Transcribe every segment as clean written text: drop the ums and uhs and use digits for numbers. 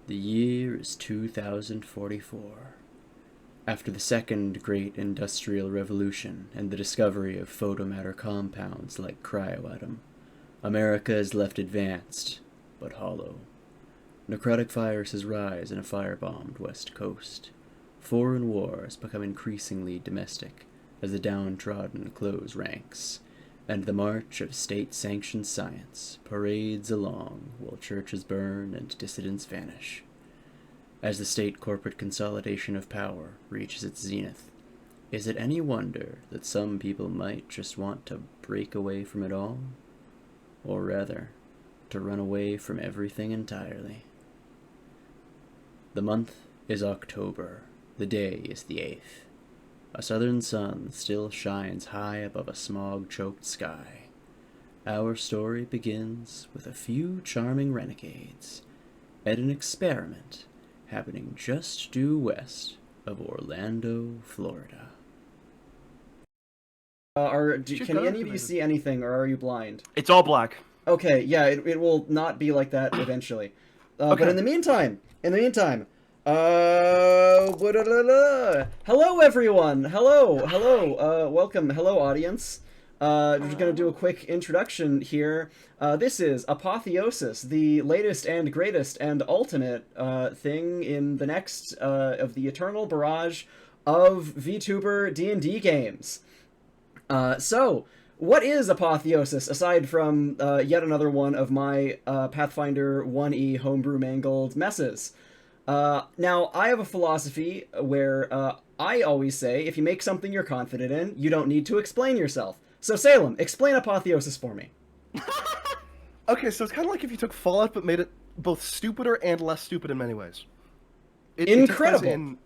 The year is 2044. After the second great industrial revolution and the discovery of photomatter compounds like cryoatom, America is left advanced, but hollow. Necrotic viruses rise in a firebombed West Coast. Foreign wars become increasingly domestic as the downtrodden close ranks, and the march of state-sanctioned science parades along while churches burn and dissidents vanish. As the state-corporate consolidation of power reaches its zenith, is it any wonder that some people might just want to break away from it all? Or rather, to run away from everything entirely. The month is October. The day is the 8th. A southern sun still shines high above a smog-choked sky. Our story begins with a few charming renegades at an experiment happening just due west of Orlando, Florida. Can any of you see anything, or are you blind? It's all black. Okay, yeah, it will not be like that eventually. Okay. But in the meantime, hello everyone! Hello, welcome, hello audience. We're just gonna do a quick introduction here. This is Apotheosis, the latest and greatest and ultimate thing in the next of the eternal barrage of VTuber D&D games. So, what is Apotheosis, aside from yet another one of my Pathfinder 1E homebrew mangled messes? Now, I have a philosophy where I always say, if you make something you're confident in, you don't need to explain yourself. So, Salem, explain Apotheosis for me. Okay, so it's kind of like if you took Fallout but made it both stupider and less stupid in many ways. Incredible!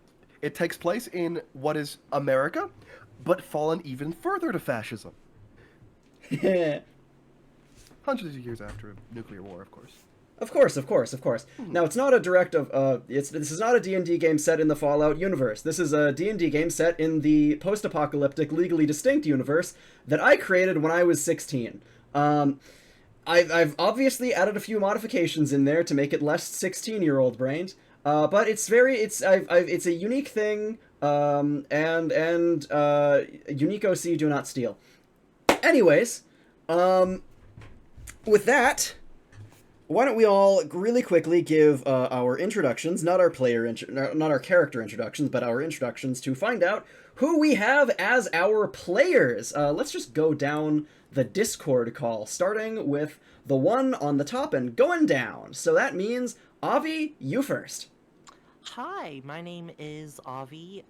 It takes place in what is America, but fallen even further to fascism. Hundreds of years after a nuclear war, of course. Of course. Now, it's not a direct of this is not a D&D game set in the Fallout universe. This is a D&D game set in the post-apocalyptic, legally distinct universe that I created when I was 16. I've obviously added a few modifications in there to make it less 16-year-old brained. But it's a unique thing. Unique OC do not steal. Anyways, with that, why don't we all really quickly give our introductions, not our character introductions, but our introductions to find out who we have as our players. Let's just go down the Discord call, starting with the one on the top and going down. So that means, Avi, you first. Hi, my name is Avi.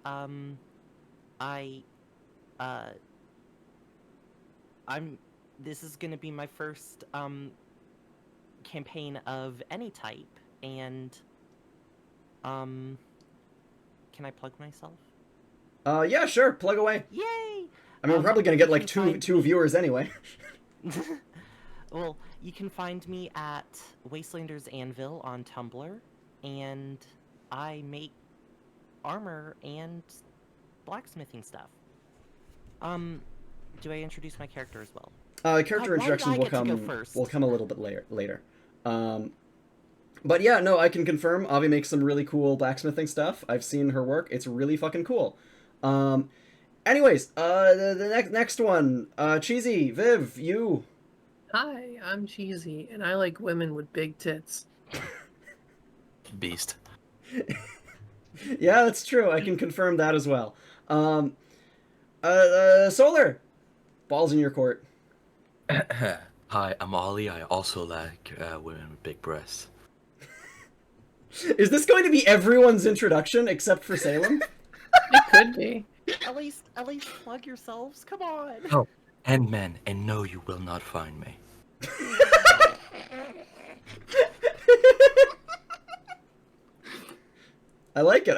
This is gonna be my first, campaign of any type, and, can I plug myself? Yeah, sure, plug away. Yay! I mean, we're probably gonna get, like, two viewers anyway. Well, you can find me at Wastelanders Anvil on Tumblr, and I make armor and blacksmithing stuff. Do I introduce my character as well? Character introductions will come a little bit later. But yeah, no, I can confirm Avi makes some really cool blacksmithing stuff. I've seen her work. It's really fucking cool. Anyways, the next one, Cheesy, Viv, you. Hi, I'm Cheesy, and I like women with big tits. Beast. Yeah, that's true. I can confirm that as well. Solar, balls in your court. Hi, I'm Ollie. I also like women with big breasts. Is this going to be everyone's introduction except for Salem? It could be. At least plug yourselves. Come on. Oh, and men, and no, you will not find me. I like it.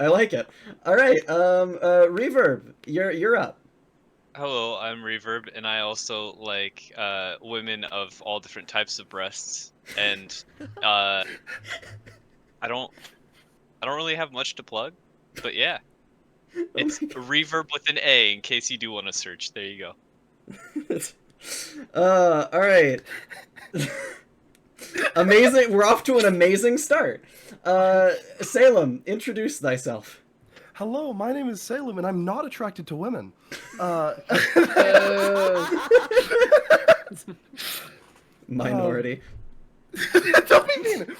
All right, Reverb, you're up. Hello, I'm Reverb, and I also like women of all different types of breasts. And I don't really have much to plug, but yeah, it's Reverb with an A in case you do want to search. There you go. All right. Amazing. We're off to an amazing start. Salem, introduce thyself. Hello, my name is Salem, and I'm not attracted to women. Minority. Don't be mean.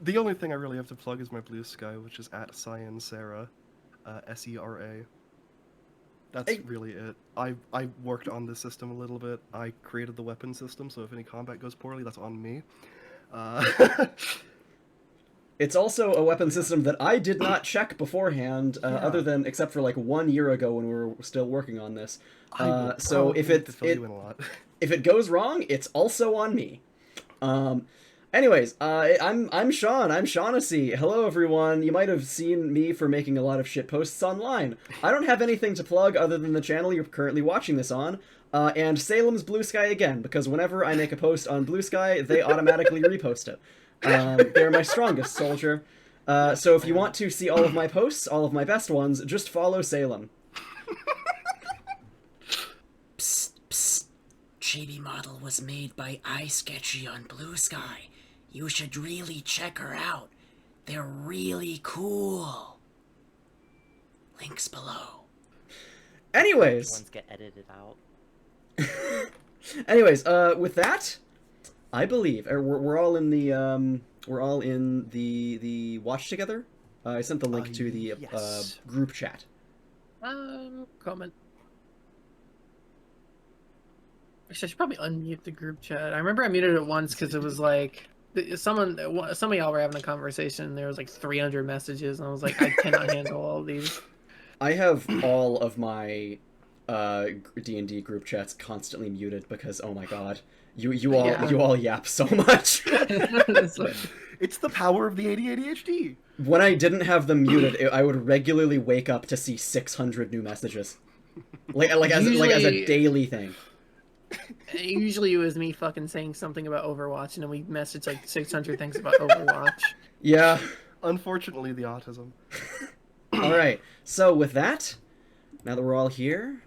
The only thing I really have to plug is my Blue Sky, which is at Cyan Sarah, Sera. That's really it. I worked on this system a little bit. I created the weapon system, so if any combat goes poorly, that's on me. It's also a weapon system that I did not check beforehand, other than except for like 1 year ago when we were still working on this. So if it goes wrong, it's also on me. Anyways, I'm Sean. I'm Shaughnessy. Hello, everyone. You might have seen me for making a lot of shit posts online. I don't have anything to plug other than the channel you're currently watching this on, and Salem's Blue Sky again, because whenever I make a post on Blue Sky, they automatically repost it. They're my strongest soldier. So if you want to see all of my posts, all of my best ones, just follow Salem. Psst, psst. Chibi model was made by iSketchy on Blue Sky. You should really check her out. They're really cool. Links below. Anyways. Ones get edited out. Anyways, with that, I believe we're all in the the watch together. I sent the link to the yes. Group chat. Comment. Actually, I should probably unmute the group chat. I remember I muted it once because it was like some of y'all were having a conversation and there was like 300 messages and I was like, I cannot handle all these. I have all of my D&D group chats constantly muted because oh my god, you all yap so much. It's the power of the ADHD. When I didn't have them muted, I would regularly wake up to see 600 new messages, like as a daily thing. Usually it was me fucking saying something about Overwatch, and then we messaged like 600 things about Overwatch. Yeah. Unfortunately, the autism. Alright, so with that, now that we're all here,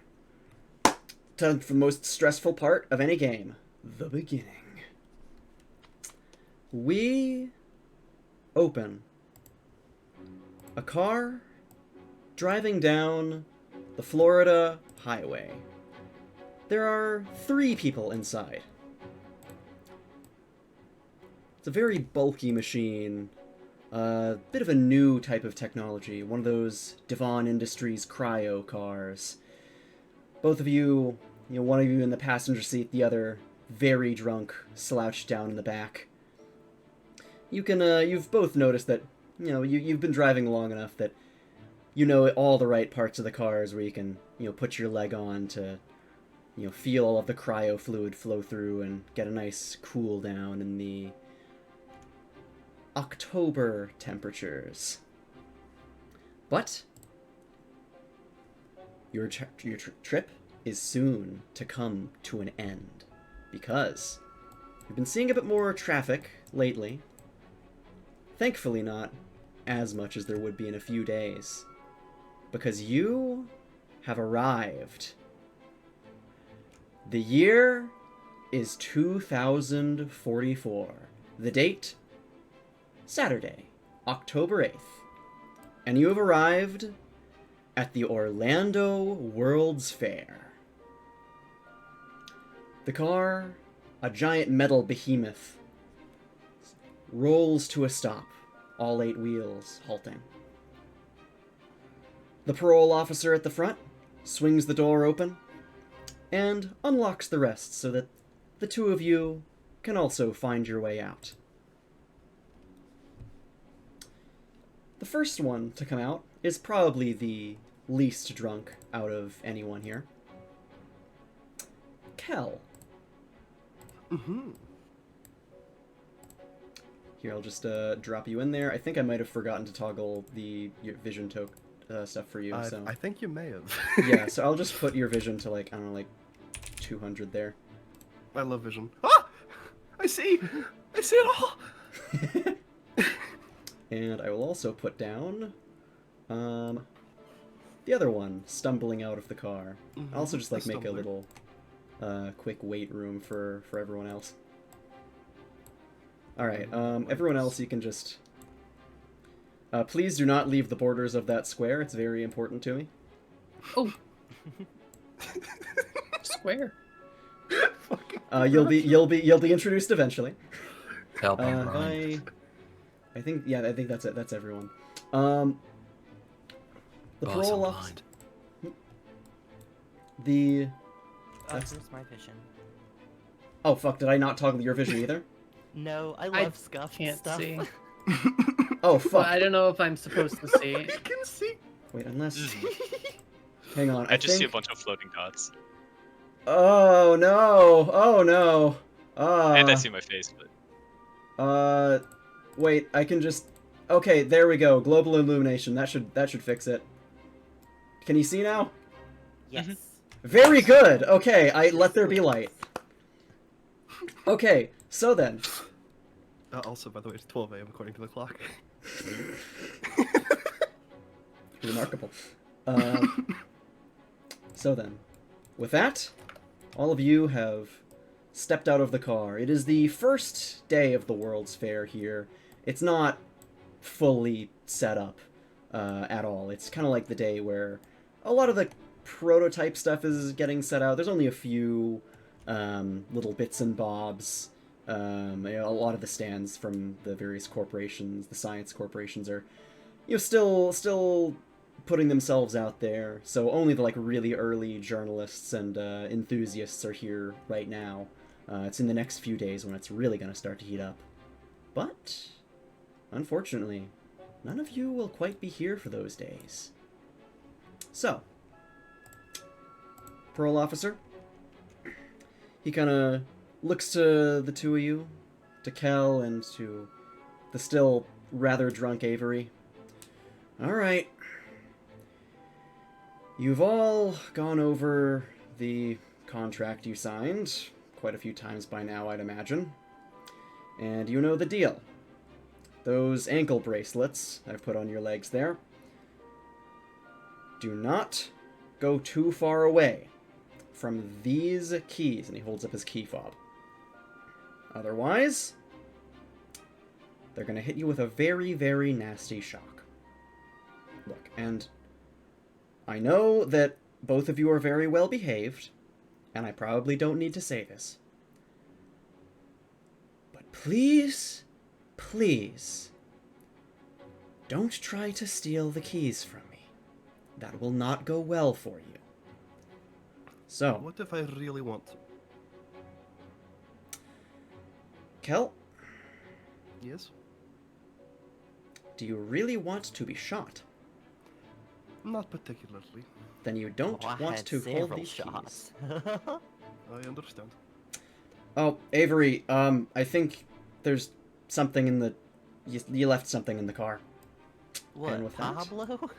time for the most stressful part of any game, the beginning. We open a car driving down the Florida highway. There are 3 people inside. It's a very bulky machine, a bit of a new type of technology, one of those Devon Industries cryo cars. Both of you, one of you in the passenger seat, the other very drunk, slouched down in the back. You can, you've both noticed that, you've been driving long enough that you know all the right parts of the cars where you can, put your leg on to feel all of the cryo fluid flow through and get a nice cool down in the October temperatures. But your trip is soon to come to an end, because we've been seeing a bit more traffic lately. Thankfully not as much as there would be in a few days, because you have arrived. The year is 2044. The date, Saturday, October 8th. And you have arrived at the Orlando World's Fair. The car, a giant metal behemoth, rolls to a stop, all 8 wheels halting. The parole officer at the front swings the door open and unlocks the rest so that the 2 of you can also find your way out. The first one to come out is probably the least drunk out of anyone here. Kel. Mm-hmm. Here, I'll just drop you in there. I think I might have forgotten to toggle your vision stuff for you. So I think you may have. yeah, so I'll just put your vision to like 200 there. I love vision. Ah! I see it all! And I will also put down the other one stumbling out of the car. I'll also just make a little quick wait room for everyone else. All right. Everyone else, you can just. Please do not leave the borders of that square. It's very important to me. Oh. Square. You'll be introduced eventually. Help me, Ryan. I think that's it. That's everyone. The Boss, parole I'm officer. blind. The. Where's my vision? Oh fuck! Did I not toggle your vision either? No, I I love scuff can't stuff. see. Oh Well, fuck! I don't know if I'm supposed to see. I can see. Wait, unless. Hang on. I just see a think... bunch of floating dots. Oh no! Oh no! And I see my face, but Wait. I can just. Okay, there we go. Global illumination. That should fix it. Can you see now? Yes. Very good. Okay, let there be light. Okay, so then. Also, by the way, it's 12 a.m. according to the clock. Remarkable. So then, with that, all of you have stepped out of the car. It is the first day of the World's Fair here. It's not fully set up at all. It's kind of like the day where a lot of the prototype stuff is getting set out. There's only a few little bits and bobs. A lot of the stands from the various corporations, the science corporations, are still putting themselves out there. So only the really early journalists and enthusiasts are here right now. It's in the next few days when it's really going to start to heat up. But unfortunately, none of you will quite be here for those days. So, parole officer, he kind of looks to the two of you, to Kel and to the still rather drunk Avery. All right. You've all gone over the contract you signed quite a few times by now, I'd imagine. And you know the deal. Those ankle bracelets I've put on your legs there. Do not go too far away from these keys. And he holds up his key fob. Otherwise, they're going to hit you with a very, very nasty shock. Look, and I know that both of you are very well behaved, and I probably don't need to say this. But please, please, don't try to steal the keys from me. That will not go well for you. So, What if I really want to? Kel, Yes? do you really want to be shot? Not particularly. Then you don't Oh, I want had to hold several these shots. keys. I understand. Oh, Avery, I think there's something in the... You left something in the car. And with What, that- Pablo?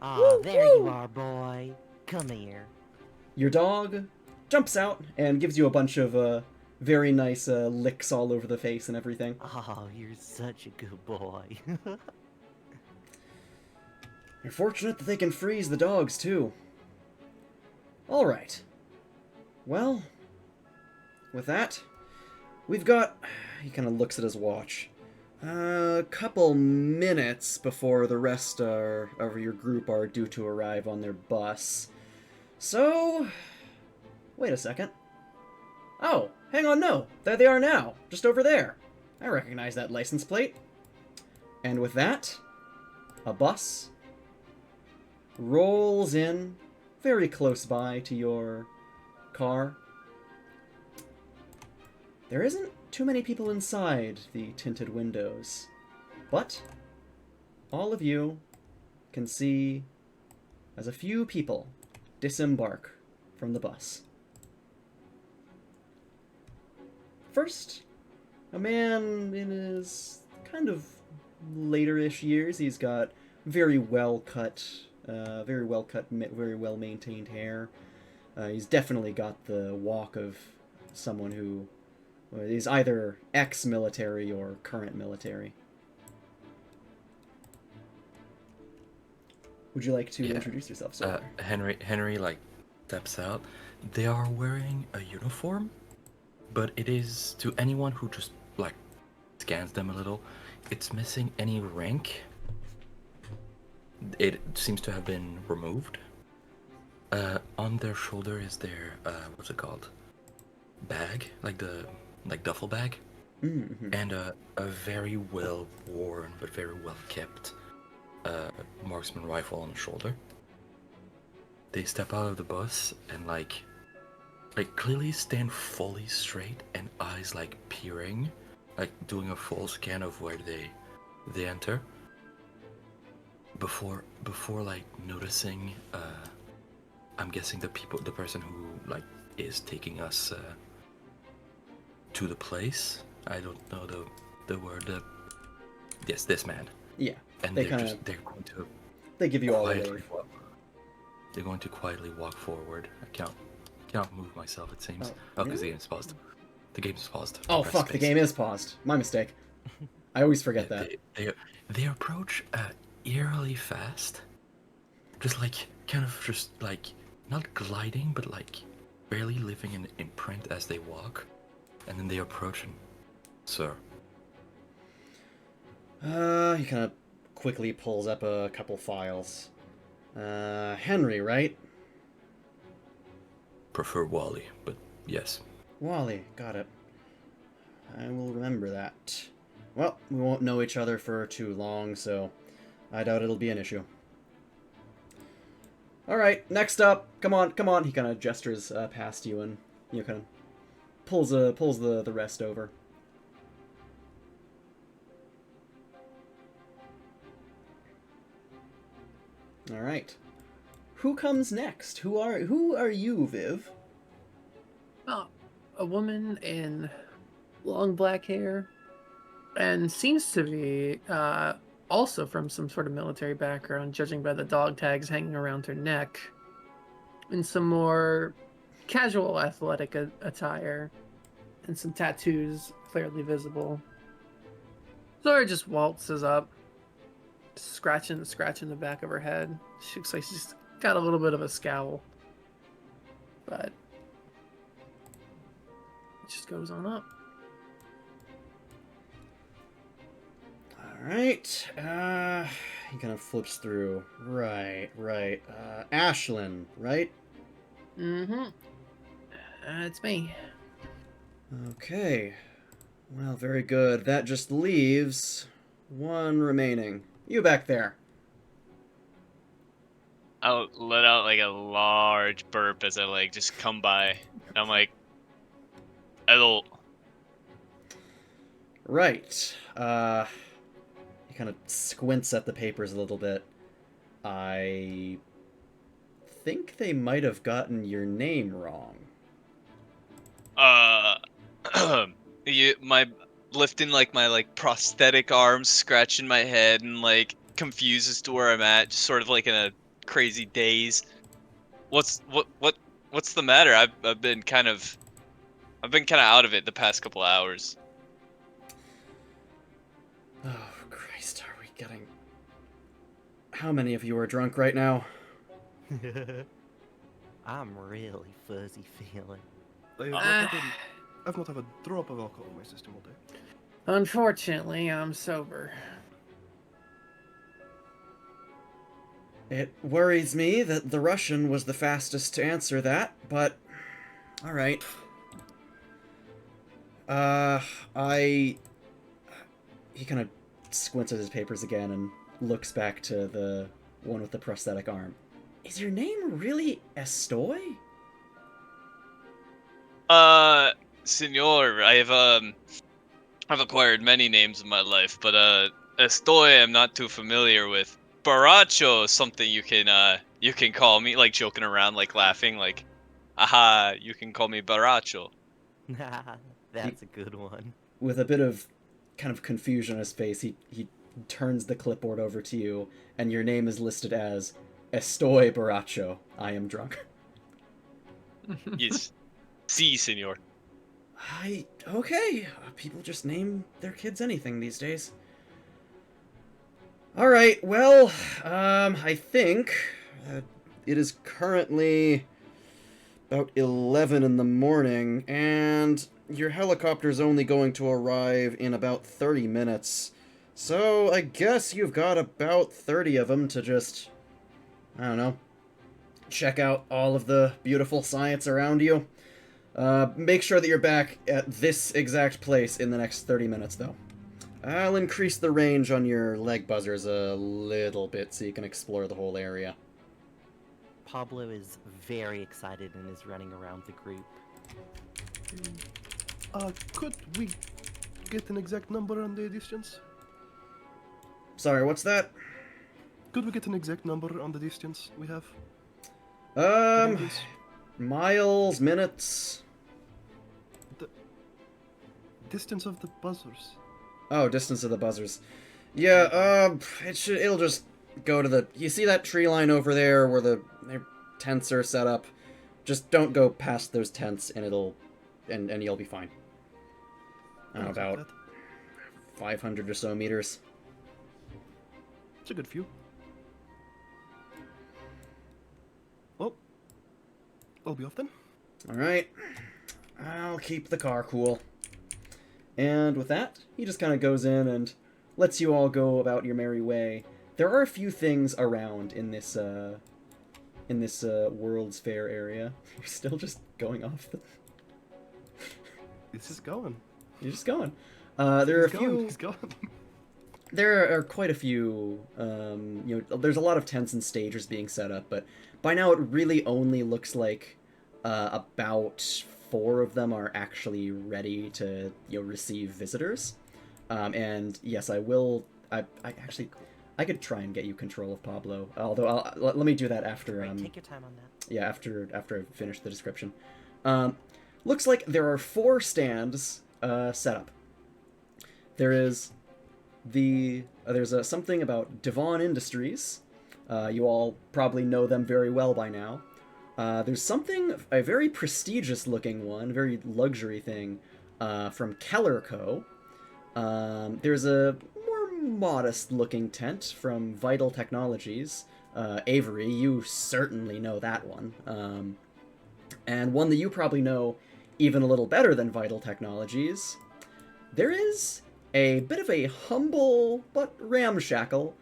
Ah, there you are, boy. Come here. Your dog jumps out and gives you a bunch of very nice licks all over the face and everything. Oh, you're such a good boy. You're fortunate that they can freeze the dogs, too. Alright. Well, with that, we've got... He kind of looks at his watch. A couple minutes before the rest of your group are due to arrive on their bus. So... Wait a second. Oh, hang on, no. There they are now. Just over there. I recognize that license plate. And with that, a bus rolls in very close by to your car. There isn't too many people inside the tinted windows, but all of you can see as a few people disembark from the bus. First, a man in his kind of later-ish years. He's got very well-cut, very well-maintained hair. He's definitely got the walk of someone who is either ex-military or current military. Would you like to introduce yourself, sir? Henry steps out. They are wearing a uniform, but it is to anyone who just like scans them a little. It's missing any rank. It seems to have been removed. On their shoulder is their what's it called? Bag, like duffel bag, Mm-hmm. and a very well worn but very well kept marksman rifle on the shoulder. They step out of the bus and like clearly stand fully straight and eyes like peering, like doing a full scan of where they enter. Before like noticing, I'm guessing the person who like is taking us to the place. I don't know the word. Yes, this man. Yeah. And They they're kinda- they're going to They give you all a quietly wave. walk. They're going to quietly walk forward. I cannot move myself. It seems. Oh, Because the really? game's paused. The game's paused. Oh Press fuck! The space. game is paused. My mistake. I always forget that. They approach eerily fast, just like kind of just like not gliding, but like barely leaving an imprint as they walk, and then they approach and, sir. He kind of quickly pulls up a couple files. Henry, right? Prefer Wally, but yes. Wally, got it. I will remember that. Well, we won't know each other for too long, so I doubt it'll be an issue. Alright, next up. Come on, come on. He kind of gestures past you and, you know, kind of pulls the rest over. Alright. Who comes next? Who are you, Viv? Oh, a woman in long black hair, and seems to be also from some sort of military background, judging by the dog tags hanging around her neck, and some more casual athletic attire, and some tattoos clearly visible. Zora just waltzes up, scratching the back of her head. She looks like she's got a little bit of a scowl, but it just goes on up. Alright, he kind of flips through. Right. Ashlyn, right? Mm-hmm. It's me. Okay. Well, very good. That just leaves one remaining. You back there. I'll let out like a large burp as I like just come by. And I'm like, hello. Right. He kind of squints at the papers a little bit. I think they might have gotten your name wrong. My lifting like my like prosthetic arms, scratching my head, and like confused as to where I'm at, just sort of like in a crazy daze. What's the matter? I've been kind of out of it the past couple hours. Oh, Christ, are we getting... How many of you are drunk right now? I'm really fuzzy feeling. I've not had a drop of alcohol in my system all day. Unfortunately, I'm sober. It worries me that the Russian was the fastest to answer that, but... Alright. He kind of squints at his papers again and looks back to the one with the prosthetic arm. Is your name really Estoy? Senor, I've acquired many names in my life, but Estoy I'm not too familiar with. Baracho is something you can call me, like joking around, like laughing, like, aha, you can call me Baracho. That's a good one. With a bit of kind of confusion on his face, he turns the clipboard over to you, and your name is listed as Estoy Baracho. I am drunk. Yes. Si, senor. Okay. People just name their kids anything these days. Alright, well, I think it is currently about 11 in the morning, and your helicopter's only going to arrive in about 30 minutes. So I guess you've got about 30 of them to just, I don't know, check out all of the beautiful science around you. Make sure that you're back at this exact place in the next 30 minutes, though. I'll increase the range on your leg buzzers a little bit so you can explore the whole area. Pablo is very excited and is running around the group. Could we get an exact number on the distance? Sorry, what's that? Could we get an exact number on the distance we have? Miles, minutes. The distance of the buzzers. Oh, distance of the buzzers. Yeah, it'll just go to the... You see that tree line over there where their tents are set up? Just don't go past those tents and it'll... And you'll be fine. About 500 or so meters. It's a good view. Well, I'll be off then. Alright. I'll keep the car cool. And with that, he just kind of goes in and lets you all go about your merry way. There are a few things around in this World's Fair area. You're still just going off the... It's just going. You're just going. There are a few... He's going. There are quite a few, there's a lot of tents and stages being set up, but by now it really only looks like about 4 of them are actually ready to, receive visitors. And yes, I could try and get you control of Pablo, although let me do that after, Right, take your time on that. Yeah, after I finish the description. Looks like there are 4 stands set up. There is... there's something about Devon Industries. You all probably know them very well by now. There's a very prestigious looking one, very luxury thing, from Keller Co. There's a more modest looking tent from Vital Technologies. Avery, you certainly know that one. And one that you probably know even a little better than Vital Technologies. There is a bit of a humble but ramshackle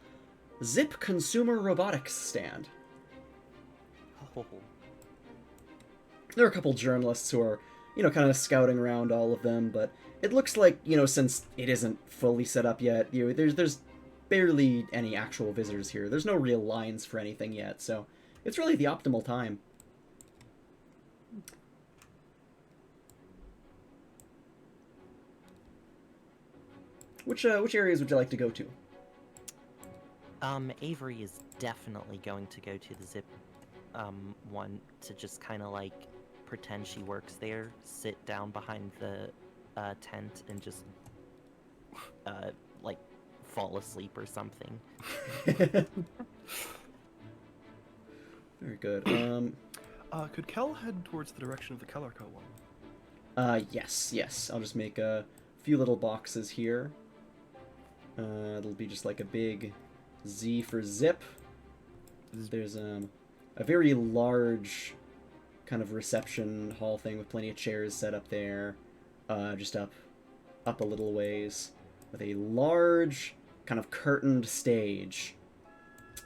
Zip Consumer Robotics stand. Oh. There are a couple journalists who are, kind of scouting around all of them, but it looks like, since it isn't fully set up yet, there's barely any actual visitors here. There's no real lines for anything yet, so it's really the optimal time. Which areas would you like to go to? Avery is definitely going to go to the Zip, one to just kind of like pretend she works there, sit down behind the tent and just like fall asleep or something. Very good. Could Kel head towards the direction of the Kellerco one? Yes. I'll just make a few little boxes here. It'll be just like a big Z for zip. There's a very large kind of reception hall thing with plenty of chairs set up there, just up a little ways, with a large kind of curtained stage,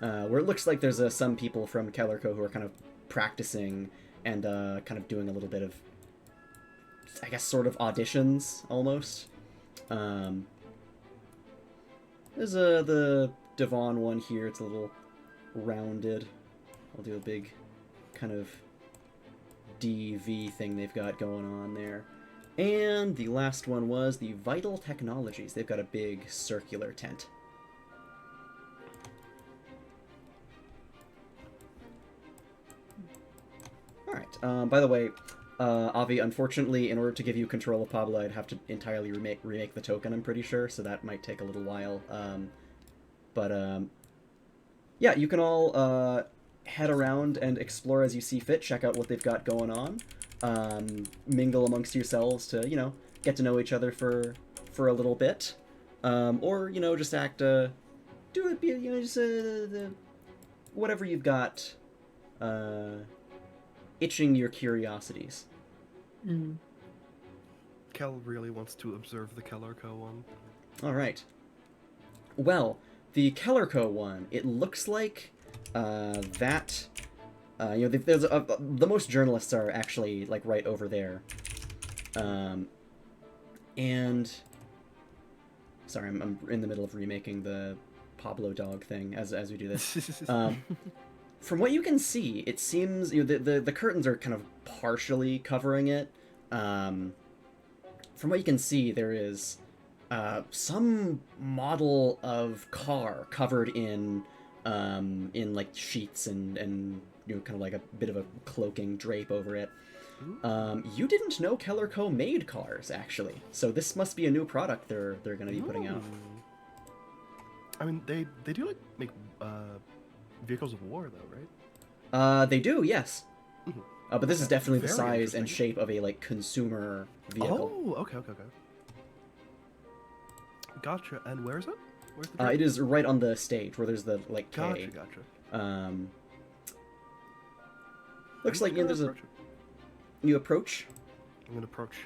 where it looks like there's some people from Kellerco who are kind of practicing and kind of doing a little bit of, I guess, sort of auditions almost. There's the Devon one here. It's a little rounded. I'll do a big kind of DV thing they've got going on there. And the last one was the Vital Technologies. They've got a big circular tent. Alright, by the way, Avi, unfortunately, in order to give you control of Pablo, I'd have to entirely remake the token, I'm pretty sure, so that might take a little while. Yeah, you can all head around and explore as you see fit, check out what they've got going on, mingle amongst yourselves to, get to know each other for a little bit, or, just act, whatever you've got, itching your curiosities. Mm. Kel really wants to observe the Kellerco one. All right. Well, the Kellerco one, it looks like that. There's the most journalists are actually like right over there. And sorry, I'm in the middle of remaking the Pablo dog thing as we do this. From what you can see, it seems the curtains are kind of partially covering it. From what you can see, there is some model of car covered in like sheets and kind of like a bit of a cloaking drape over it. You didn't know Kellerco made cars, actually, so this must be a new product they're going to be putting out. I mean, they do like make vehicles of war though, right? They do, yes. But this is definitely the Very size and interesting. shape of a like consumer vehicle. Oh, okay. Gotcha. And where is it? Where's the It is right on the stage where there's the like K. Gotcha. Looks like there's a. You approach. I'm gonna approach.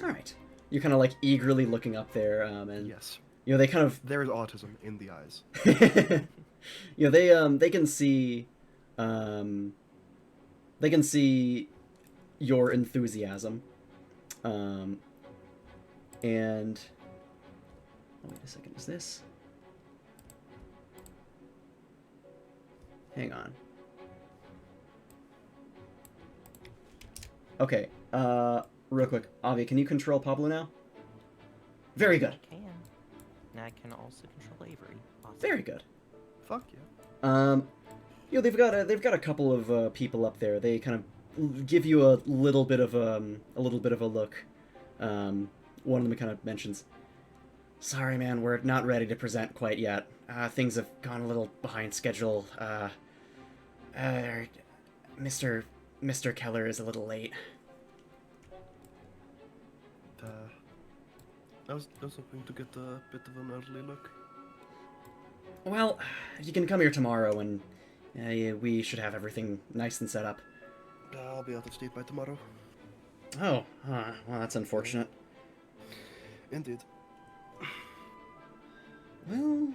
All right. You're kind of like eagerly looking up there, and Yes. they kind of. There is autism in the eyes. They can see. They can see your enthusiasm. And. Oh, wait a second. Is this? Hang on. Okay, real quick. Avi, can you control Pablo now? Very good. I can. And I can also control Avery. Awesome. Very good. Fuck yeah. They've got a couple of people up there. They kind of give you a little bit of a look. One of them kind of mentions, "Sorry, man, we're not ready to present quite yet. Things have gone a little behind schedule. Mr. Keller is a little late." I was hoping to get a bit of an early look. Well, you can come here tomorrow, and we should have everything nice and set up. I'll be out of state by tomorrow. Oh, well, that's unfortunate. Indeed. Well,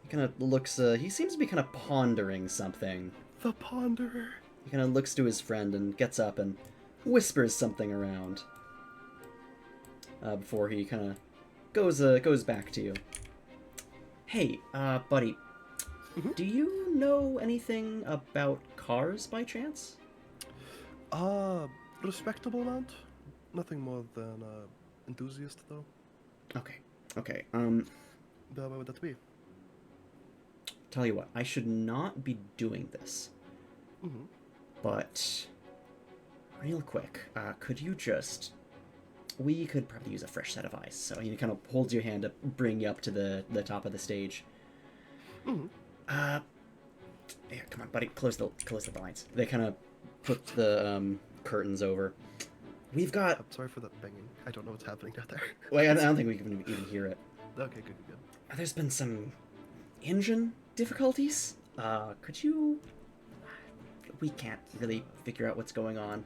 he kind of looks. He seems to be kind of pondering something. The Ponderer. He kind of looks to his friend and gets up and whispers something around. Before he kind of goes back to you. Hey, buddy, do you know anything about cars by chance? Respectable amount. Nothing more than enthusiast though. Okay. Where would that be? Tell you what, I should not be doing this. But real quick, could you just... We could probably use a fresh set of eyes. So he kind of holds your hand to bring you up to the top of the stage. Yeah, come on, buddy, close the blinds. They kind of put the curtains over. We've got... I'm sorry for that banging. I don't know what's happening out there. Wait, I don't think we can even hear it. Okay, good. There's been some engine difficulties. Could you... We can't really figure out what's going on.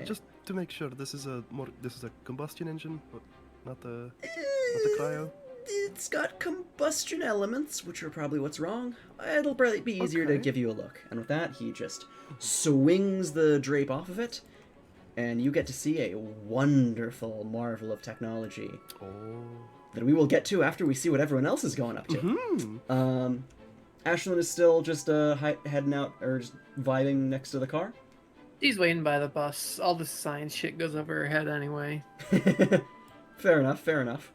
Just to make sure, this is a combustion engine, but not the cryo. It's got combustion elements, which are probably what's wrong. It'll probably be easier to Okay. give you a look. And with that, he just swings the drape off of it, and you get to see a wonderful marvel of technology Oh. that we will get to after we see what everyone else is going up to. Ashlyn is still just heading out, or just vibing next to the car. She's waiting by the bus. All the science shit goes over her head anyway. Fair enough.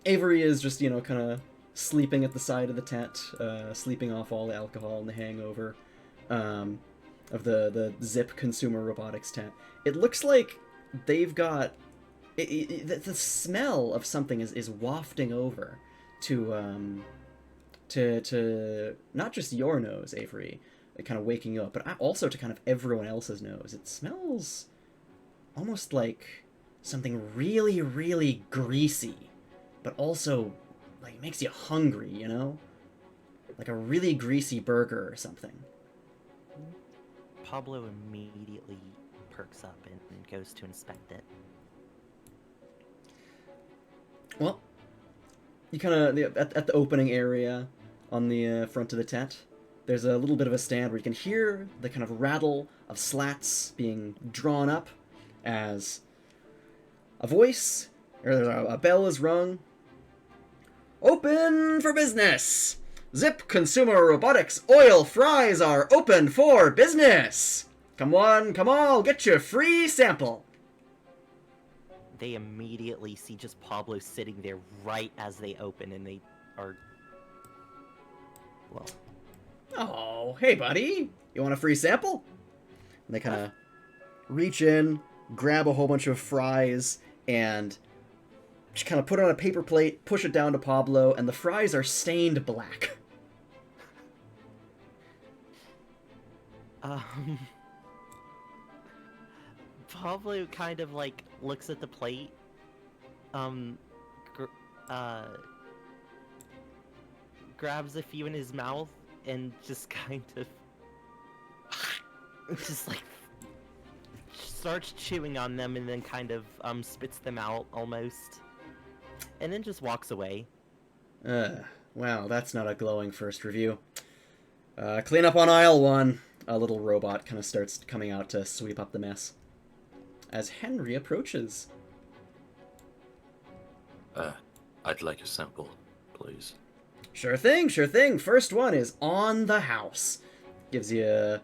Avery is just, kind of sleeping at the side of the tent, sleeping off all the alcohol and the hangover of the Zip consumer robotics tent. It looks like they've got... the smell of something is wafting over to not just your nose, Avery, kind of waking you up, but also to kind of everyone else's nose. It smells almost like something really, really greasy, but also like makes you hungry, like a really greasy burger or something. Pablo immediately perks up and goes to inspect it. Well, you kind of at the opening area on the front of the tent, there's a little bit of a stand where you can hear the kind of rattle of slats being drawn up as a voice or a bell is rung. Open for business! Zip Consumer Robotics Oil Fries are open for business! Come on, come all, get your free sample! They immediately see just Pablo sitting there right as they open, and they are... Well... Oh, hey buddy! You want a free sample? And they kind of reach in, grab a whole bunch of fries, and just kind of put it on a paper plate, push it down to Pablo, and the fries are stained black. Pablo kind of, like, looks at the plate, grabs a few in his mouth, and just kind of... just, like, starts chewing on them, and then kind of, spits them out, almost. And then just walks away. Wow, that's not a glowing first review. Clean up on aisle 1. A little robot kind of starts coming out to sweep up the mess. As Henry approaches. I'd like a sample, please. Sure thing, sure thing. First one is on the house. Gives you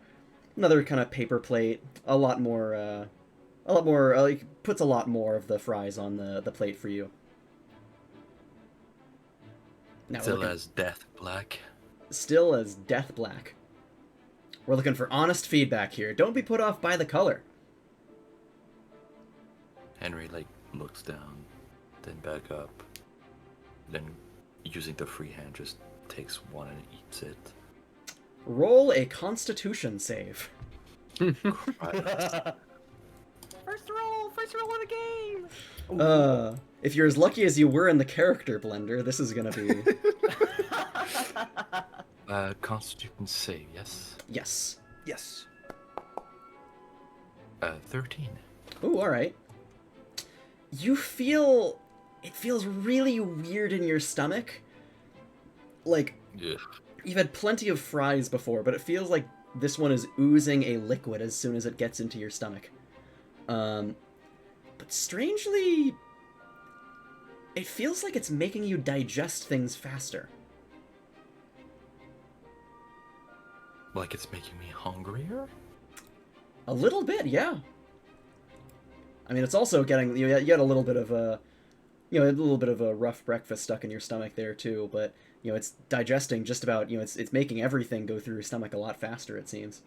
another kind of paper plate. A lot more, puts a lot more of the fries on the plate for you. Now Still as death black. Still as death black. We're looking for honest feedback here. Don't be put off by the color. Henry, like, looks down, then back up, then using the free hand just takes one and eats it. Roll a Constitution save. First roll of the game! If you're as lucky as you were in the character blender, this is gonna be... Constitution save, yes? Yes. Yes. 13. Ooh, alright. You feel... It feels really weird in your stomach. Like, Yeah. you've had plenty of fries before, but it feels like this one is oozing a liquid as soon as it gets into your stomach. But strangely... It feels like it's making you digest things faster. Like it's making me hungrier? A little bit, yeah. I mean, it's also getting... You had a little bit of a... a little bit of a rough breakfast stuck in your stomach there, too, but, it's digesting just about... it's making everything go through your stomach a lot faster, it seems.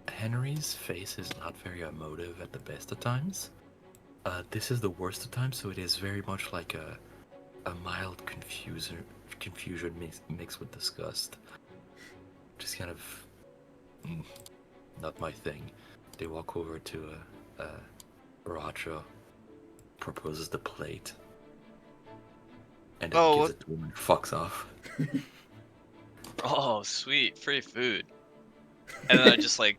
Henry's face is not very emotive at the best of times. This is the worst of times, so it is very much like a mild confusion mixed with disgust. Just kind of not my thing. They walk over to Baracha, proposes the plate, and then gives it to him and fucks off. Oh, sweet, free food. And then I just like,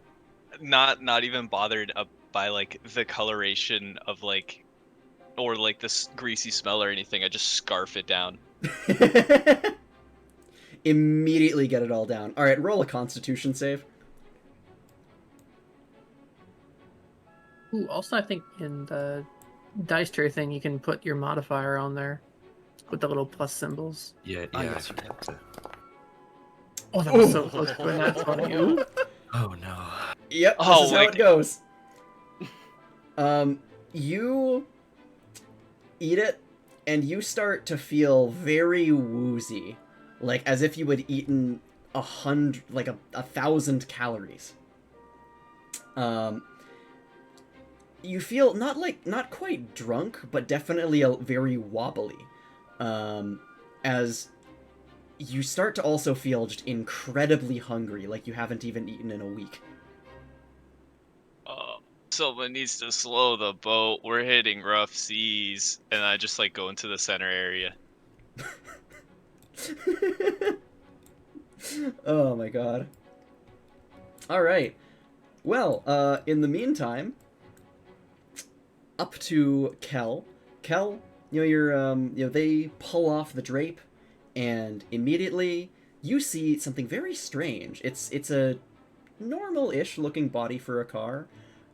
not even bothered by like the coloration of like, or like this greasy smell or anything. I just scarf it down. Immediately get it all down. Alright, roll a Constitution save. Ooh, also I think in the dice tray thing you can put your modifier on there with the little plus symbols. Yeah, I I guess. forgot to. Oh, that was so close to a nat 20. Ooh. Oh no. Yep, this Oh, is how wait. it goes. You eat it, and you start to feel very woozy. Like, as if you had eaten 1,000 calories. You feel not quite drunk, but definitely very wobbly. As you start to also feel just incredibly hungry, like you haven't even eaten in a week. Someone needs to slow the boat. We're hitting rough seas. And I just like go into the center area. Oh my god. All right. Well, in the meantime, up to Kel. Kel, they pull off the drape, and immediately you see something very strange. It's a normal-ish looking body for a car,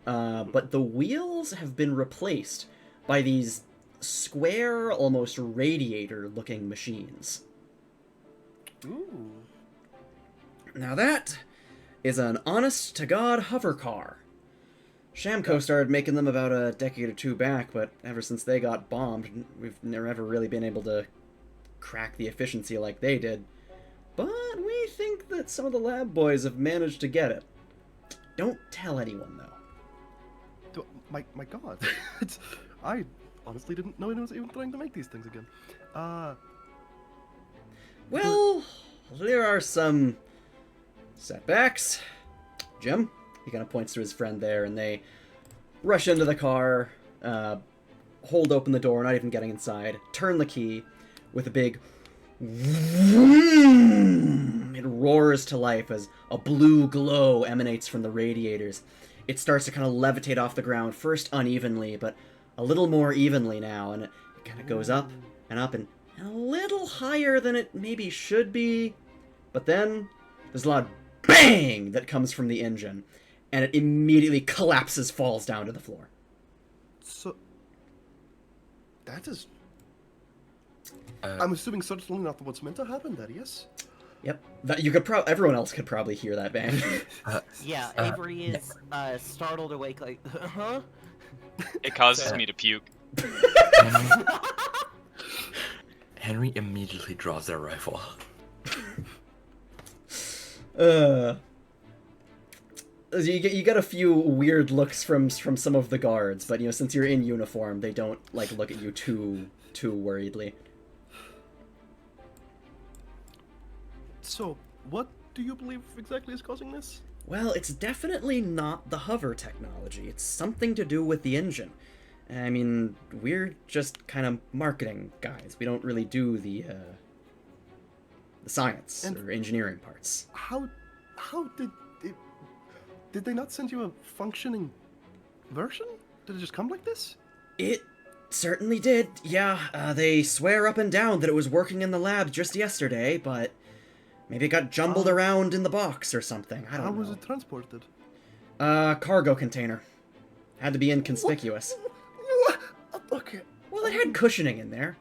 but the wheels have been replaced by these square, almost radiator-looking machines. Ooh. Now that is an honest-to-God hover car. Shamco started making them about a decade or two back, but ever since they got bombed, we've never ever really been able to crack the efficiency like they did. But we think that some of the lab boys have managed to get it. Don't tell anyone, though. My god. I honestly didn't know anyone was even trying to make these things again. Well, there are some setbacks. Jim? He kind of points to his friend there, and they rush into the car, hold open the door, not even getting inside, turn the key with a big vroom. It roars to life as a blue glow emanates from the radiators. It starts to kind of levitate off the ground, first unevenly, but a little more evenly now, and it kind of goes up and up and a little higher than it maybe should be. But then there's a loud bang that comes from the engine, and it immediately collapses, falls down to the floor. So that is... I'm assuming certainly not what's meant to happen there, yes? Yep. That you could everyone else could probably hear that bang. Yeah, Avery is startled awake, like, huh? It causes me to puke. Henry immediately draws their rifle. You get a few weird looks from some of the guards, but since you're in uniform, they don't look at you too worriedly. So, what do you believe exactly is causing this? Well, it's definitely not the hover technology. It's something to do with the engine. I mean, we're just kind of marketing guys. We don't really do the science or engineering parts. How did they not send you a functioning version? Did it just come like this? It certainly did. Yeah, they swear up and down that it was working in the lab just yesterday, but maybe it got jumbled around in the box or something. I don't know. How was it transported? Cargo container. Had to be inconspicuous. What? Okay. Well, it had cushioning in there.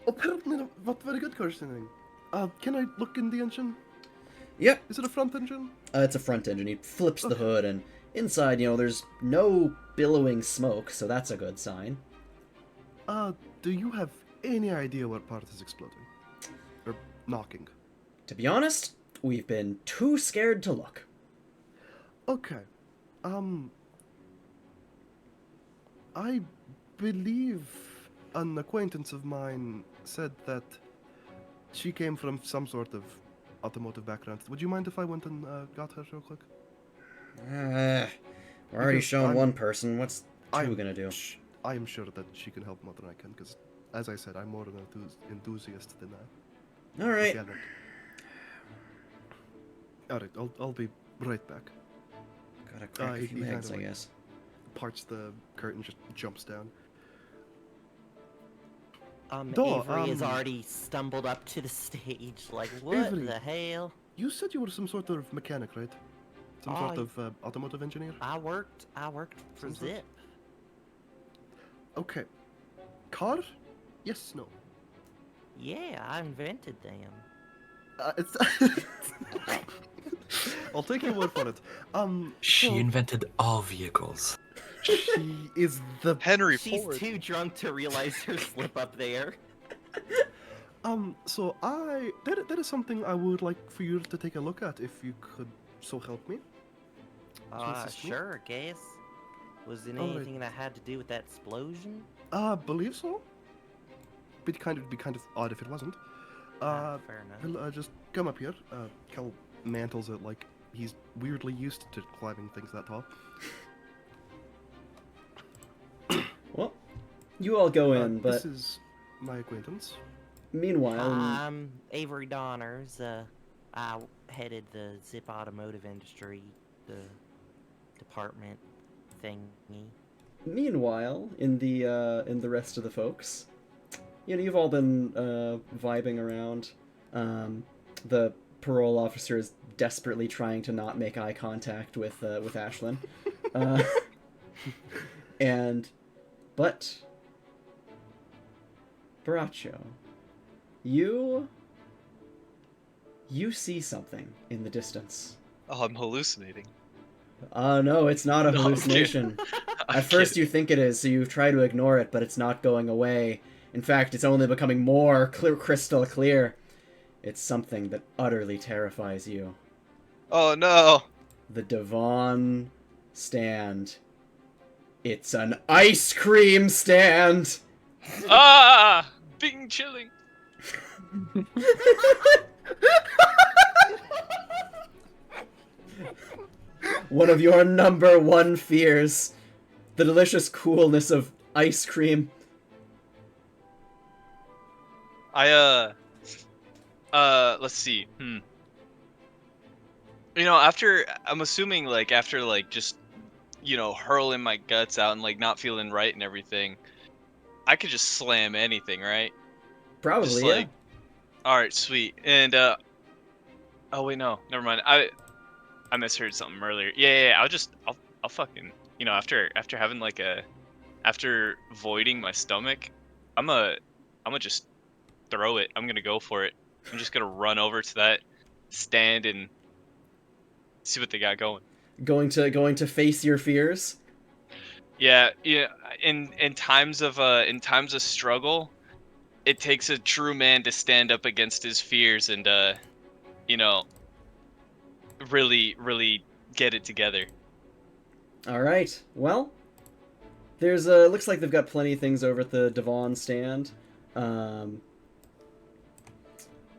Apparently not very good cushioning. Can I look in the engine? Yep. Is it a front engine? It's a front engine. He flips the hood, and inside, there's no billowing smoke, so that's a good sign. Do you have any idea what part is exploding? Or knocking? To be honest, we've been too scared to look. Okay. I believe an acquaintance of mine said that she came from some sort of automotive background. Would you mind if I went and got her real quick? We're already shown one person. What's two gonna do? I am sure that she can help more than I can, because, as I said, I'm more an enthusiast than that. Alright. Alright, I'll be right back. Gotta crack a few eggs, I guess. Parts the curtain, just jumps down. Avery has already stumbled up to the stage, like, what Avery, the hell? You said you were some sort of mechanic, right? Some sort of automotive engineer? I worked for Zip. Okay. Car? Yes, no. Yeah, I invented them. It's... I'll take your word for it. She invented all vehicles. She is the... Henry She's Ford. too drunk to realize her slip up there. So that is something I would like for you to take a look at, if you could so help me. Sure, guess. Was it anything that had to do with that explosion? Believe so. It'd be kind of odd if it wasn't. Fair enough. Well, just come up here. Kel mantles it like he's weirdly used to climbing things that tall. Well, you all go in, but... This is my acquaintance. Meanwhile, Avery Donners. I headed the Zip Automotive Industry, the department thingy. meanwhile, in the rest of the folks, you've all been vibing around. The parole officer is desperately trying to not make eye contact with Ashlyn, but Baracho, you see something in the distance. Oh, I'm hallucinating. No, it's not a No, I'm hallucination. I'm At first kidding. you think it is, so you try to ignore it, but it's not going away. In fact, it's only becoming more crystal clear. It's something that utterly terrifies you. Oh no! The Devon stand. It's an ice cream stand! Ah! Being chilling. One of your number one fears. The delicious coolness of ice cream. Let's see. After, I'm assuming, after, just, hurling my guts out and, not feeling right and everything, I could just slam anything, right? Probably, Just, yeah. Alright, sweet. And, oh, wait, no. Never mind. I misheard something earlier. Yeah, I'll fucking, after having, after voiding my stomach, I'm just throw it. I'm gonna go for it. I'm just gonna run over to that stand and see what they got going. Going to face your fears? Yeah. In times of struggle, it takes a true man to stand up against his fears and really get it together. Alright, well, there's looks like they've got plenty of things over at the Devon stand.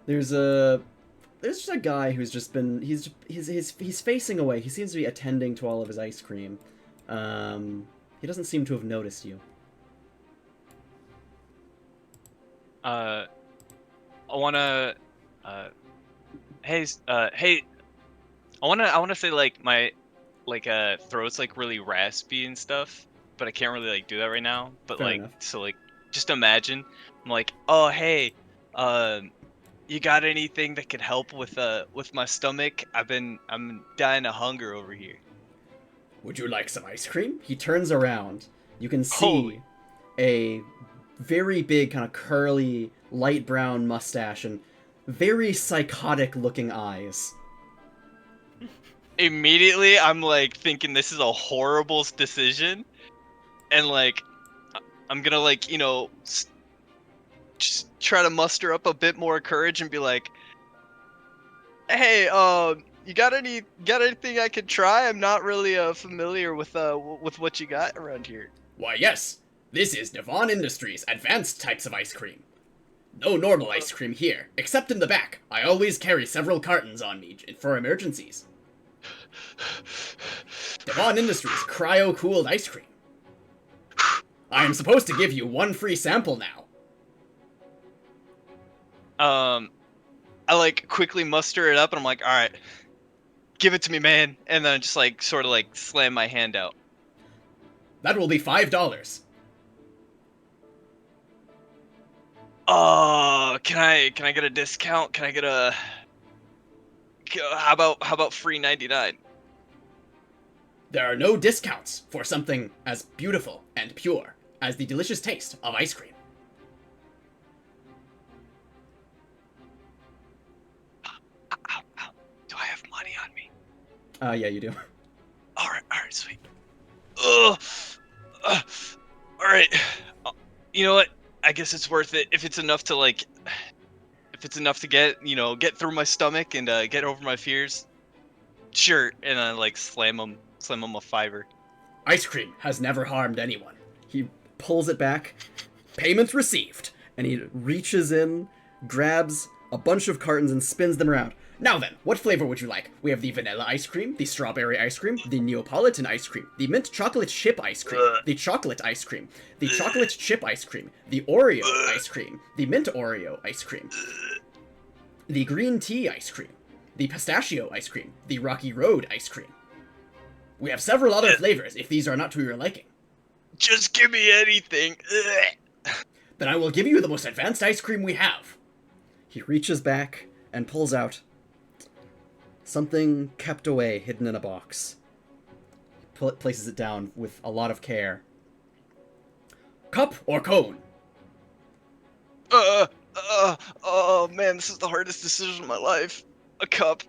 There's just a guy who's just been, he's facing away. He seems to be attending to all of his ice cream. He doesn't seem to have noticed you. I wanna, hey, I wanna say my throat's really raspy and stuff, but I can't really do that right now. But Fair enough. so just imagine I'm oh hey, you got anything that could help with my stomach? I'm dying of hunger over here. Would you like some ice cream? He turns around. You can see Holy. a very big, kind of curly, light brown mustache and very psychotic looking eyes. Immediately I'm thinking this is a horrible decision, and I'm gonna just try to muster up a bit more courage and be hey, you got anything I could try? I'm not really familiar with what you got around here. Why, yes. This is Devon Industries' advanced types of ice cream. No normal ice cream here, except in the back. I always carry several cartons on me for emergencies. Devon Industries cryo-cooled ice cream. I am supposed to give you one free sample now. I quickly muster it up and I'm all right, give it to me, man. And then I just sort of slam my hand out. That will be $5. Can I get a discount? Can I get a, how about free 99? There are no discounts for something as beautiful and pure as the delicious taste of ice cream. Do I have money on me? Yeah, you do. Alright, sweet. Ugh. Alright. You know what? I guess it's worth it if it's enough to if it's enough to get through my stomach and get over my fears. Sure, and I slam him a $5. Ice cream has never harmed anyone. He pulls it back. Payments received. And he reaches in, grabs a bunch of cartons and spins them around. Now then, what flavor would you like? We have the vanilla ice cream, the strawberry ice cream, the Neapolitan ice cream, the mint chocolate chip ice cream, the chocolate ice cream, the chocolate chip ice cream, the Oreo ice cream, the mint Oreo ice cream, the green tea ice cream, the pistachio ice cream, the Rocky Road ice cream. We have several other flavors if these are not to your liking. Just give me anything. Then I will give you the most advanced ice cream we have. He reaches back and pulls out something kept away, hidden in a box. He places it down with a lot of care. Cup or cone? Oh man, this is the hardest decision of my life. A cup.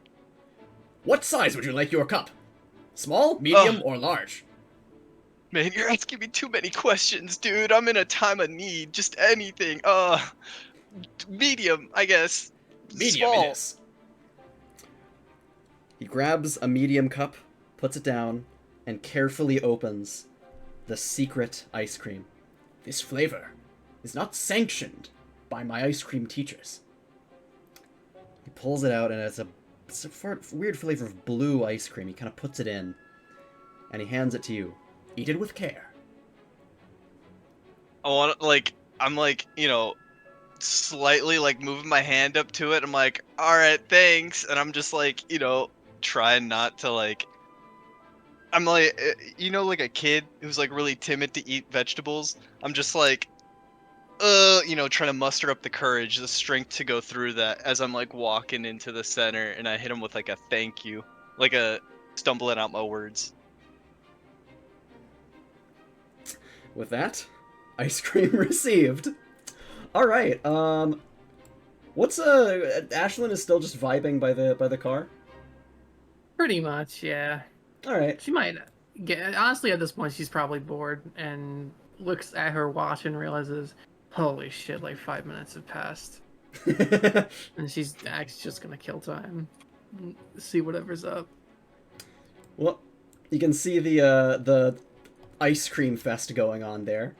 What size would you like your cup? Small, medium, or large? Man, you're asking me too many questions, dude. I'm in a time of need. Just anything. Medium, I guess. Medium Small. it is. He grabs a medium cup, puts it down, and carefully opens the secret ice cream. This flavor is not sanctioned by my ice cream teachers. He pulls it out, and it's a weird flavor of blue ice cream. He kind of puts it in, and he hands it to you. Eat it with care. I'm slightly moving my hand up to it. I'm like, all right, thanks. And I'm just trying not to I'm like, a kid who's really timid to eat vegetables. I'm just trying to muster up the courage, the strength to go through that as I'm walking into the center, and I hit him with a thank you, a stumbling out my words. With that, ice cream received. All right. What's Ashlyn is still just vibing by the car. Pretty much, yeah. All right. She might get. Honestly, at this point, she's probably bored and looks at her watch and realizes, holy shit, 5 minutes have passed. And she's actually just gonna kill time. See whatever's up. Well, you can see the ice cream fest going on there.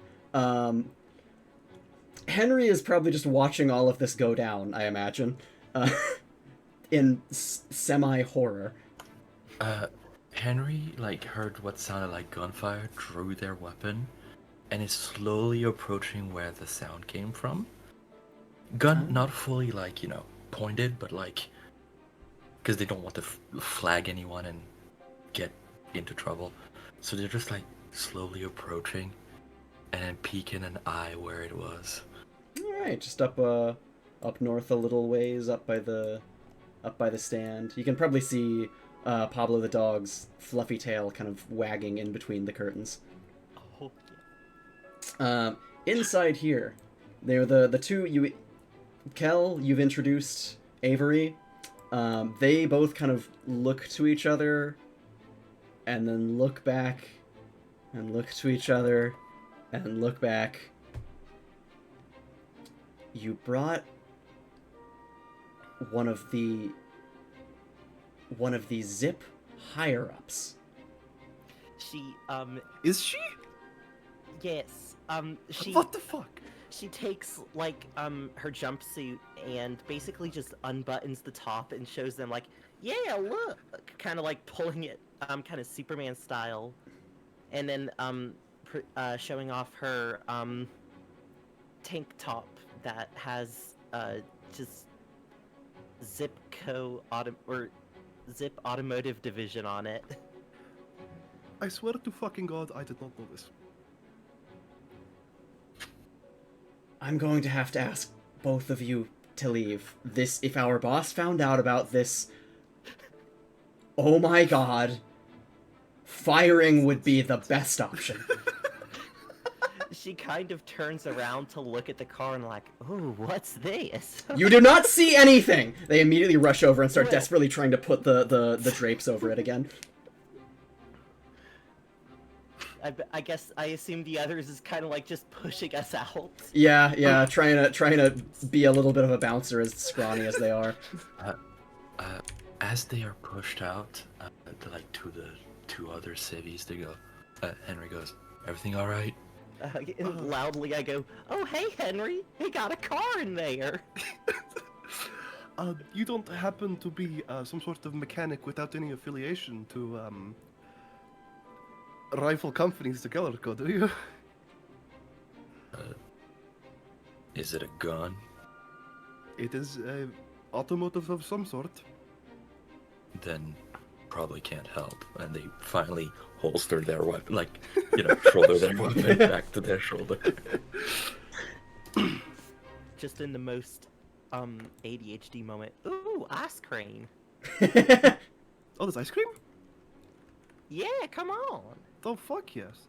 Henry is probably just watching all of this go down, I imagine, in semi-horror. Henry, heard what sounded like gunfire, drew their weapon, and is slowly approaching where the sound came from. Gun not fully, pointed, but, because they don't want to flag anyone and get into trouble. So they're just, slowly approaching and peeking an eye where it was. Alright, just up north a little ways, up by the stand. You can probably see Pablo the dog's fluffy tail kind of wagging in between the curtains. Oh. Inside here, they're the two Kel, you've introduced Avery. They both kind of look to each other and then look back and look to each other and look back. You brought one of the Zip higher-ups. Is she? Yes. She. What the fuck? She takes her jumpsuit and basically just unbuttons the top and shows them yeah, look, kind of pulling it kind of Superman style, and then showing off her tank top that has just Zip Automotive Division on it. I swear to fucking God, I did not know this. I'm going to have to ask both of you to leave. If our boss found out about this, oh my God, firing would be the best option. She kind of turns around to look at the car and ooh, what's this? You do not see anything! They immediately rush over and start desperately trying to put the drapes over it again. I guess I assume the others is kind of just pushing us out. Yeah, trying to be a little bit of a bouncer as scrawny as they are. As they are pushed out, to the two other civvies, they go. Henry goes, "Everything all right?" And loudly I go, "Oh hey Henry, they got a car in there." You don't happen to be some sort of mechanic without any affiliation to rival companies to Kellerco, do you? Is it a gun? It is a automotive of some sort. Then probably can't help. And they finally holster their weapon, like, shoulder their weapon back to their shoulder. Just in the most ADHD moment. Ooh, ice cream. Oh, there's ice cream? Yeah, come on. Oh, fuck yes.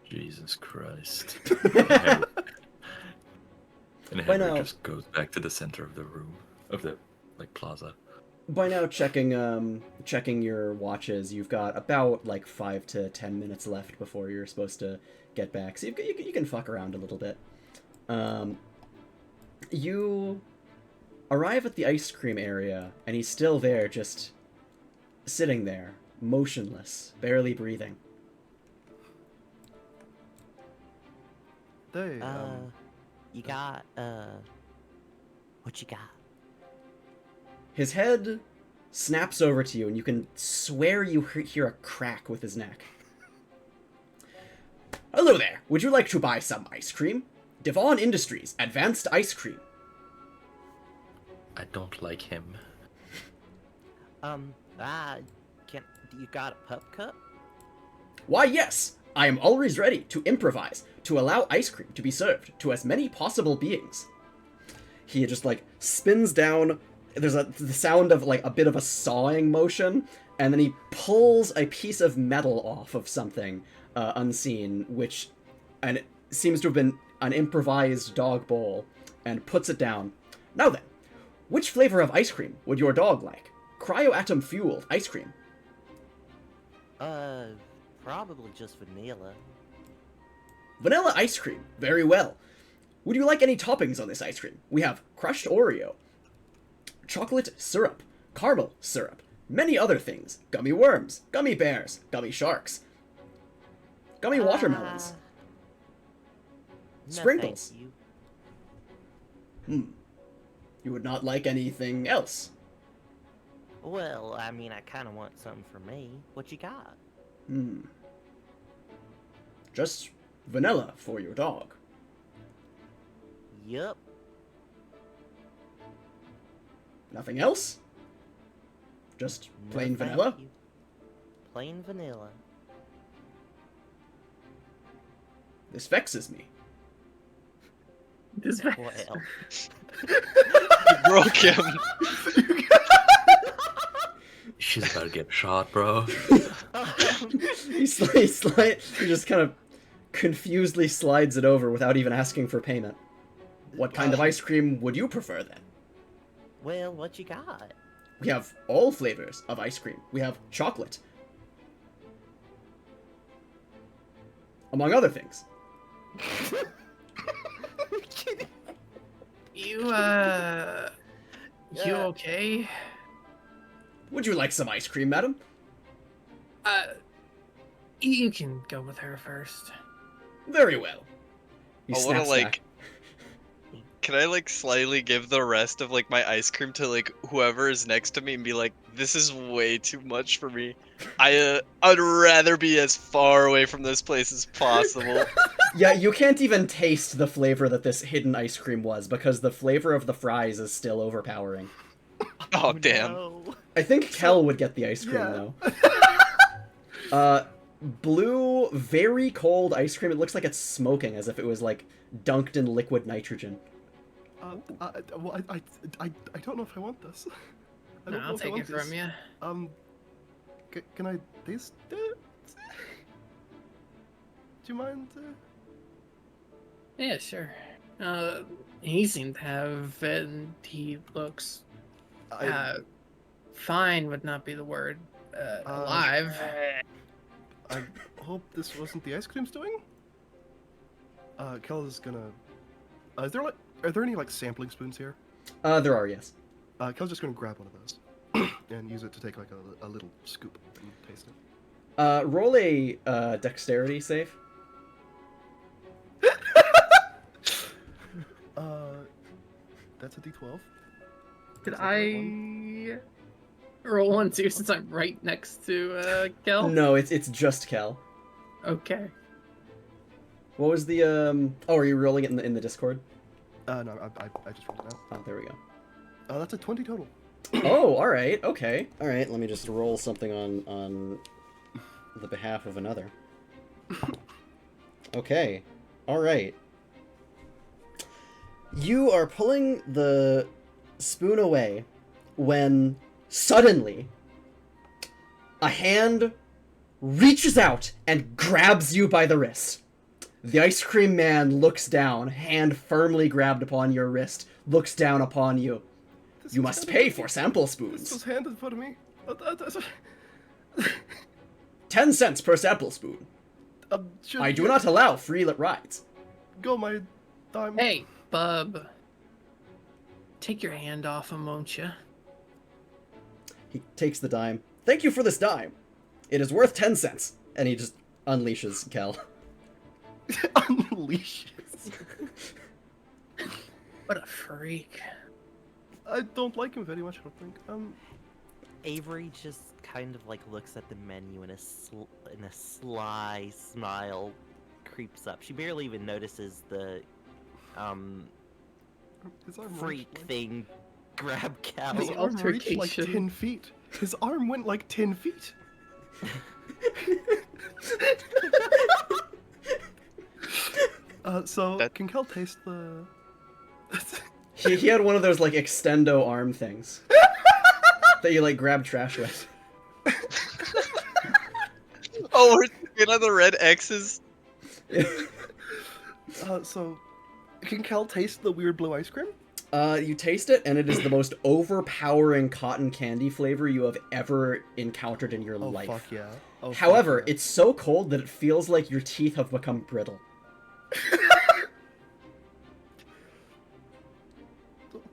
Jesus Christ. By And Henry now- just goes back to the center of the room, of the, plaza. By now, checking your watches, you've got about 5 to 10 minutes left before you're supposed to get back. So you can fuck around a little bit. You arrive at the ice cream area, and he's still there, just sitting there, motionless, barely breathing. They, You got, what you got? His head snaps over to you, and you can swear you hear a crack with his neck. Hello there. Would you like to buy some ice cream? Devon Industries, advanced ice cream. I don't like him. You got a pup cup? Why, yes. I am always ready to improvise, to allow ice cream to be served to as many possible beings. He just, spins down. There's the sound of, a bit of a sawing motion, and then he pulls a piece of metal off of something unseen, and it seems to have been an improvised dog bowl, and puts it down. Now then, which flavor of ice cream would your dog like? Cryoatom-fueled ice cream. Probably just vanilla. Vanilla ice cream. Very well. Would you like any toppings on this ice cream? We have crushed Oreo, chocolate syrup, caramel syrup, many other things. Gummy worms, gummy bears, gummy sharks, gummy watermelons, No, sprinkles. thank you. You would not like anything else? Well, I mean, I kind of want something for me. What you got? Just vanilla for your dog. Yup. Nothing else? Just No, plain thank vanilla? you. Plain vanilla. This vexes me. This Well, You broke him. She's about to get shot, bro. He just kind of confusedly slides it over without even asking for payment. What kind of ice cream would you prefer then? well, what you got? We have all flavors of ice cream. We have chocolate, among other things. You okay? Would you like some ice cream, madam? You can go with her first. Very well. He I wanna snaps back. can I slightly give the rest of my ice cream to whoever is next to me and be like, this is way too much for me. I'd rather be as far away from this place as possible. Yeah, you can't even taste the flavor that this hidden ice cream was, because the flavor of the fries is still overpowering. Oh damn. No. I think Kel would get the ice cream, though. Blue, very cold ice cream. It looks like it's smoking, as if it was, dunked in liquid nitrogen. Well, I don't know if I want this. I No, don't know I'll if I take want it from this. you. Can I taste it? Do you mind? Yeah, sure. He seemed to have it, and he looks fine would not be the word. Alive. I hope this wasn't the ice cream's doing. Kel is gonna. Are there any sampling spoons here? There are, yes. Kel's just gonna grab one of those and use it to take a little scoop and taste it. Roll a dexterity save. That's a D12. Did Is that the right I roll one too since I'm right next to Kel? No, it's just Kel. Okay. What was the Oh, are you rolling it in the Discord? No, I just rolled it out. Oh, there we go. That's a 20 total. Oh, all right, okay, all right. Let me just roll something on the behalf of another. Okay, all right. You are pulling the spoon away when suddenly a hand reaches out and grabs you by the wrist. The ice cream man looks down, hand firmly grabbed upon your wrist, looks down upon you. This You was must handed- pay for sample This was spoons. handed for me. 10 cents per sample spoon. I do not allow free rides. Go my dime. Hey, bub. Take your hand off him, won't you? He takes the dime. Thank you for this dime. It is worth 10 cents. And he just unleashes Kel. Unleashes. What a freak. I don't like him very much, I don't think. Avery just kind of like looks at the menu and a sly smile creeps up. She barely even notices the His arm freak reached, like- thing grab cow. His arm reached like altercation. 10 feet. His arm went like 10 feet. So, That- can Kel taste the... He had one of those, like, extendo arm things. That you, like, grab trash with. Oh, we're looking at the red X's. So, can Kel taste the weird blue ice cream? You taste it, and it is the most overpowering cotton candy flavor you have ever encountered in your Oh, life. fuck yeah. Oh, fuck However, yeah. it's so cold that it feels like your teeth have become brittle.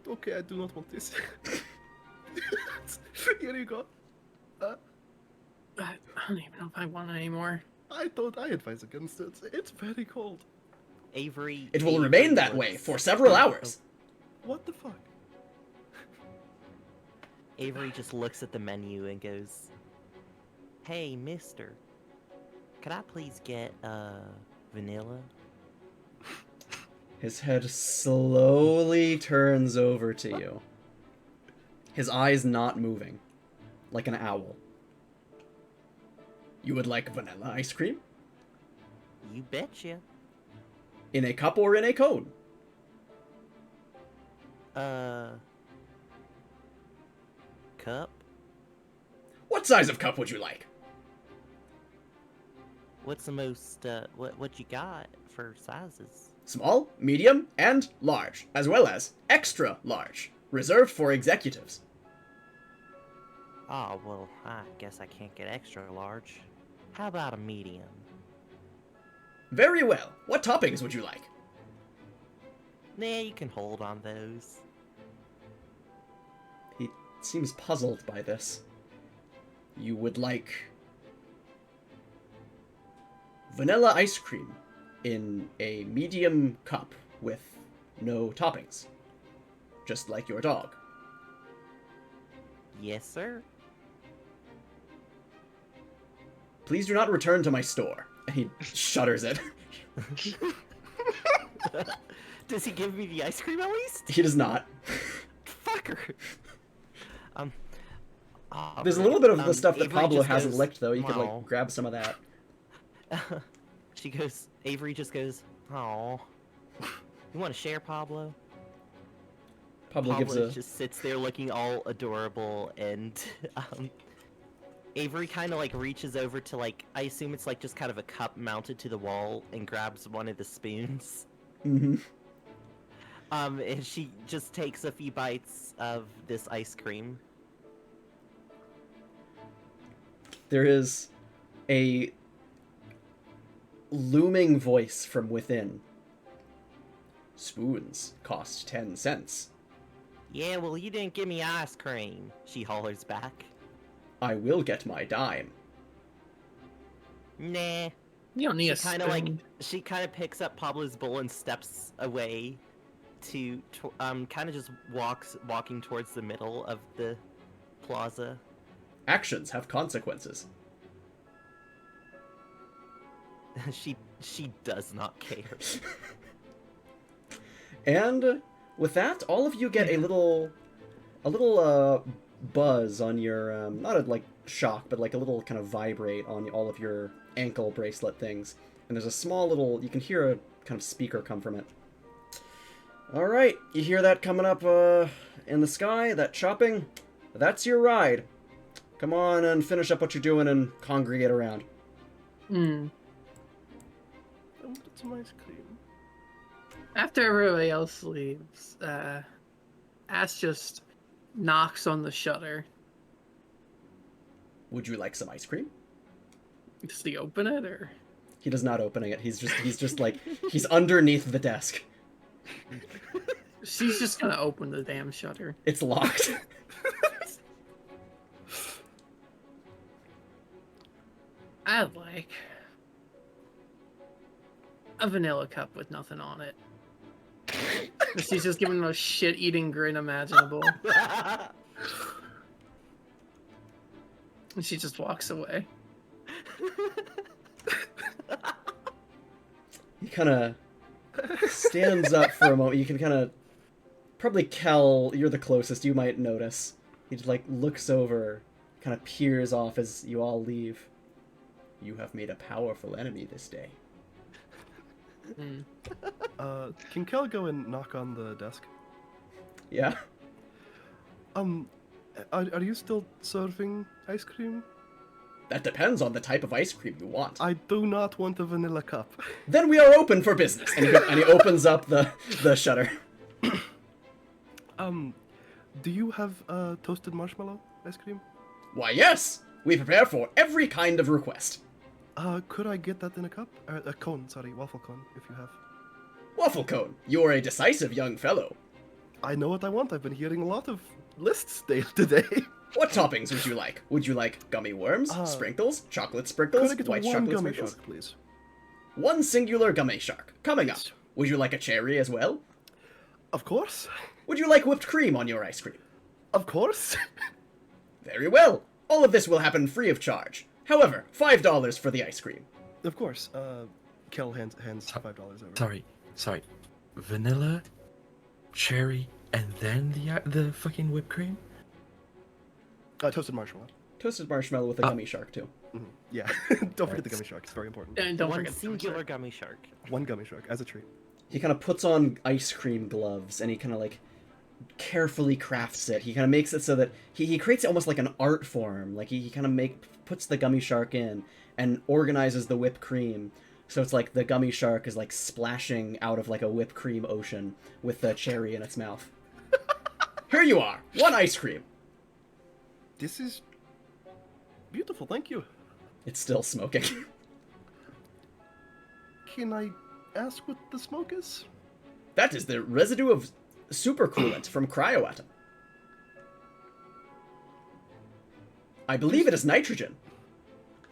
Okay, I do not want this. Here you go. I don't even know if I want it anymore. I advise against it. It's very cold. Avery. It will Avery remain that way looks- for several hours. What the fuck? Avery just looks at the menu and goes, "Hey, mister, could I please get vanilla?" His head slowly turns over to you. His eyes not moving. Like an owl. You would like vanilla ice cream? You betcha. In a cup or in a cone? Cup? What size of cup would you like? What's the most, what you got for sizes? Small, medium, and large, as well as extra large, reserved for executives. Oh, well, I guess I can't get extra large. How about a medium? Very well. What toppings would you like? Nah, you can hold on those. He seems puzzled by this. You would like vanilla ice cream in a medium cup with no toppings. Just like your dog. Yes, sir. Please do not return to my store. And he shutters it. Does he give me the ice cream at least? He does not. Fucker. There's a little bit of the stuff that Avery Pablo just hasn't goes, licked, though. You could, "Aw." like, grab some of that. Avery just goes, "Oh, you want to share, Pablo?" Pablo gives a... just sits there looking all adorable, and Avery kind of like reaches over to like, I assume it's like just kind of a cup mounted to the wall, and grabs one of the spoons. Mm-hmm. And she just takes a few bites of this ice cream. There is a looming voice from within. Spoons cost 10 cents. Yeah, well, you didn't give me ice cream, she hollers back. I will get my dime. Nah. You don't need a She kind of like, spoon. she kind of picks up Pablo's bowl and steps away, kind of just walking towards the middle of the plaza. Actions have consequences. She does not care. And with that, all of you get a little buzz on your not a like shock, but like a little kind of vibrate on all of your ankle bracelet things. And there's a small little, you can hear a kind of speaker come from it. All right, you hear that coming up in the sky, that chopping? That's your ride. Come on and finish up what you're doing and congregate around. Hmm. I wanted some ice cream. After everybody else leaves, Ass just knocks on the shutter. Would you like some ice cream? Does he open it, or? He does not opening it. He's just like, he's underneath the desk. She's just gonna open the damn shutter. It's locked. I'd like a vanilla cup with nothing on it. She's just giving the most shit-eating grin imaginable. And she just walks away. He kind of stands up for a moment. You can kind of... Probably Kel, you're the closest, you might notice. He just, like, looks over, kind of peers off as you all leave. You have made a powerful enemy this day. Mm. Can Kel go and knock on the desk? Yeah? Are you still serving ice cream? That depends on the type of ice cream you want. I do not want a vanilla cup. Then we are open for business. And he opens up the shutter. Do you have toasted marshmallow ice cream? Why, yes! We prepare for every kind of request. Could I get that in a cup? A cone, sorry, waffle cone, if you have. Waffle cone, you're a decisive young fellow. I know what I want. I've been hearing a lot of lists today. What toppings would you like? Would you like gummy worms, sprinkles, chocolate sprinkles, Could I get white one chocolate gummy sprinkles? shark, please? One singular gummy shark. Coming up. Yes. Would you like a cherry as well? Of course. Would you like whipped cream on your ice cream? Of course. Very well. All of this will happen free of charge. However, $5 for the ice cream. Of course. Kel hands $5 over. Sorry. Vanilla, cherry, and then the fucking whipped cream? Toasted marshmallow. Toasted marshmallow with a gummy shark, too. Mhm. Yeah. Don't forget the gummy shark. It's very important. And don't One forget the singular gummy shark. One gummy shark as a treat. He kind of puts on ice cream gloves, and he kind of, like, carefully crafts it. He kind of makes it so that he creates it almost like an art form. Like, he kind of puts the gummy shark in and organizes the whipped cream. So it's like the gummy shark is, like, splashing out of, like, a whipped cream ocean with the cherry in its mouth. Here you are! One ice cream! This is beautiful, thank you. It's still smoking. Can I ask what the smoke is? That is the residue of supercoolant from cryoatom. I believe it is nitrogen.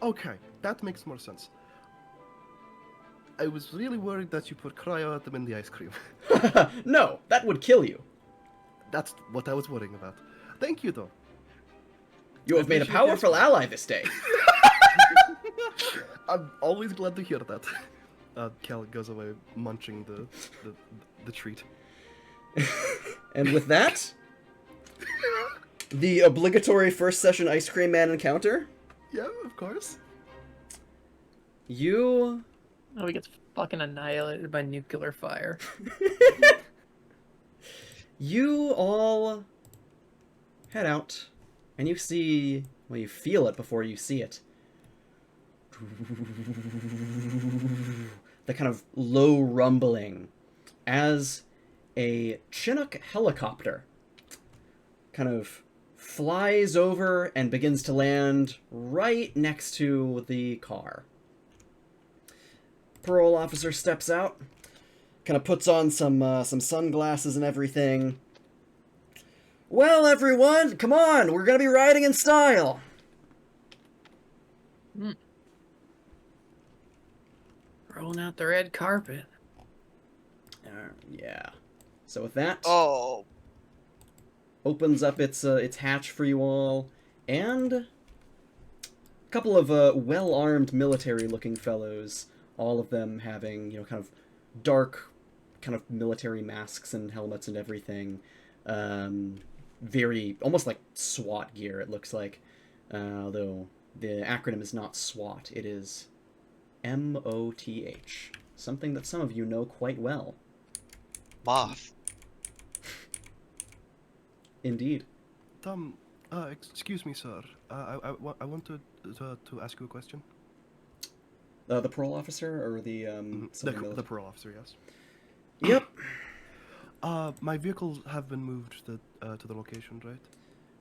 Okay, that makes more sense. I was really worried that you put cryoatom in the ice cream. No, that would kill you. That's what I was worrying about. Thank you, though. You have made a appreciate the powerful ally this day. I'm always glad to hear that. Kel goes away munching the treat. And with that, the obligatory first session ice cream man encounter. Yeah, of course. You... Oh, he gets fucking annihilated by nuclear fire. You all head out, and you see... Well, you feel it before you see it. The kind of low rumbling as a Chinook helicopter kind of flies over and begins to land right next to the car. Parole officer steps out, kind of puts on some sunglasses and everything. Well, everyone, come on, we're gonna be riding in style. Rolling out the red carpet. Yeah. So with that, Oh, opens up its hatch for you all, and a couple of well-armed military-looking fellows, all of them having, kind of dark, kind of military masks and helmets and everything. Very, almost like SWAT gear, it looks like. Although the acronym is not SWAT, it is MOTH. Something that some of you know quite well. moth. Indeed. Excuse me, sir. I want to ask you a question. The parole officer or the The parole officer, yes. Yep. My vehicles have been moved to the location, right?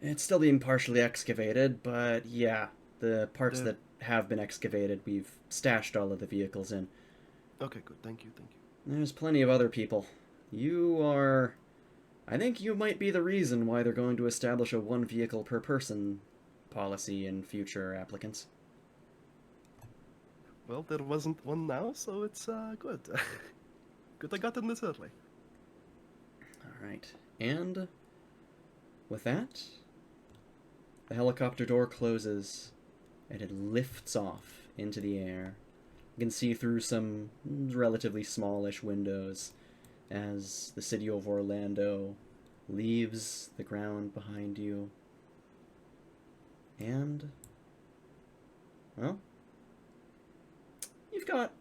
It's still being partially excavated, but yeah, the parts that have been excavated, we've stashed all of the vehicles in. Okay, good. Thank you. There's plenty of other people. I think you might be the reason why they're going to establish a one vehicle per person policy in future applicants. Well, there wasn't one now, so it's good. Good I got in this early. Alright, and with that, the helicopter door closes, and it lifts off into the air. You can see through some relatively smallish windows as the city of Orlando leaves the ground behind you. And, well, you've got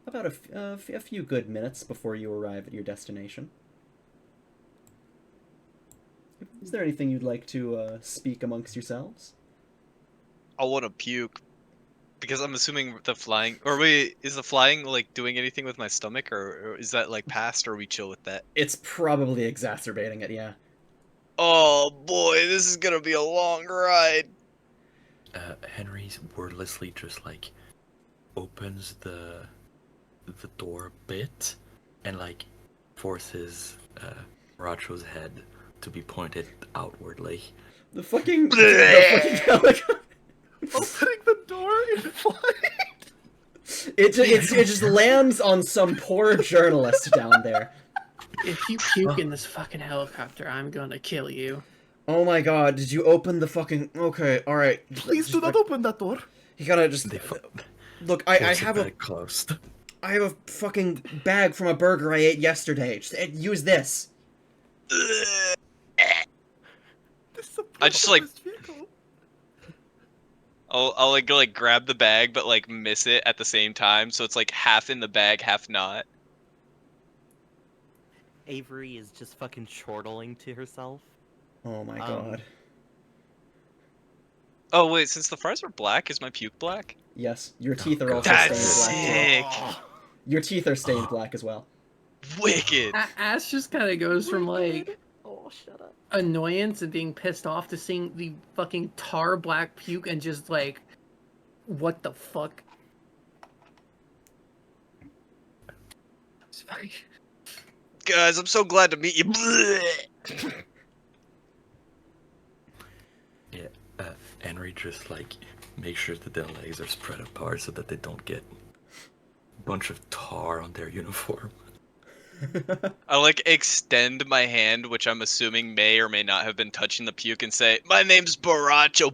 about a few good minutes before you arrive at your destination. Is there anything you'd like to speak amongst yourselves? I want to puke. Because I'm assuming the flying, or wait, is the flying like doing anything with my stomach, or is that like past, or we chill with that? It's probably exacerbating it, yeah. Oh boy, this is gonna be a long ride. Henry's wordlessly just like opens the door a bit and like forces Racho's head to be pointed outwardly. The fucking helicopter. Opening the door in flight. It just lands on some poor journalist down there. If you puke in this fucking helicopter, I'm gonna kill you. Oh my god, did you open the fucking... Okay, alright. Please do not open that door. You gotta just... Look, I have a... closed. I have a fucking bag from a burger I ate yesterday. Just use this. I just like... I'll like go like grab the bag, but like miss it at the same time, so it's like half in the bag, half not. Avery is just fucking chortling to herself. Oh my god. Oh wait, since the fries were black, is my puke black? Yes, your teeth are also That's stained black. sick. Your teeth are stained black as well. Wicked. Ash just kind of goes from like Oh, shut up. annoyance and being pissed off to seeing the fucking tar black puke and just like, what the fuck? Guys, I'm so glad to meet you. Yeah, Henry just like make sure that their legs are spread apart so that they don't get a bunch of tar on their uniform. I like extend my hand, which I'm assuming may or may not have been touching the puke, and say, "My name's Baracho.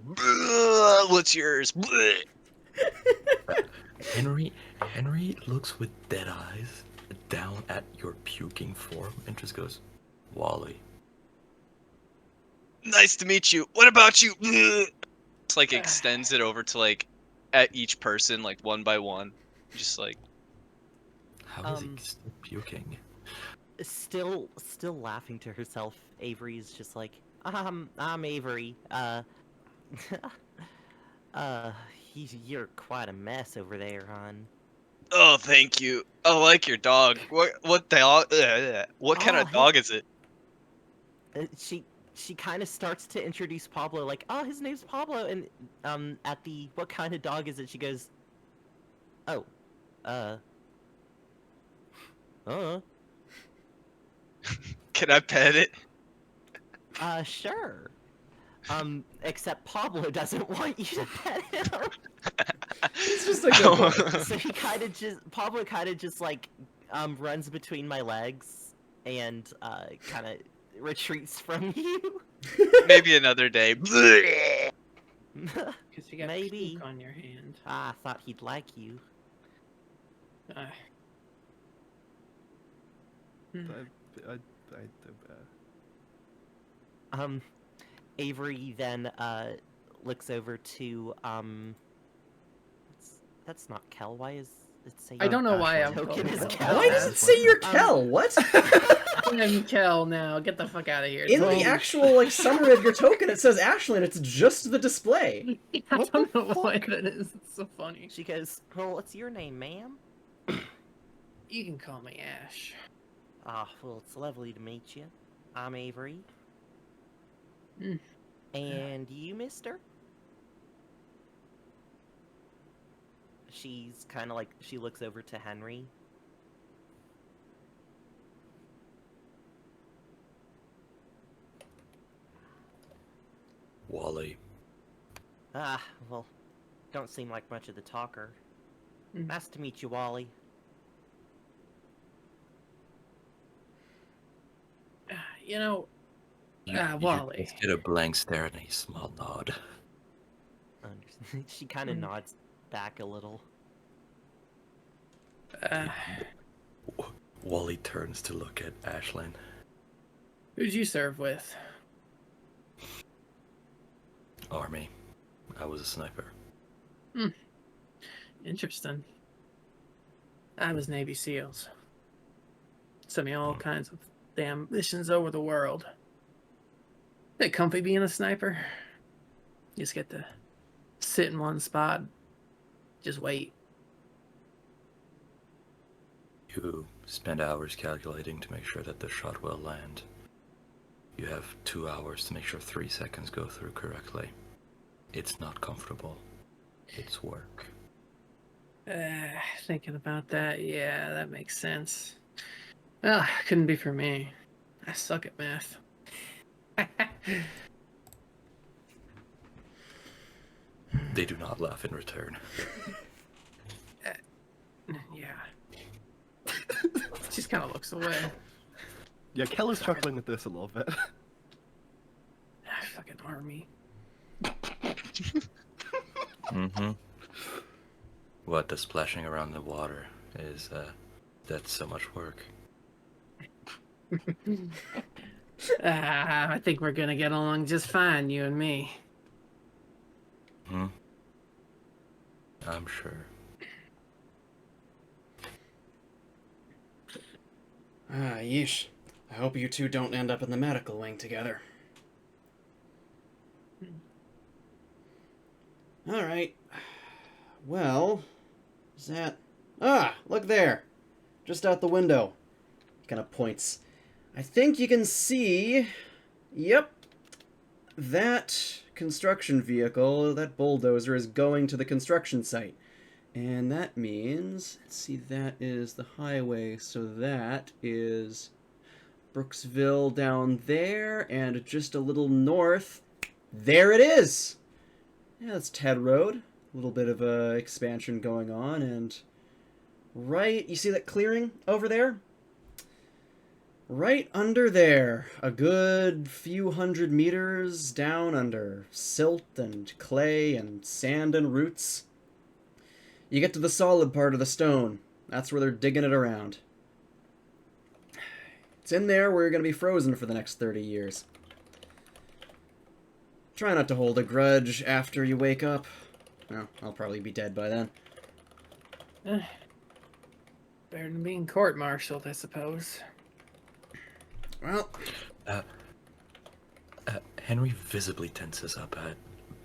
What's yours?" Henry looks with dead eyes down at your puking form and just goes, "Wally." Nice to meet you. What about you? Just like extends it over to like at each person, like one by one. Just like How is he still puking? Still laughing to herself, Avery is just like, I'm Avery. You're quite a mess over there, hon. oh, thank you. I like your dog. What dog? What kind of dog is it? She kind of starts to introduce Pablo, like, oh, his name's Pablo, and at the what kind of dog is it? She goes, oh, Can I pet it? Sure. Except Pablo doesn't want you to pet him. It's just a good one. So Pablo kind of just like, runs between my legs and kind of retreats from you. Maybe another day. Because you got Maybe. puke on your hand. I thought he'd like you. Uh, hmm. Avery then looks over to that's not Kel. Why is it say? I don't know why I'm Token is called Kel. Why does it say you're Kel? What? I'm Kel now. Get the fuck out of here. In Totally. the actual like summary of your token, it says Ashley, and it's just the display. I don't know why that is. It's so funny. She goes, "Well, what's your name, ma'am?" You can call me Ash. Ah, well, it's lovely to meet you. I'm Avery. Mm. And you, mister? She's kind of like, she looks over to Henry. Wally. Ah, well, don't seem like much of the talker. Mm. Nice to meet you, Wally. You know, You Wally. just get a blank stare and a small nod. She kind of nods back a little. Wally turns to look at Ashlyn. Who'd you serve with? Army. I was a sniper. Interesting. I was Navy SEALs. Sent me all kinds of damn missions over the world. Bit comfy being a sniper. You just get to sit in one spot, just wait. You spend hours calculating to make sure that the shot will land. You have 2 hours to make sure 3 seconds go through correctly. It's not comfortable. It's work. Thinking about that, yeah, that makes sense. Well, couldn't be for me. I suck at math. They do not laugh in return. Yeah. She just kind of looks away. Yeah, Kel is chuckling at this a little bit. Fucking army. Mm-hmm. What, the splashing around the water is, that's so much work. I think we're gonna get along just fine, you and me. Hmm? I'm sure. Yeesh. I hope you two don't end up in the medical wing together. Alright. Well, is that... Ah, look there! Just out the window. He kind of points. I think you can see... Yep. That construction vehicle, that bulldozer, is going to the construction site. And that means... Let's see, that is the highway, so that is... Brooksville down there, and just a little north. There it is! Yeah, that's Ted Road. A little bit of a expansion going on, and right, you see that clearing over there? Right under there, a good few hundred meters down under silt and clay and sand and roots. You get to the solid part of the stone. That's where they're digging it around. It's in there where you're going to be frozen for the next 30 years. Try not to hold a grudge after you wake up. Well, I'll probably be dead by then. Better than being court-martialed, I suppose. Well... Henry visibly tenses up at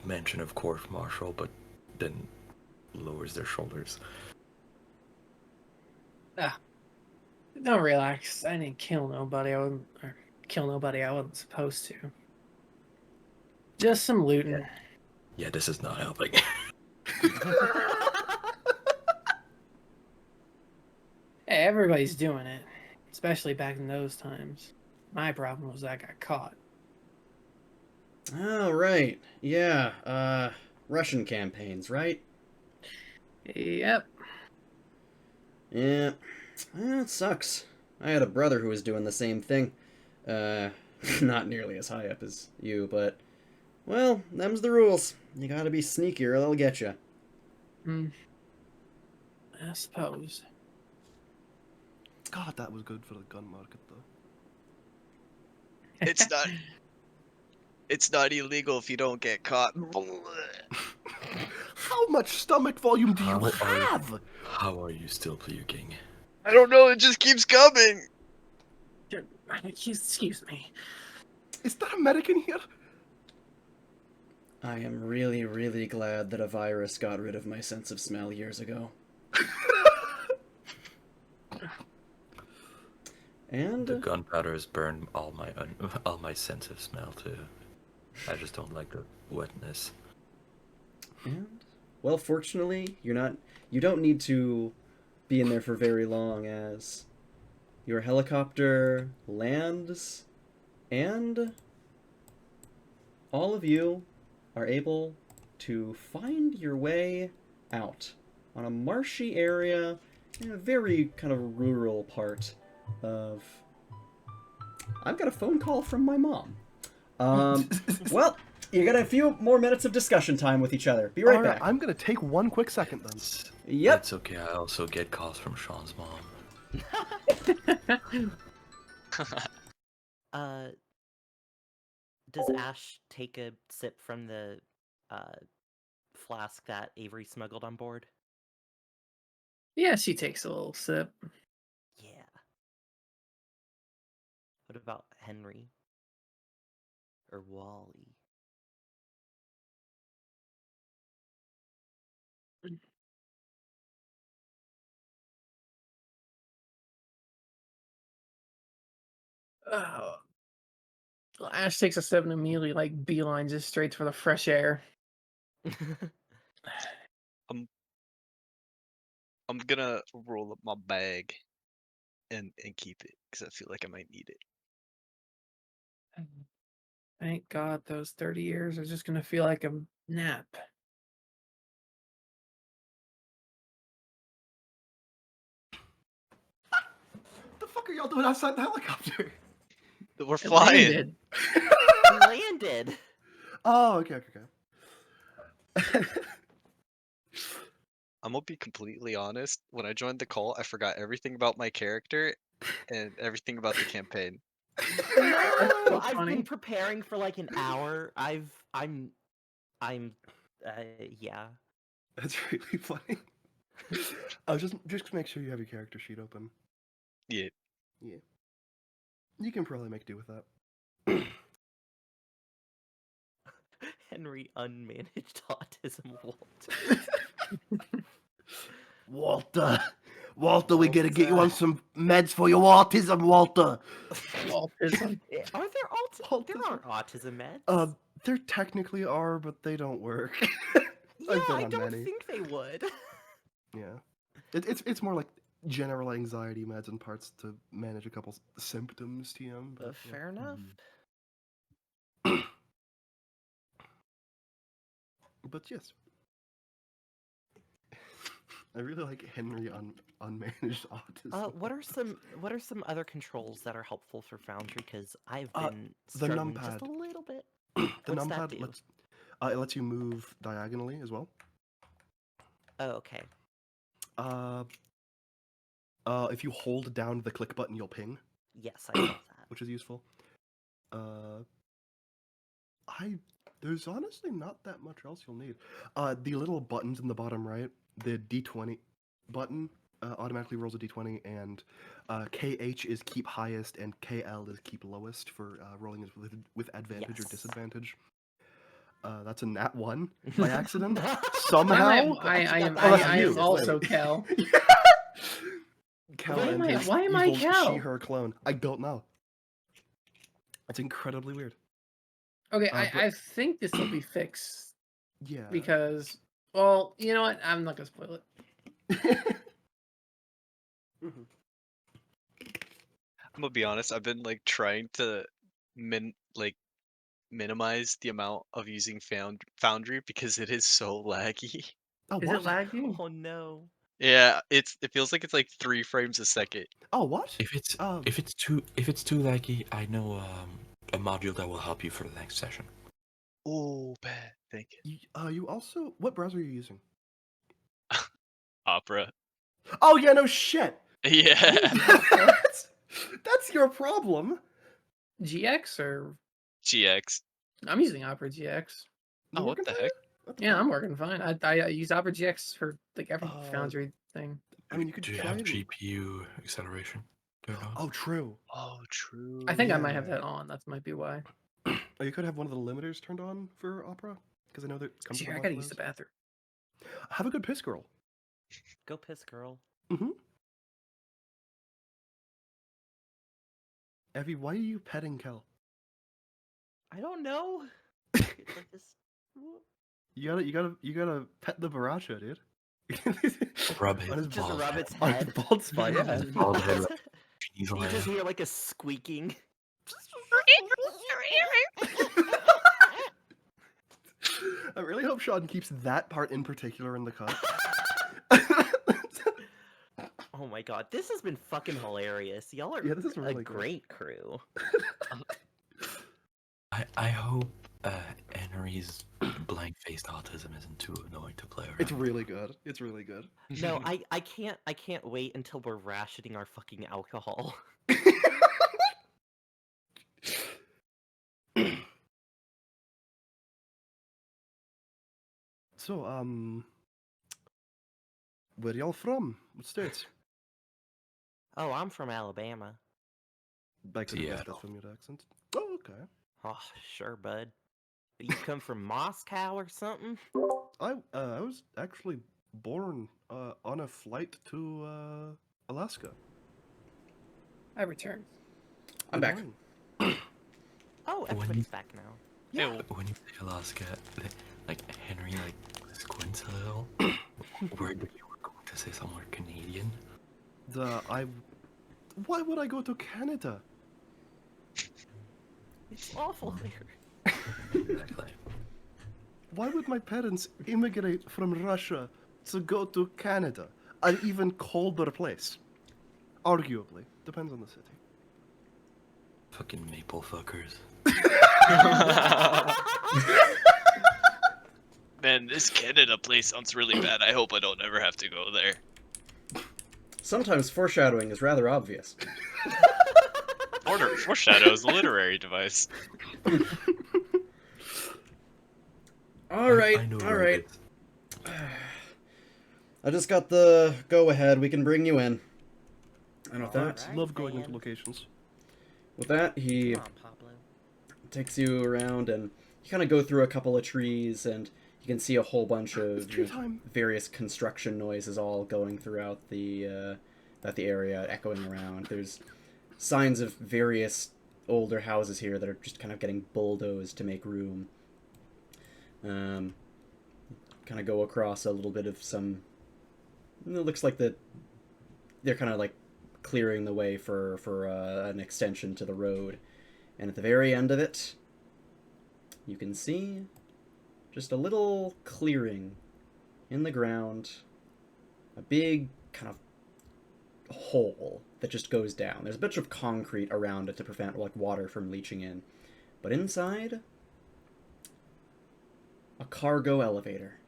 mention of court-martial, but then lowers their shoulders. Don't relax. I didn't kill nobody. I wasn't supposed to. Just some looting. Yeah, this is not helping. Hey, everybody's doing it. Especially back in those times. My problem was I got caught. Oh, right. Yeah, Russian campaigns, right? Yep. Yeah. Well, it sucks. I had a brother who was doing the same thing. Not nearly as high up as you, but well, them's the rules. You gotta be sneaky or they'll get you. Hmm. I suppose. God, that was good for the gun market, though. It's not. It's not illegal if you don't get caught. How much stomach volume do you How are- have? How are you still puking? I don't know. It just keeps coming. Excuse me. Is that a medic in here? I am really, really glad that a virus got rid of my sense of smell years ago. And The gunpowder has burned all my sense of smell too. I just don't like the wetness. And well, fortunately, you don't need to be in there for very long as your helicopter lands and all of you are able to find your way out on a marshy area in a very kind of rural part of... I've got a phone call from my mom. Well, you got a few more minutes of discussion time with each other. Be right Alright, back. I'm gonna take one quick second then. Yep. It's okay. I also get calls from Sean's mom. Does Ash take a sip from the flask that Avery smuggled on board? Yeah, she takes a little sip. Yeah. What about Henry? Or Wally? Oh. Well, Ash takes a sip and immediately beelines just straight for the fresh air. I'm gonna roll up my bag and keep it because I feel like I might need it. Thank God those 30 years are just gonna feel like a nap. What the fuck are y'all doing outside the helicopter? We're It flying. landed. We landed! Oh, okay. I'm gonna be completely honest. When I joined the call, I forgot everything about my character and everything about the campaign. No! so I've funny. been preparing for like an hour. I'm yeah. That's really funny. Just make sure you have your character sheet open. Yeah. Yeah. You can probably make do with that. Henry unmanaged autism Walter. Walter, we gotta get you on some meds for your autism, Walter. Autism. Are there there aren't autism meds? There technically are, but they don't work. yeah, I've been I on don't many. think they would. Yeah, it's more like general anxiety meds and parts to manage a couple symptoms. TM. But, yeah. Fair enough. But yes, I really like Henry unmanaged autism. What are some other controls that are helpful for Foundry? Because I've been the struggling just a numpad. little bit. The What's that numpad do? it lets you move diagonally as well. Oh, okay. If you hold down the click button, you'll ping, Yes, I saw that. which is useful. There's honestly not that much else you'll need. The little buttons in the bottom right, the D20 button automatically rolls a D20, and KH is keep highest, and KL is keep lowest for rolling with advantage or Yes. disadvantage. That's a nat 1 by accident. Somehow. I that's am you. also Wait. Kel. Kel Why and am I- his why am I evil Kel? she/her clone. I don't know. It's incredibly weird. Okay, but- I think this will be fixed Yeah. because, well, you know what? I'm not gonna spoil it. Mhm. I'm gonna be honest. I've been like trying to minimize the amount of using Foundry because it is so laggy. Oh, Is what? it laggy? Oh no. Yeah, it feels like it's like 3 frames a second. Oh, what? If it's too laggy, I know a module that will help you for the next session. Oh, bad. Thank you. You also, what browser are you using? Opera. Oh yeah, no shit. Yeah. That's your problem. GX or GX. I'm using Opera GX. Oh, what Working the for heck? you? What the Yeah, fuck? I'm working fine. I use Opera GX for like every Uh, Foundry thing. I mean, you could Do you try have it. GPU acceleration turned on? Oh, true. Oh, true. I think I might have yeah. that on. That might be why. Oh, you could have one of the limiters turned on for Opera, because I know that comes Gee, with a I lot gotta of use the those. bathroom. Have a good piss girl. Go piss, girl. Mm-hmm. Evie, why are you petting Kel? I don't know. It's like this. You gotta pet the Baracha, dude. Rub On his his Just bald rub head. its on head. his bald spot, yeah. His bald head. Like, You just hear like a squeaking. I really hope Sean keeps that part in particular in the cut. Oh my god, this has been fucking hilarious. Y'all are Yeah, this is really a good. great crew. I hope Henry's blank-faced autism isn't too annoying to play around. It's really good. It's really good. No, I can't wait until we're rationing our fucking alcohol. So, where y'all from? What states? Oh, I'm from Alabama. I could have guessed that Seattle. from your accent. Oh, okay. Oh, sure, bud. You come from Moscow or something? I was actually born on a flight to Alaska. I return. I'm Good back. morning. Oh, everybody's back now. Yeah. When you say Alaska, like Henry like squints a little. Where did you were going to say somewhere Canadian? Why would I go to Canada? It's awful here. Exactly. Why would my parents immigrate from Russia to go to Canada, an even colder place? Arguably, depends on the city. Fucking maple fuckers. Man, this Canada place sounds really bad. I hope I don't ever have to go there. Sometimes foreshadowing is rather obvious. Foreshadow is a literary device. All right, I know all where right. it is. I just got the go-ahead. We can bring you in. And with that, Alright, Love going into then. locations. with that, he Come on, Pablo. takes you around, and you kind of go through a couple of trees, and you can see a whole bunch It's of tree time. various construction noises all going throughout the area, echoing around. There's signs of various older houses here that are just kind of getting bulldozed to make room. Kind of go across a little bit of some. It looks like they're kind of like clearing the way for an extension to the road, and at the very end of it, you can see just a little clearing in the ground, a big kind of hole that just goes down. There's a bunch of concrete around it to prevent like water from leaching in, but inside, a cargo elevator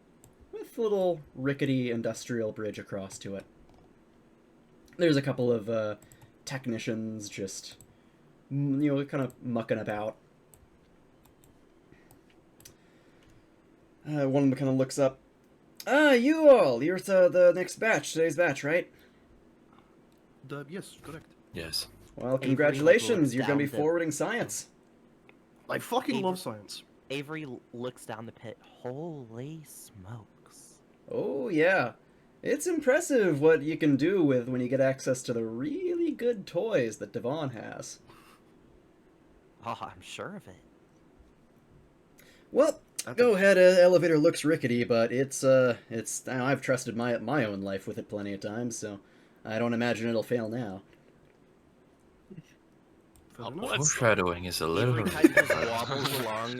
with a little rickety industrial bridge across to it. There's a couple of technicians just, kind of mucking about. One of them kind of looks up. You all, you're the next batch, today's batch, right? Yes, correct. Yes. Well, Avery congratulations, looks you're gonna be down the- forwarding science. I fucking Avery- love science. Avery looks down the pit. Holy smokes. Oh, yeah. It's impressive what you can do when you get access to the really good toys that Devon has. Oh, I'm sure of it. Well, That's go ahead, elevator looks rickety, but it's I've trusted my own life with it plenty of times, so I don't imagine it'll fail now. Fair Oh, enough. well, that's- Foreshadowing is a little. Avery kind of just wobbles along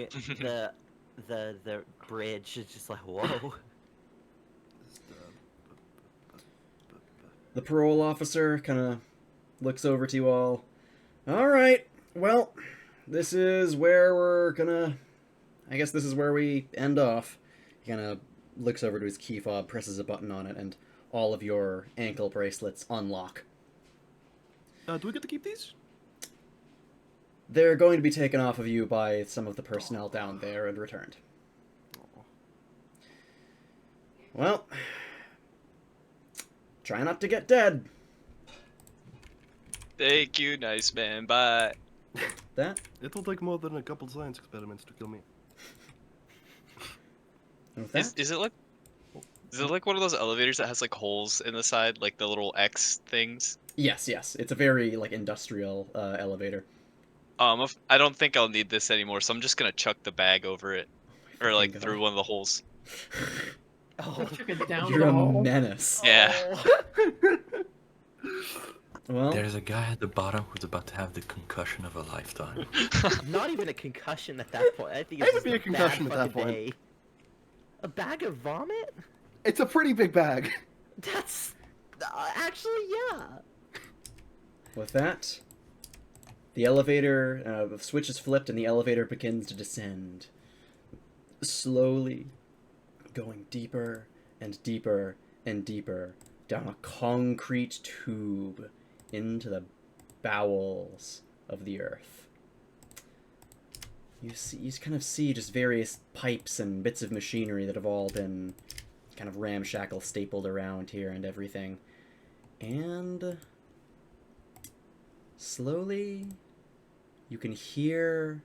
the bridge. It's just like, whoa. The parole officer kind of looks over to you all. All right, well, this is where we're gonna... I guess this is where we end off. He kind of looks over to his key fob, presses a button on it, and all of your ankle bracelets unlock. Do we get to keep these? They're going to be taken off of you by some of the personnel down there and returned. Well, try not to get dead. Thank you, nice man. Bye. That? It'll take more than a couple science experiments to kill me. And with that, Is it like one of those elevators that has like holes in the side, like the little X things? yes. It's a very, like, industrial elevator. I don't think I'll need this anymore, so I'm just gonna chuck the bag over it, or like God. through one of the holes. Oh, Took it down You're the a hall. menace. Yeah. Well, There's a guy at the bottom who's about to have the concussion of a lifetime. not even a concussion at that point. I think It it's would just be a a concussion bad at that fucking point. day. A bag of vomit? It's a pretty big bag. That's actually, yeah. with that, the elevator, the switch is flipped and the elevator begins to descend. Slowly going deeper and deeper and deeper down a concrete tube into the bowels of the earth. You kind of see just various pipes and bits of machinery that have all been kind of ramshackle stapled around here and everything. And slowly you can hear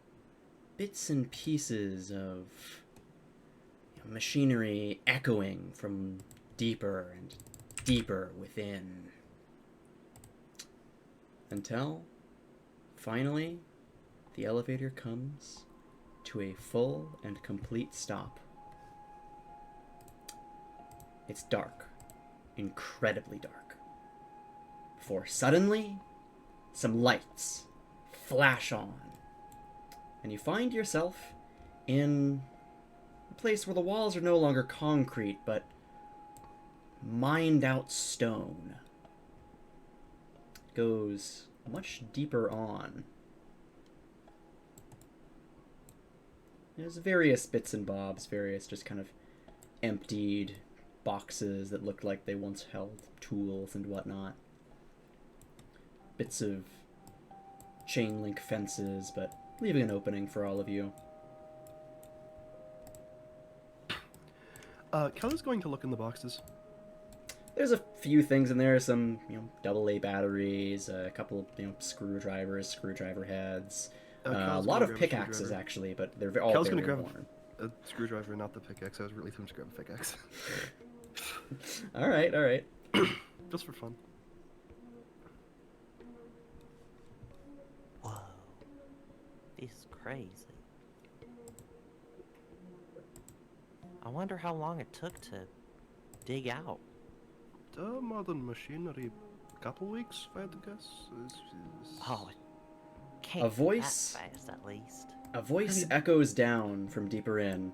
bits and pieces of machinery echoing from deeper and deeper within. Until, finally, the elevator comes to a full and complete stop. It's dark. Incredibly dark. Before suddenly, some lights flash on. And you find yourself in a place where the walls are no longer concrete, but mined out stone. It goes much deeper on. There's various bits and bobs, various just kind of emptied boxes that looked like they once held tools and whatnot. Bits of chain link fences, but leaving an opening for all of you. Kelly's going to look in the boxes. There's a few things in there, some, AA batteries, a couple, screwdrivers, screwdriver heads, a Kel's lot gonna of grab a pickaxes screwdriver. actually, but they're all Kel's very gonna grab worn. a screwdriver, not the pickaxe. I was really tempted to grab a pickaxe. All right. Just for fun. Whoa. This is crazy. I wonder how long it took to dig out. Modern machinery, couple weeks, if I had to guess. Oh, it can't A be voice? that fast at least. A voice echoes down from deeper in.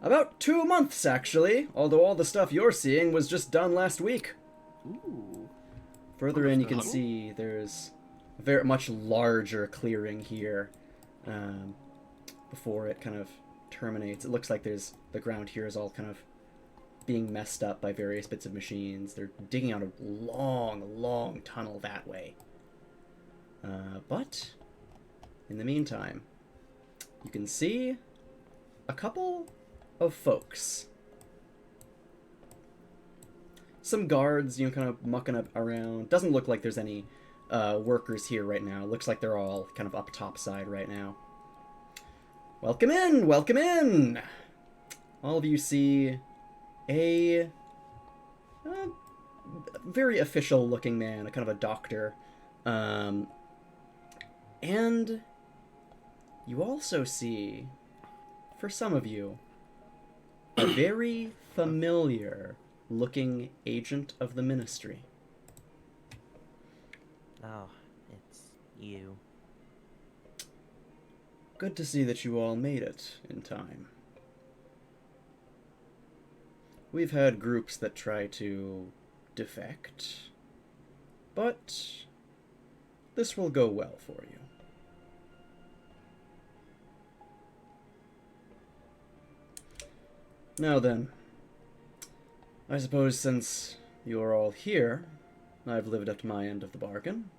About 2 months, actually, although all the stuff you're seeing was just done last week. Ooh. Further in, you can Understandable. see there's a very much larger clearing here. Before it kind of terminates, it looks like the ground here is all kind of being messed up by various bits of machines. They're digging out a long tunnel that way. But in the meantime, you can see a couple of folks. Some guards, kind of mucking up around. Doesn't look like there's any workers here right now. Looks like they're all kind of up top side right now. Welcome in! Welcome in! All of you see a very official looking man, a kind of a doctor. And you also see, for some of you, a very familiar looking agent of the ministry. Oh, it's you. Good to see that you all made it in time. We've had groups that try to defect, but this will go well for you. Now then, I suppose since you're all here, I've lived up to my end of the bargain.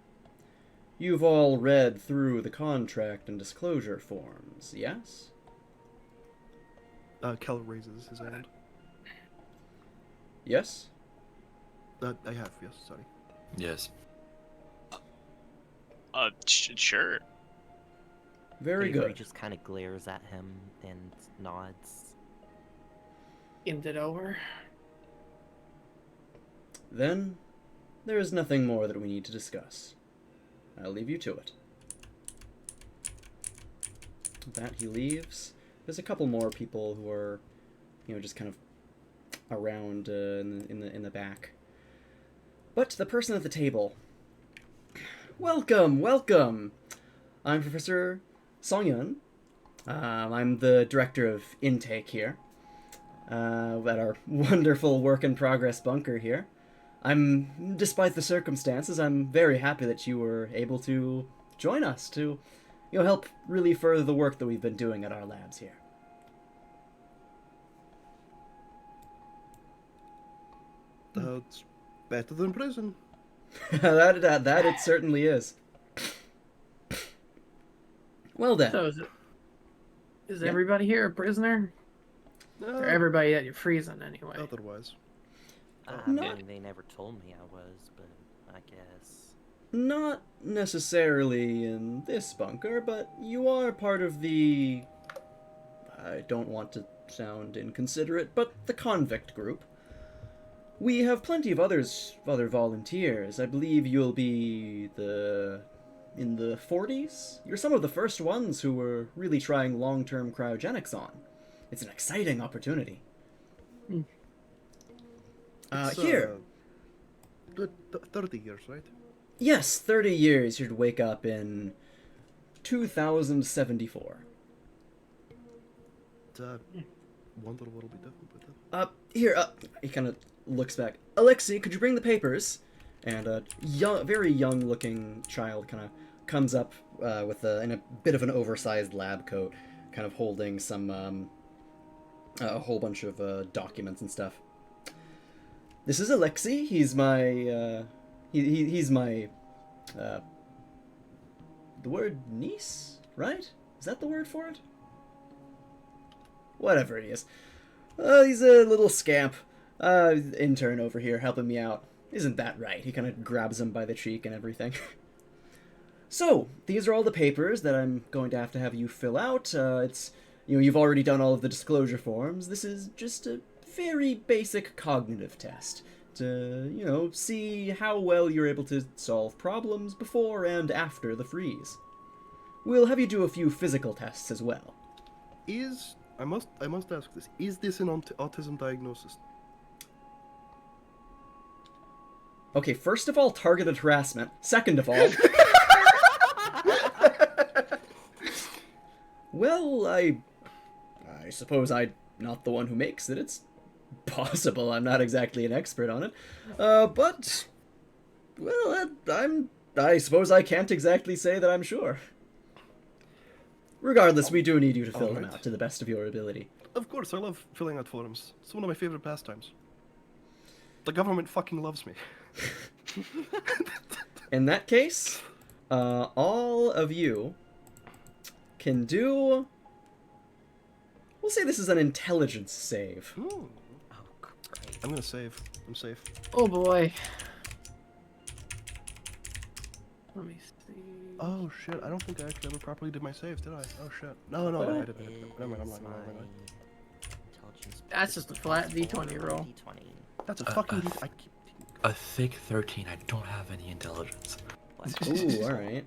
You've all read through the contract and disclosure forms, yes? Kel raises his hand. Yes? I have, yes, sorry. Yes. Sure. Very Avery good. just kind of glares at him and nods. Skimmed it over. Then, there is nothing more that we need to discuss. I'll leave you to it. With that, he leaves. There's a couple more people who are, just kind of around in the back. But the person at the table. Welcome, welcome. I'm Professor Songyun. I'm the director of intake here at our wonderful work-in-progress bunker here. Despite the circumstances, I'm very happy that you were able to join us to, help really further the work that we've been doing at our labs here. It's better than prison. that it certainly is. Well then. So is Yeah. everybody here a prisoner? Or everybody that you're freezing anyway? Otherwise. I Not- mean, they never told me I was, but I guess. Not necessarily in this bunker, but you are part of the... I don't want to sound inconsiderate, but the convict group. We have plenty of other volunteers. I believe you'll be in the 40s? You're some of the first ones who were really trying long-term cryogenics on. It's an exciting opportunity. Here. 30 years, right? Yes, 30 years you'd wake up in 2074. Wonder what will be different with it. He kind of looks back. Alexei, could you bring the papers? And a very young-looking child kind of comes up in a bit of an oversized lab coat, kind of holding some a whole bunch of documents and stuff. This is Alexei. He's my he's my the word niece, right? Is that the word for it? Whatever he is. He's a little scamp. Intern over here helping me out. Isn't that right? He kind of grabs him by the cheek and everything. So, these are all the papers that I'm going to have you fill out. You've already done all of the disclosure forms. This is just a very basic cognitive test to, see how well you're able to solve problems before and after the freeze. We'll have you do a few physical tests as well. I must ask this. Is this an autism diagnosis? Okay, first of all, targeted harassment. Second of all... Well, I suppose I'm not the one who makes it. It's possible. I'm not exactly an expert on it. But... Well, I suppose I can't exactly say that I'm sure. Regardless, we do need you to fill them out to the best of your ability. Of course, I love filling out forms. It's one of my favorite pastimes. The government fucking loves me. In that case, all of you can do... We'll say this is an intelligence save. Ooh. Oh, great. I'm gonna save. I'm safe. Oh boy. Let me see. Oh shit, I don't think I actually ever properly did my saves, did I? Oh shit. No, I did. Never mind, I'm lying. Intelligence. That's just a flat D20 roll. D20. That's a fucking... I keep... A thick 13. I don't have any intelligence. Ooh, alright.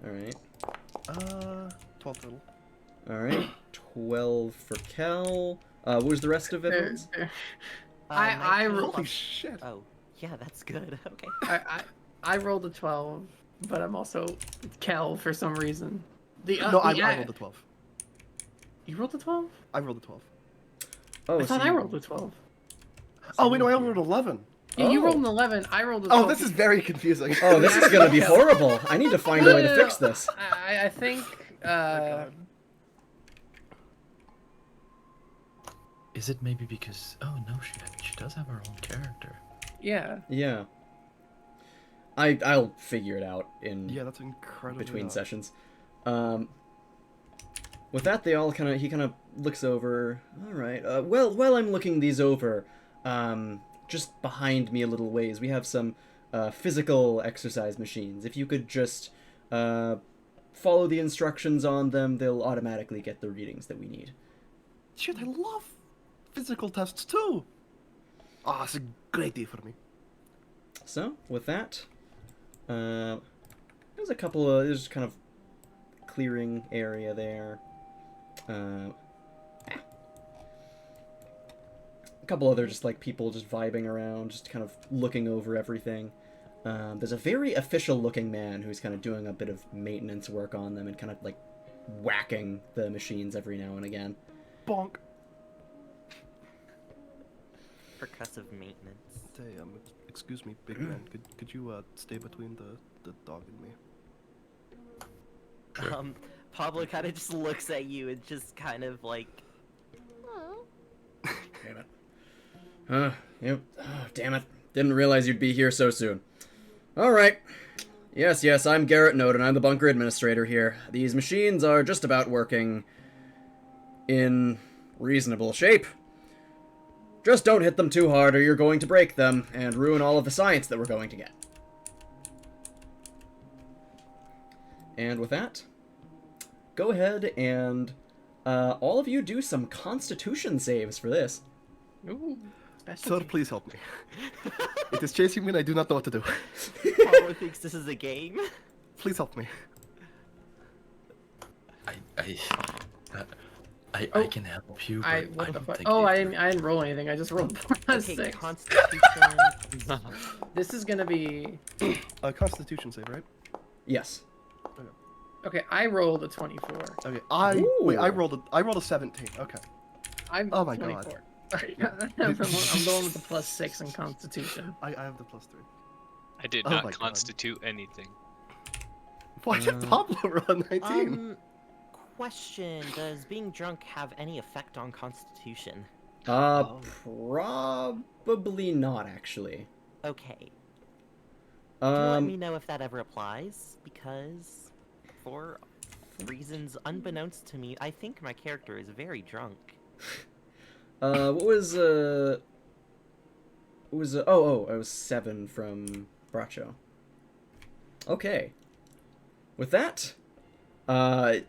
12 total. Alright, 12 for Kel. What was the rest of it? I rolled. Holy shit. Oh, yeah, that's good. Okay. I rolled a 12, but I'm also Kel for some reason. I rolled a 12. You rolled a 12? I rolled a 12. Oh, I thought so I rolled a 12. Oh, wait, no, I rolled 11. You Oh. rolled an 11. I rolled a 12. Oh, this is very confusing. Oh, this is gonna be horrible. I need to find a way to fix this. I think. God. Is it maybe because? Oh no, she does have her own character. Yeah. Yeah. I'll figure it out in Yeah, that's incredible. between sessions. With that, he kind of looks over. All right. While I'm looking these over, just behind me a little ways, we have some physical exercise machines. If you could just follow the instructions on them, they'll automatically get the readings that we need. Shit, I love physical tests too. Ah, it's a great day for me. So, with that, there's kind of clearing area there. A couple other just like people just vibing around, just kind of looking over everything. There's a very official looking man who's kind of doing a bit of maintenance work on them and kind of like whacking the machines every now and again. Bonk. Percussive maintenance. Damn, excuse me, big man. Could you stay between the dog and me? Sure. Pablo kind of just looks at you and just kind of like, Damn it. Yep. Oh, damn it. Didn't realize you'd be here so soon. Alright. Yes, I'm Garrett Note, and I'm the bunker administrator here. These machines are just about working in reasonable shape. Just don't hit them too hard or you're going to break them and ruin all of the science that we're going to get. And with that, go ahead and all of you do some constitution saves for this. Ooh. Sir, please help me. It is chasing me and I do not know what to do. Pablo thinks this is a game. Please help me. I can help you, but I What the don't fuck? think Oh, you I do. didn't roll anything. I just rolled a Okay, 6. Constitution. This is gonna be. Constitution save, right? Yes. Okay, I rolled a 24. Okay, Ooh. I rolled a 17. Okay. I'm Oh my 24. God. Alright, I'm going with the +6 in Constitution. I have the +3. I did Oh my not God. constitute anything. Why did Pablo roll 19? Question: does being drunk have any effect on Constitution? Probably not, actually. Okay. Let me Um, know if that ever applies, because for reasons unbeknownst to me, I think my character is very drunk. what was, I was 7 from Bracho. Okay. With that, wow,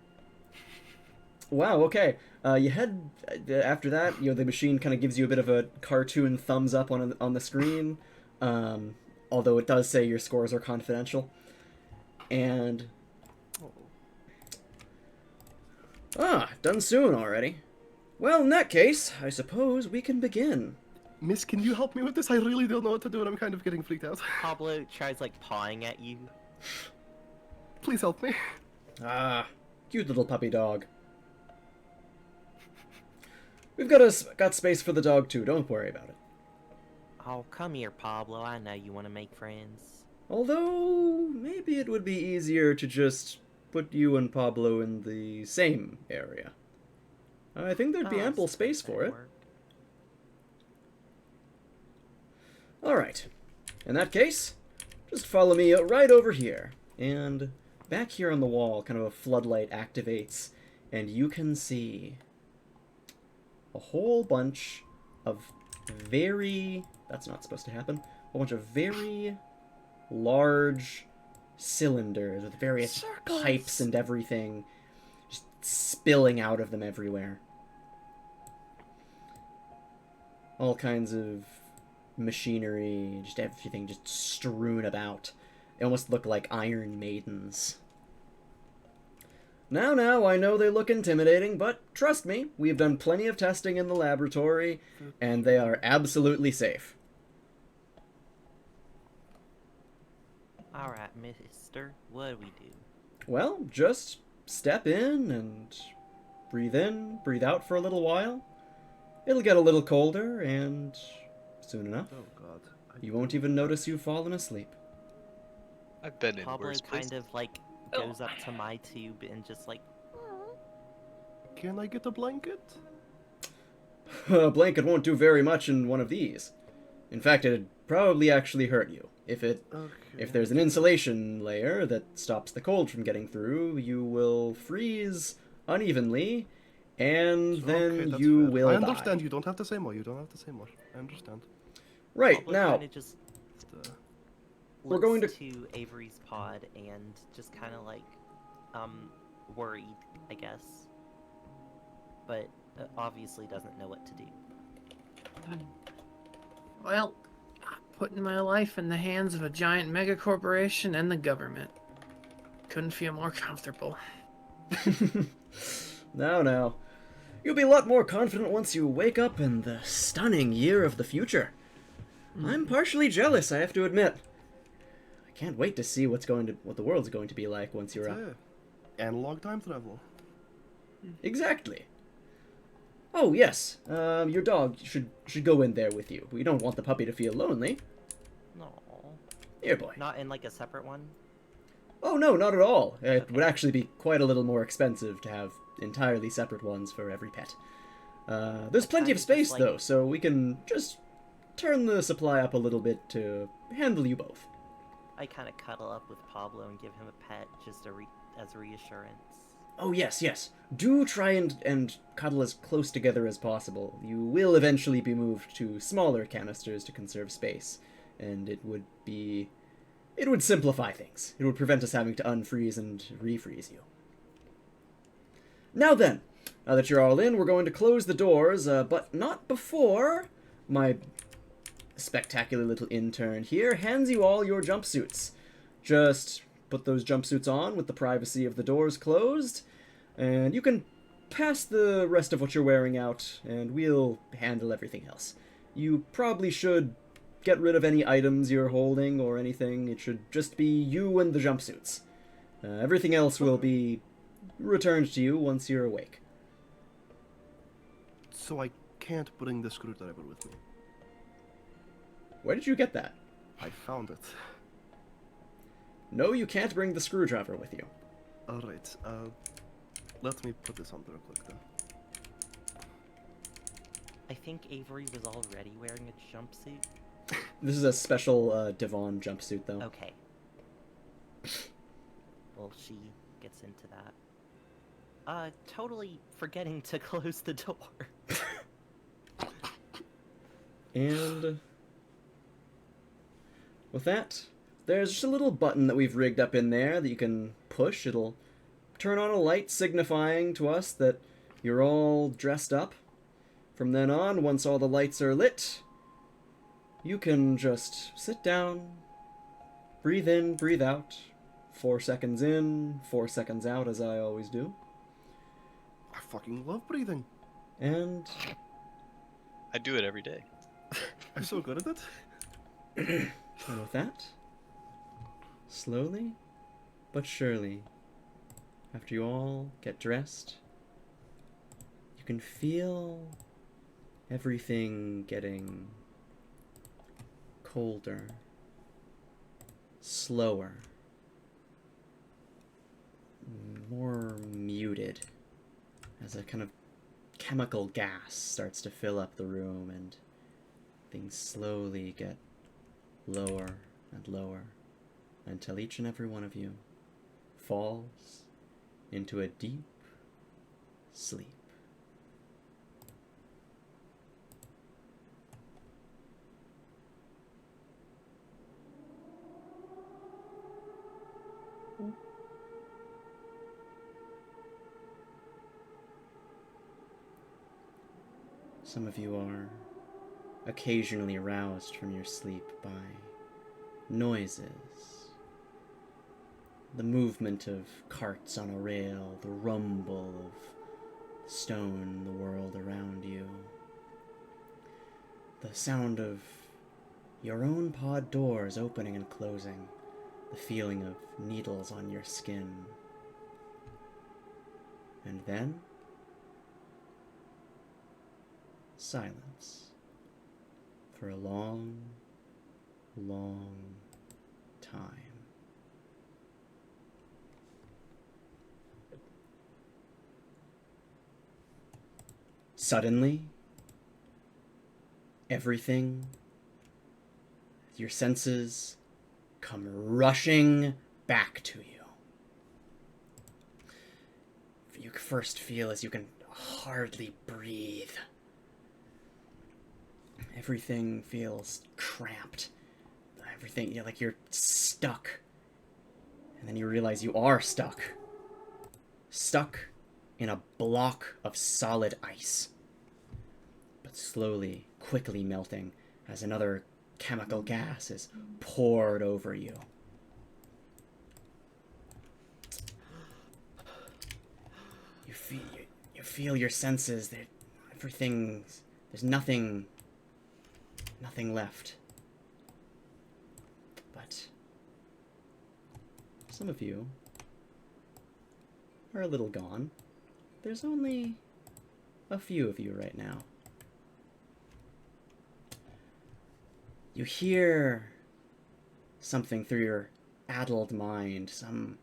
okay. You head, after that, the machine kind of gives you a bit of a cartoon thumbs up on the screen, although it does say your scores are confidential. And, done soon already. Well, in that case, I suppose we can begin. Miss, can you help me with this? I really don't know what to do and I'm kind of getting freaked out. Pablo tries like pawing at you. Please help me. Ah, cute little puppy dog. We've got space for the dog too, don't worry about it. Oh, come here, Pablo. I know you want to make friends. Although, maybe it would be easier to just put you and Pablo in the same area. I think there'd be Oh, I ample suppose space for that'd it. work. Alright. In that case, just follow me right over here. And back here on the wall, kind of a floodlight activates, and you can see a whole bunch of that's not supposed to happen, a whole bunch of very large cylinders with various pipes and everything just spilling out of them everywhere. All kinds of machinery, just everything just strewn about. They almost look like Iron Maidens. Now, I know they look intimidating, but trust me, we've done plenty of testing in the laboratory, and they are absolutely safe. Alright, mister. What do we do? Well, just step in, breathe out for a little while. It'll get a little colder, and soon enough, Oh god. You won't even notice you've fallen asleep. I've been in Pablo worse kind places. of like goes up to my tube and just like, Can I get a blanket? A blanket won't do very much in one of these. In fact, it'd probably actually hurt you. If there's an insulation layer that stops the cold from getting through, you will freeze unevenly, and then that's you fair. will I die. understand. You don't have to say more. You don't have to say more. I understand. Right, Pablo now, kind of just We're looks going to- to Avery's pod and just kind of like, worried, I guess, but obviously doesn't know what to do. Well, putting my life in the hands of a giant mega corporation and the government. Couldn't feel more comfortable. Now. You'll be a lot more confident once you wake up in the stunning year of the future. I'm partially jealous, I have to admit. I can't wait to see what the world's going to be like once you're up. Analog time travel. Exactly. Oh yes, your dog should go in there with you. We don't want the puppy to feel lonely. No, Here, boy. not in like a separate one. Oh no, not at all. It would actually be quite a little more expensive to have entirely separate ones for every pet. There's plenty of Kinda space just, like- though, so we can just turn the supply up a little bit to handle you both. I kind of cuddle up with Pablo and give him a pet just as reassurance. Oh yes. Do try and cuddle as close together as possible. You will eventually be moved to smaller canisters to conserve space, and it would simplify things. It would prevent us having to unfreeze and refreeze you. Now then, now that you're all in, we're going to close the doors, but not before my spectacular little intern here hands you all your jumpsuits. Just put those jumpsuits on with the privacy of the doors closed, and you can pass the rest of what you're wearing out, and we'll handle everything else. You probably should get rid of any items you're holding or anything. It should just be you and the jumpsuits. Everything else will be returned to you once you're awake. So I can't bring the screwdriver with me. Where did you get that? I found it. No, you can't bring the screwdriver with you. Alright, let me put this on real quick then. I think Avery was already wearing a jumpsuit. This is a special Devon jumpsuit, though. Okay. Well, she gets into that. Totally forgetting to close the door. And with that, there's just a little button that we've rigged up in there that you can push. It'll turn on a light signifying to us that you're all dressed up. From then on, once all the lights are lit, you can just sit down, breathe in, breathe out. 4 seconds in, 4 seconds out, as I always do. I fucking love breathing. And I do it every day. I'm so good at it. and with that, slowly but surely, after you all get dressed, you can feel everything getting colder, slower, more muted, as a kind of chemical gas starts to fill up the room and things slowly get lower and lower until each and every one of you falls into a deep sleep. Some of you are occasionally aroused from your sleep by noises. The movement of carts on a rail, the rumble of stone in the world around you. The sound of your own pod doors opening and closing, the feeling of needles on your skin. And then silence for a long, long time. Suddenly, everything, your senses, come rushing back to you. You first feel as you can hardly breathe. Everything feels cramped. Everything, like you're stuck. And then you realize you are stuck. Stuck in a block of solid ice. But slowly, quickly melting as another chemical gas is poured over you. You feel your senses. There's nothing left. But some of you are a little gone. There's only a few of you right now. You hear something through your addled mind, some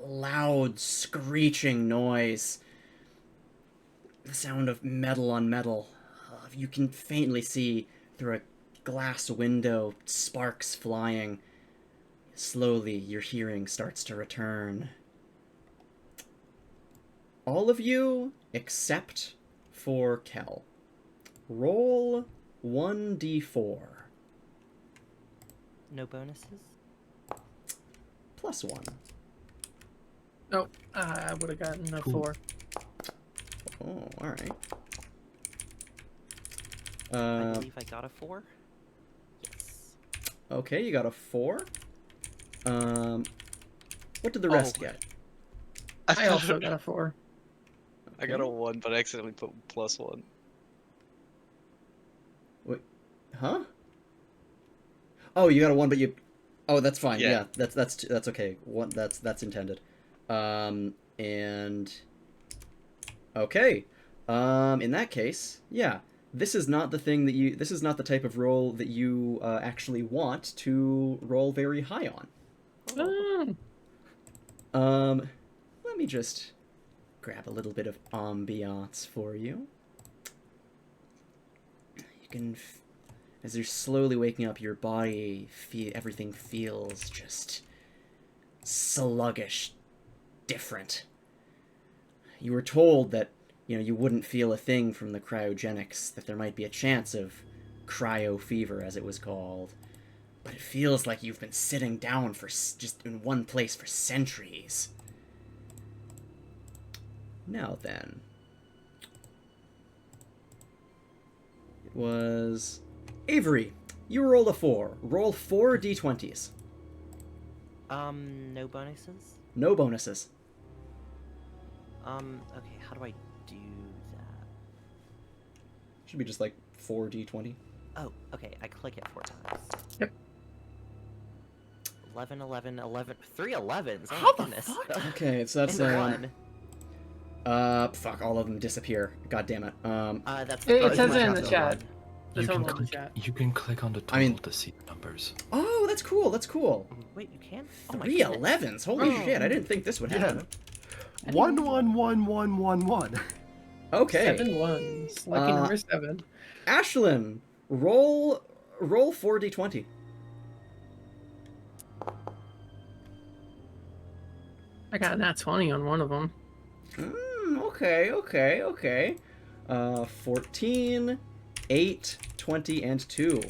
loud screeching noise, the sound of metal on metal. You can faintly see through a glass window sparks flying. Slowly your hearing starts to return. All of you except for Kel. Roll 1d4. No bonuses? Plus 1. Oh, I would have gotten a 4. Oh, alright. I believe I got a 4. Yes. Okay, you got a 4. What did the rest get? I also got a 4. I got a 1, but I accidentally put +1. Wait, huh? Oh, you got a 1, but you... Oh, that's fine. Yeah. That's okay. That's intended. And... Okay. In that case, yeah. This is not the thing that you... This is not the type of roll that you actually want to roll very high on. Let me just grab a little bit of ambiance for you. You can... As you're slowly waking up, your body, everything feels just sluggish, different. You were told that, you wouldn't feel a thing from the cryogenics, that there might be a chance of cryo fever, as it was called. But it feels like you've been sitting down for just in one place for centuries. Now then. It was... Avery, you rolled a 4. Roll 4 d20s. No bonuses? No bonuses. Okay, how do I do that? Should be just like 4 d20. Oh, okay, I click it 4 times. Yep. 11, 11, 11, 3 11s. Oh How my the goodness. fuck? Okay, so that's And 1. fuck, all of them disappear. God damn it. That's It says my it in the top chat. one. The You can, total in the click, chat. you can click on the total I mean- to see the numbers. Oh, that's cool. That's cool. Wait, you can? Oh my 3 goodness. 11s. Holy Oh. shit! I didn't think this would Yeah. happen. 11111. Okay. 7 1s. Lucky number 7. Ashlyn, roll 4 d20. I got a nat 20 on one of them. Okay. 14, 8, 20, and 2.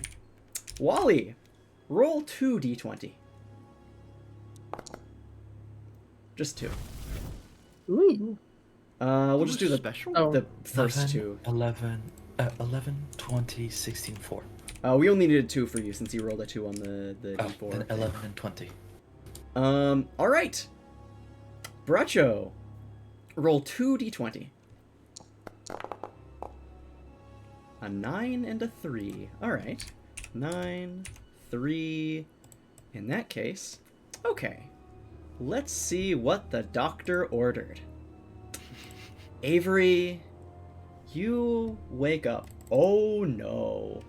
Wally, roll 2 d20. Just 2. Ooh. We'll just do the special. Oh. the first 11, 2. 11, 20, 16, 4. We only needed 2 for you since you rolled a 2 on the Oh, d4. then 11 and 20. All right. Bracho, roll 2 d20. A 9 and a 3. All right. 9, 3. In that case, okay. Let's see what the doctor ordered. Avery, you wake up. Oh no.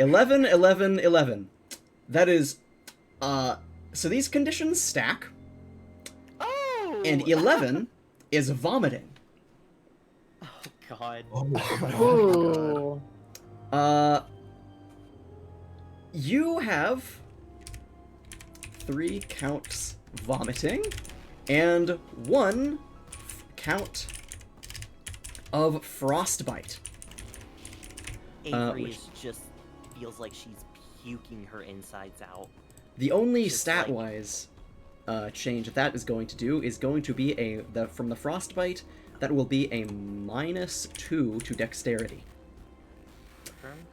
11, 11, 11. That is, so these conditions stack, Oh! and 11 is vomiting. Oh, God. Oh my god. Ooh. You have 3 counts vomiting, and 1 count of frostbite. Avery which- is just feels like she's puking her insides out. The only Just like- stat-wise change that is going to do is going to be from the frostbite, that will be a -2 to dexterity.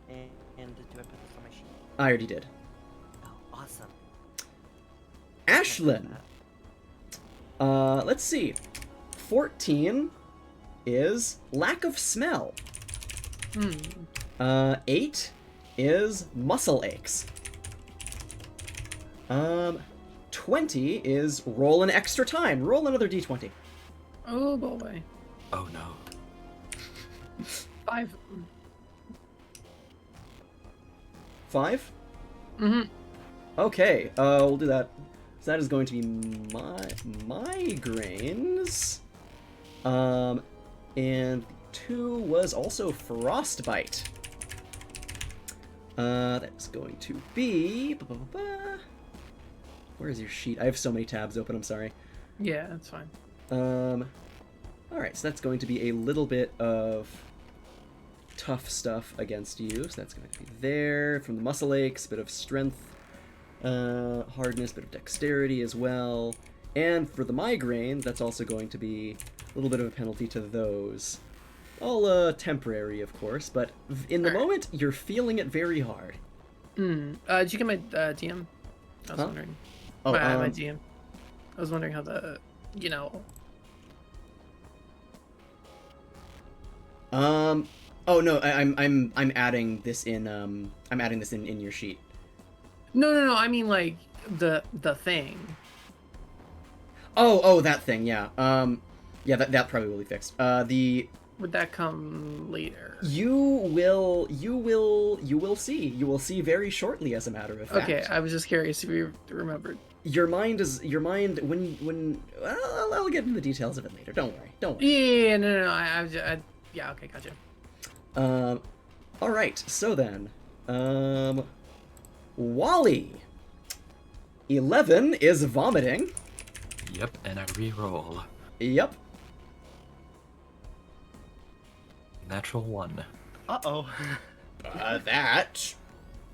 And do I put this on my sheet? I already did. Oh, awesome. Ashlyn. Let's see. 14 is lack of smell. 8 is muscle aches. 20 is roll an extra time. Roll another d20. Oh boy. Oh no. 5. 5? Mm-hmm. Okay, we'll do that. So that is going to be migraines. And 2 was also frostbite. That's going to be... Where is your sheet? I have so many tabs open, I'm sorry. Yeah, that's fine. Alright, so that's going to be a little bit of tough stuff against you. So that's going to be there. From the muscle aches, bit of strength, hardness, bit of dexterity as well. And for the migraine, that's also going to be a little bit of a penalty to those. All temporary, of course, but in the Alright. moment, you're feeling it very hard. Did you get my DM? I was Huh? wondering. Oh, My DM. I was wondering how the, you know. Oh no, I'm adding this in. I'm adding this in your sheet. No. I mean like the thing. Oh, that thing. Yeah. Yeah. That probably will be fixed. Would that come later? You will see. You will see very shortly, as a matter of fact. Okay, I was just curious if you remembered. Your mind when well, I'll get into the details of it later. Don't worry. Yeah, no. I yeah. Okay, gotcha. All right. So then, Wally. 11 is vomiting. Yep, and I re-roll. Yep. Natural 1. Uh-oh. That.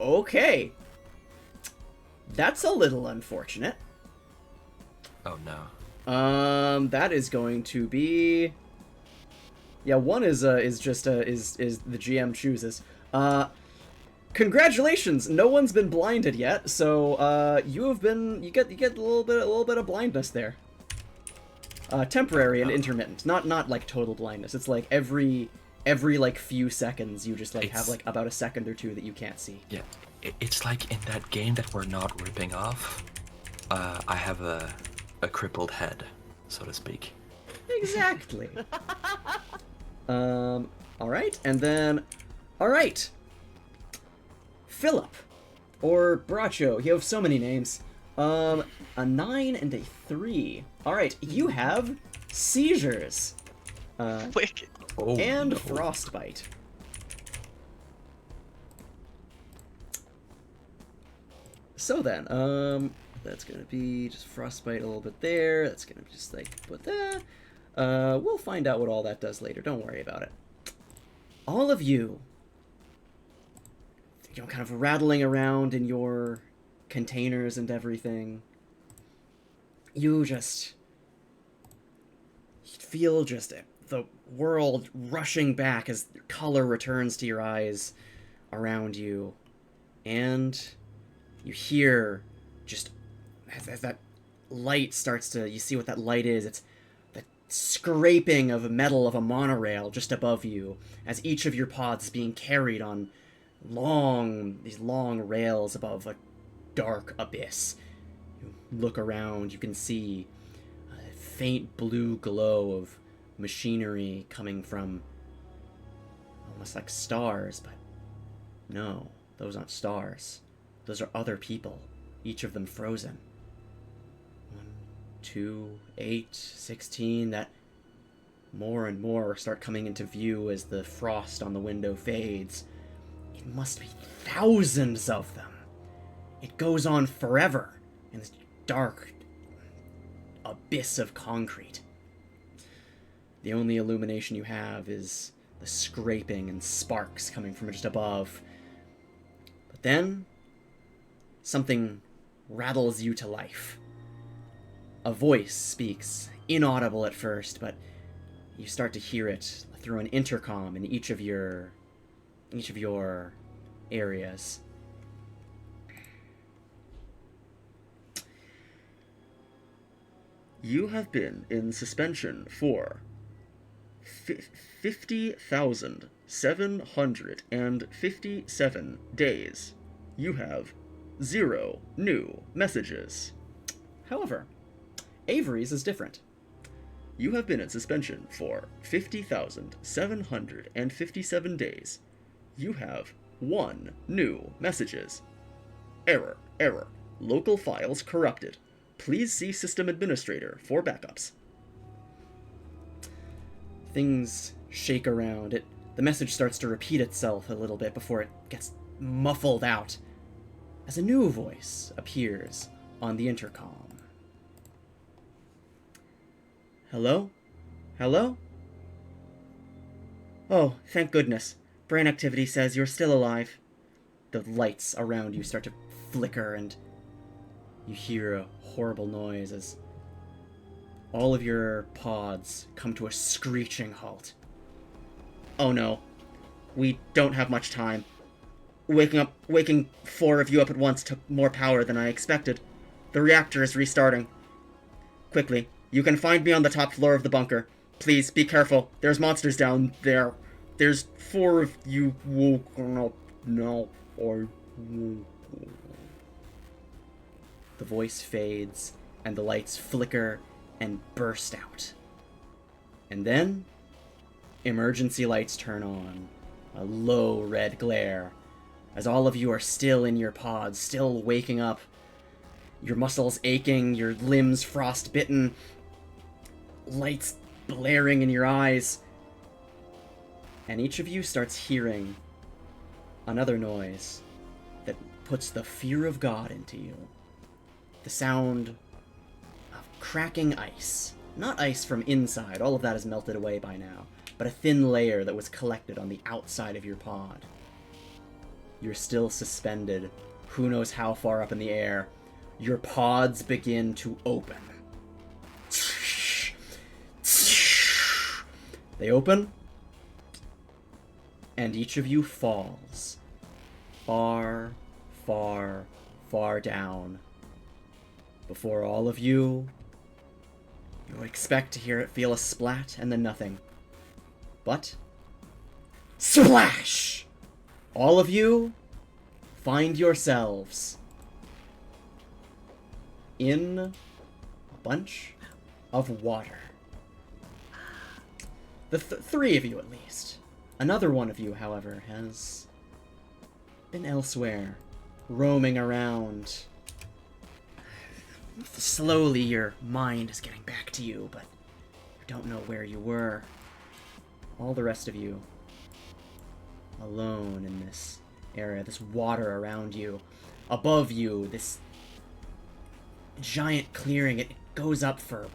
Okay. That's a little unfortunate. Oh no. That is going to be. Yeah, 1 is the GM chooses. Congratulations! No one's been blinded yet, so you get a little bit of blindness there. Temporary and intermittent, not like total blindness. It's like every like few seconds you just like have like about a second or two that you can't see. Yeah, it's like in that game that we're not ripping off. I have a crippled head, so to speak. Exactly. All right, and then, all right. Philip, or Bracho. You have so many names. A 9 and a 3. All right, you have seizures. Wicked. Oh, And no. frostbite. So then, that's gonna be just frostbite a little bit there. That's gonna just like put that. We'll find out what all that does later. Don't worry about it. All of you, kind of rattling around in your containers and everything. You just feel just the world rushing back as color returns to your eyes around you, and you hear just as that light starts to, you see what that light is. It's the scraping of metal of a monorail just above you as each of your pods is being carried on these long rails above a dark abyss. You look around, you can see a faint blue glow of machinery coming from almost like stars, but no, Those aren't stars. Those are other people, each of them frozen. 1, 2, 8, 16, that more and more start coming into view as the frost on the window fades. It must be thousands of them. It goes on forever in this dark abyss of concrete. The only illumination you have is the scraping and sparks coming from just above. But then, something rattles you to life. A voice speaks, inaudible at first, but you start to hear it through an intercom in each of your areas. You have been in suspension for 50,757 days. You have 0 new messages. However, Avery's is different. You have been in suspension for 50,757 days. You have 1 new messages. Error, error. Local files corrupted. Please see System Administrator for backups. Things shake around. The message starts to repeat itself a little bit before it gets muffled out as a new voice appears on the intercom. Hello? Hello? Oh, thank goodness. Brain activity says you're still alive. The lights around you start to flicker and you hear a horrible noise as all of your pods come to a screeching halt. Oh no. We don't have much time. Waking 4 of you up at once took more power than I expected. The reactor is restarting. Quickly, you can find me on the top floor of the bunker. Please, be careful. There's monsters down there. There's 4 of you woken up now. The voice fades, and the lights flicker and burst out. And then, emergency lights turn on, a low red glare, as all of you are still in your pods, still waking up, your muscles aching, your limbs frostbitten, lights blaring in your eyes, and each of you starts hearing another noise that puts the fear of God into you. The sound of cracking ice. Not ice from inside, all of that is melted away by now, but a thin layer that was collected on the outside of your pod. You're still suspended, who knows how far up in the air. Your pods begin to open. They open, and each of you falls far, far, far down. Before all of you, you expect to hear it feel a splat and then nothing. But, splash! All of you find yourselves in a bunch of water. The 3 of you, at least. Another one of you, however, has been elsewhere, roaming around. Slowly, your mind is getting back to you, but you don't know where you were. All the rest of you, alone in this area, this water around you. Above you, this giant clearing, it goes up for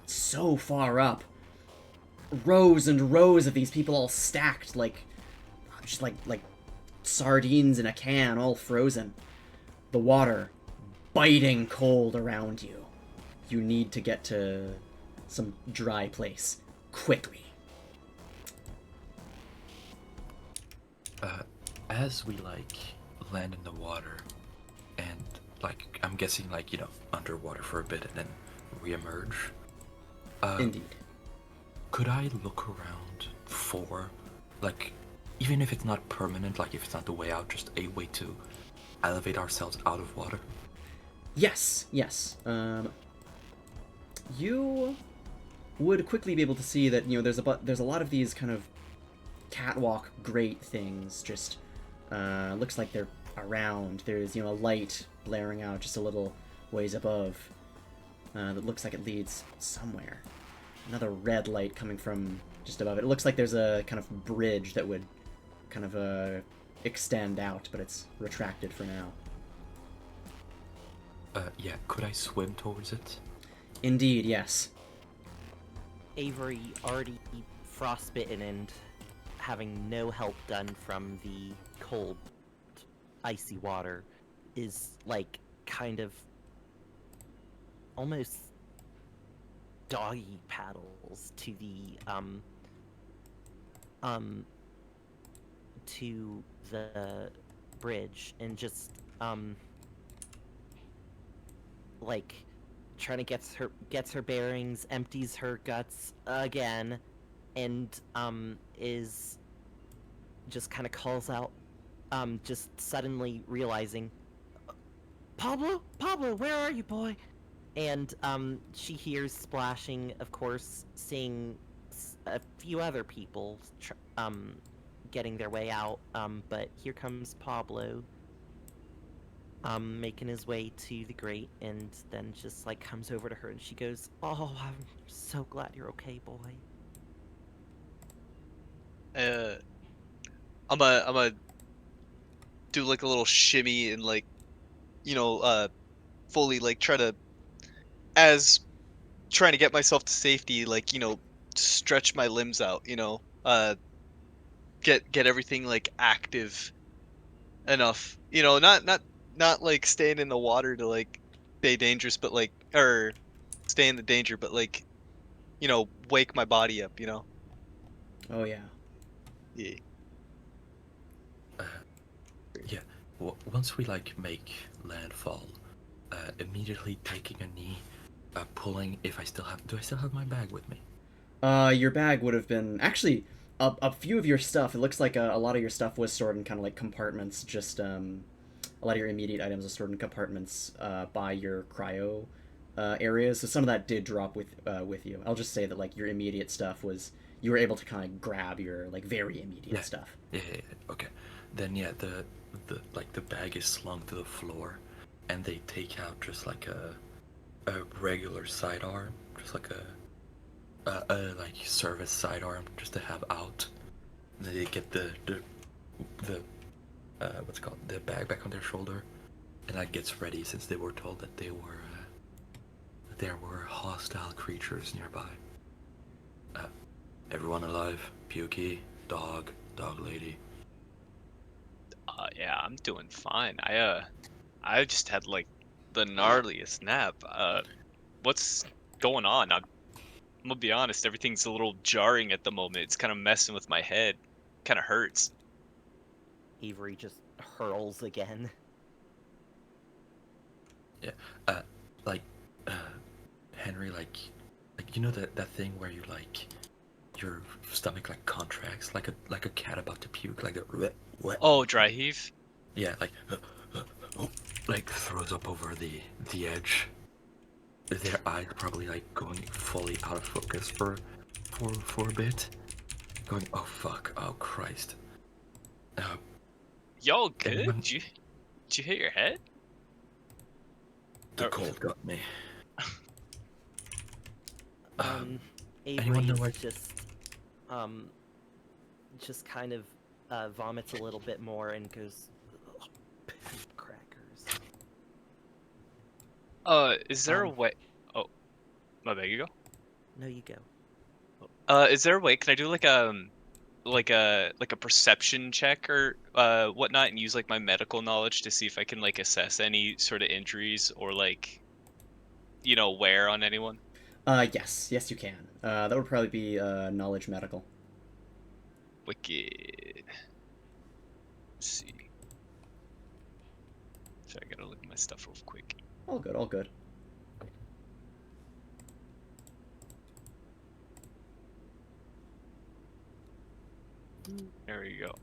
so far up. Rows and rows of these people all stacked like sardines in a can, all frozen. The water biting cold around you. You need to get to some dry place quickly. As we land in the water and I'm guessing underwater for a bit and then reemerge. Indeed. Could I look around for even if it's not permanent, if it's not the way out, just a way to elevate ourselves out of water? Yes. You would quickly be able to see that there's a lot of these kind of catwalk grate things just Looks like they're around. There's, a light blaring out just a little ways above. That looks like it leads somewhere. Another red light coming from just above it. It looks like there's a kind of bridge that would kind of extend out, but it's retracted for now. Yeah, could I swim towards it? Indeed, yes. Avery, already frostbitten and having no help done from the cold, icy water, is like kind of almost doggy paddles to the bridge and just like trying to gets her bearings, empties her guts again, and is just kind of calls out, just suddenly realizing, Pablo, where are you, boy? And she hears splashing, of course, seeing a few other people getting their way out, but here comes Pablo, making his way to the grate, and then just like comes over to her and she goes, "Oh, I'm so glad you're okay, boy." I'm a do like a little shimmy and like, fully like trying to get myself to safety, like, stretch my limbs out, get everything like active enough, not like staying in the water to like stay dangerous, but like, or stay in the danger, but like, wake my body up, Oh, yeah. Yeah. Yeah. Once we like make landfall, immediately taking a knee, pulling. If I still have, do I still have my bag with me? Your bag would have been actually a few of your stuff. It looks like a lot of your stuff was stored in kind of like compartments. Just a lot of your immediate items are stored in compartments by your cryo areas. So some of that did drop with you. I'll just say that like your immediate stuff was you were able to kind of grab your like very immediate stuff. Yeah. Okay. Then yeah, the bag is slung to the floor, and they take out just like a regular sidearm, just like a like service sidearm, just to have out. And then they get the what's it called, the bag back on their shoulder, and that gets ready since they were told that there were hostile creatures nearby. Everyone alive? Pukey, dog lady. Yeah, I'm doing fine. I just had like the gnarliest nap. What's going on? I'm gonna be honest, everything's a little jarring at the moment. It's kind of messing with my head. Kind of hurts. Avery just hurls again. Yeah. Henry, like that thing where you like your stomach like contracts like a cat about to puke, like a what? Oh, dry heave. Yeah, like throws up over the edge. Their eyes probably like going fully out of focus for a bit. Going, oh fuck, oh Christ. Yo, good? Did you hit your head? The cold got me. Avery just kind of vomits a little bit more and goes, oh, poop crackers. Is there a way? Oh, my bad. You go. No, you go. Is there a way? Can I do like a perception check or whatnot, and use like my medical knowledge to see if I can like assess any sort of injuries or like, wear on anyone? Yes, you can. That would probably be knowledge medical. Wicked. Let's see. So I gotta look at my stuff real quick. All good, all good. There you go.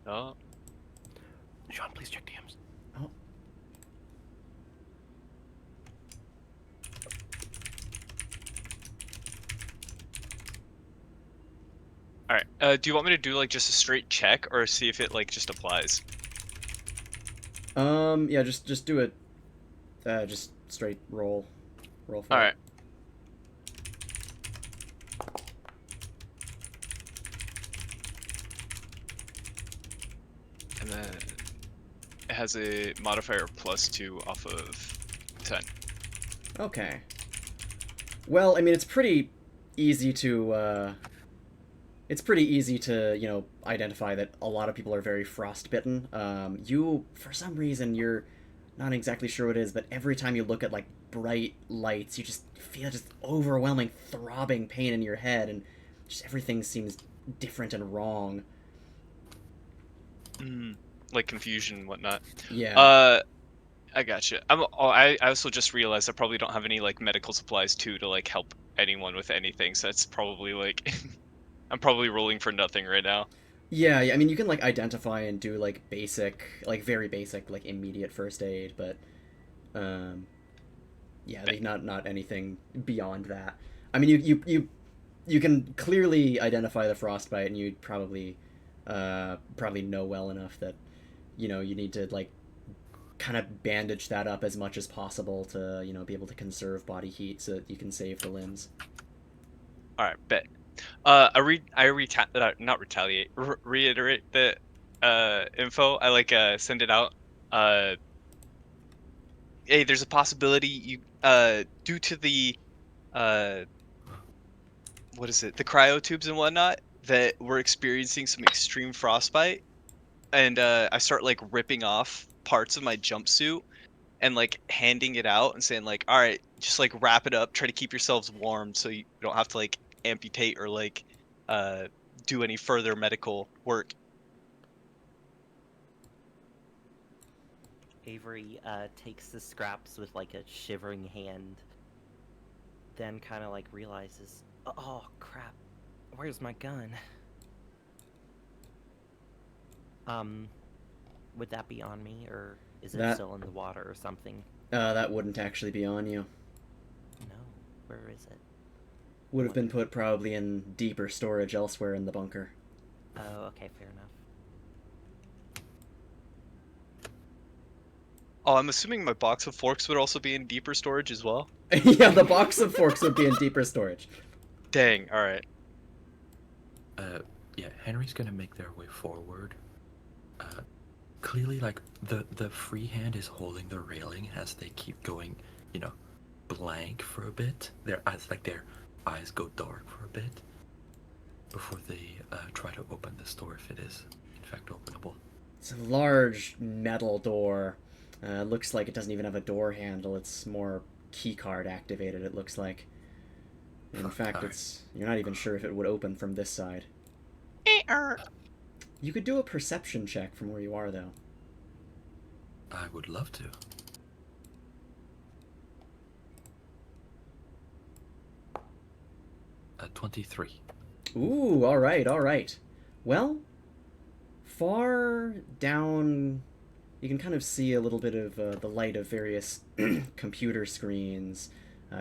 Oh. Sean, please check DMs. Oh. All right. Do you want me to do like just a straight check or see if it like just applies? Yeah, just do it. Just straight roll for All it. right. And then it has a modifier +2 off of 10. Okay. Well, I mean, it's pretty easy to, you know, identify that a lot of people are very frostbitten. You, for some reason, you're not exactly sure what it is, but every time you look at, like, bright lights, you just feel just overwhelming, throbbing pain in your head, and just everything seems different and wrong. Like confusion and whatnot. Yeah. I gotcha. I also just realized I probably don't have any like medical supplies too to like help anyone with anything. So that's probably like I'm probably rolling for nothing right now. Yeah, I mean, you can, like, identify and do, like, basic, like, very basic, like, immediate first aid, but, yeah, like, not anything beyond that. I mean, you can clearly identify the frostbite, and you'd probably know well enough that, you know, you need to, like, kind of bandage that up as much as possible to, you know, be able to conserve body heat so that you can save the limbs. All right, bet. Not retaliate. Reiterate the info. I like send it out. Uh, hey, there's a possibility you due to the uh what is it? The cryotubes and whatnot that we're experiencing some extreme frostbite, and I start like ripping off parts of my jumpsuit and like handing it out and saying like, all right, just like wrap it up, try to keep yourselves warm so you don't have to like amputate or like uh do any further medical work. Avery takes the scraps with like a shivering hand, then kind of like realizes, oh crap, where's my gun? Would that be on me, or is it That still in the water or something? that wouldn't actually be on you. No, where is it? Would have been put probably in deeper storage elsewhere in the bunker. Oh, okay, fair enough. Oh, I'm assuming my box of forks would also be in deeper storage as well. Yeah, the box of forks would be in deeper storage. Dang, all right. Yeah, Henry's gonna make their way forward. Clearly, like, the free hand is holding the railing as they keep going, you know, blank for a bit. Their eyes go dark for a bit before they try to open this door if it is, in fact, openable. It's a large metal door. Looks like it doesn't even have a door handle. It's more keycard activated, it looks like. In fact, you're not even sure if it would open from this side. You could do a perception check from where you are, though. I would love to. 23. Ooh, alright. Well, far down, you can kind of see a little bit of the light of various computer screens,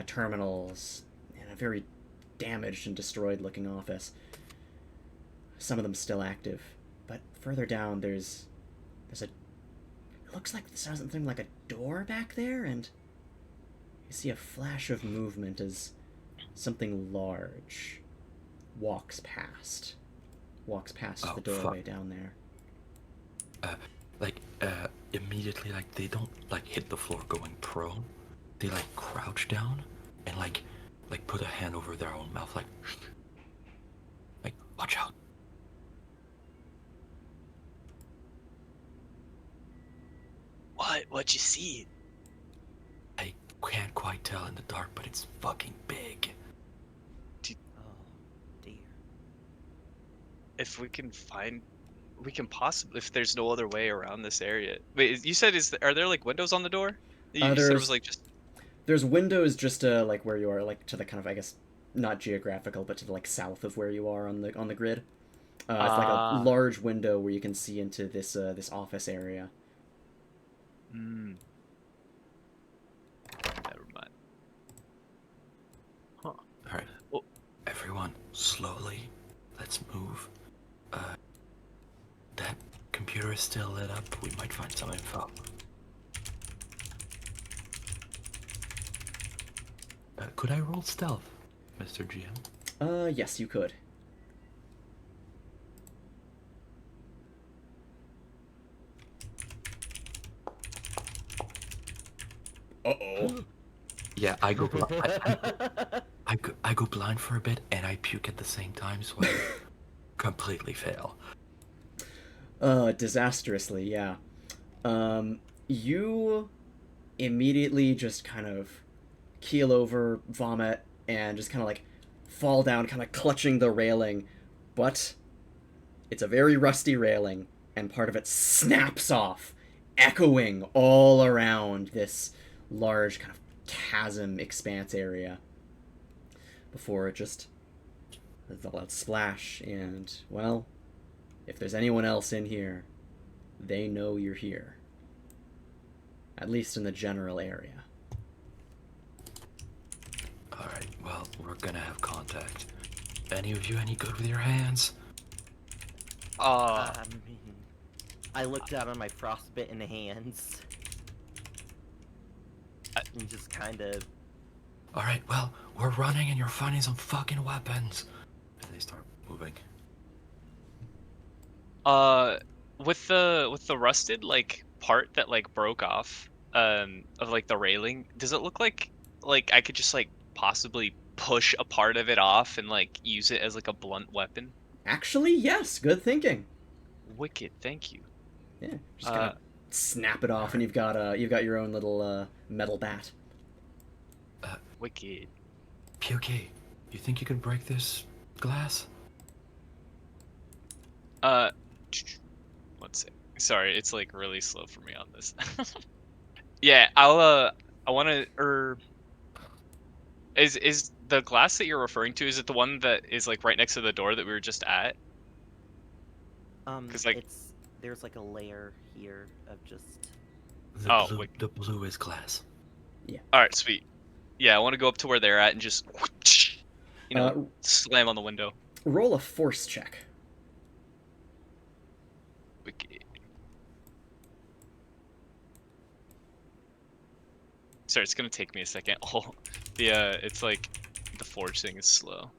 terminals, and a very damaged and destroyed looking office. Some of them still active. But further down, there's a... It looks like there's something like a door back there, and you see a flash of movement as something large walks past the doorway down there. Immediately, like, they don't, like, hit the floor going prone. They, like, crouch down and, like put a hand over their own mouth, like, watch out. What'd you see? I can't quite tell in the dark, but it's fucking big. Oh, dear. If we can possibly, if there's no other way around this area. Wait, you said are there like windows on the door? You said it was like just... There's windows just like where you are, like to the kind of, I guess, not geographical, but to the like south of where you are on the grid. It's like a large window where you can see into this office area. Never mind. Alright. Everyone, slowly let's move. That computer is still lit up. We might find some info. Could I roll stealth, Mr. GM? Yes, you could. Uh-oh. Yeah, I go blind. I go blind for a bit, and I puke at the same time, so I completely fail. Disastrously, yeah. You immediately just kind of keel over, vomit, and just kind of like fall down, kind of clutching the railing. But it's a very rusty railing, and part of it snaps off, echoing all around this large kind of chasm expanse area before it just the loud splash. And, well, if there's anyone else in here, they know you're here, at least in the general area. Alright, well, we're gonna have contact. Any of you any good with your hands? I look down on my frostbitten hands. And just kind of... Alright, well, we're running and you're finding some fucking weapons. And they start moving. With the rusted like part that like broke off, of like the railing, does it look like I could just like possibly push a part of it off and like use it as like a blunt weapon? Actually, yes, good thinking. Wicked, thank you. Yeah, just kind of snap it off, and you've got your own little metal bat. Wicked. Pukey, you think you could break this glass? One sec. Sorry, it's like really slow for me on this. Yeah, I want to, is the glass that you're referring to, is it the one that is like right next to the door that we were just at? 'Cause, like, there's like a layer here of just... The blue is glass. Yeah. Alright, sweet. Yeah, I want to go up to where they're at and just, you know, slam on the window. Roll a force check. Wicked. Sorry, it's gonna take me a second. Oh, it's like the forge thing is slow.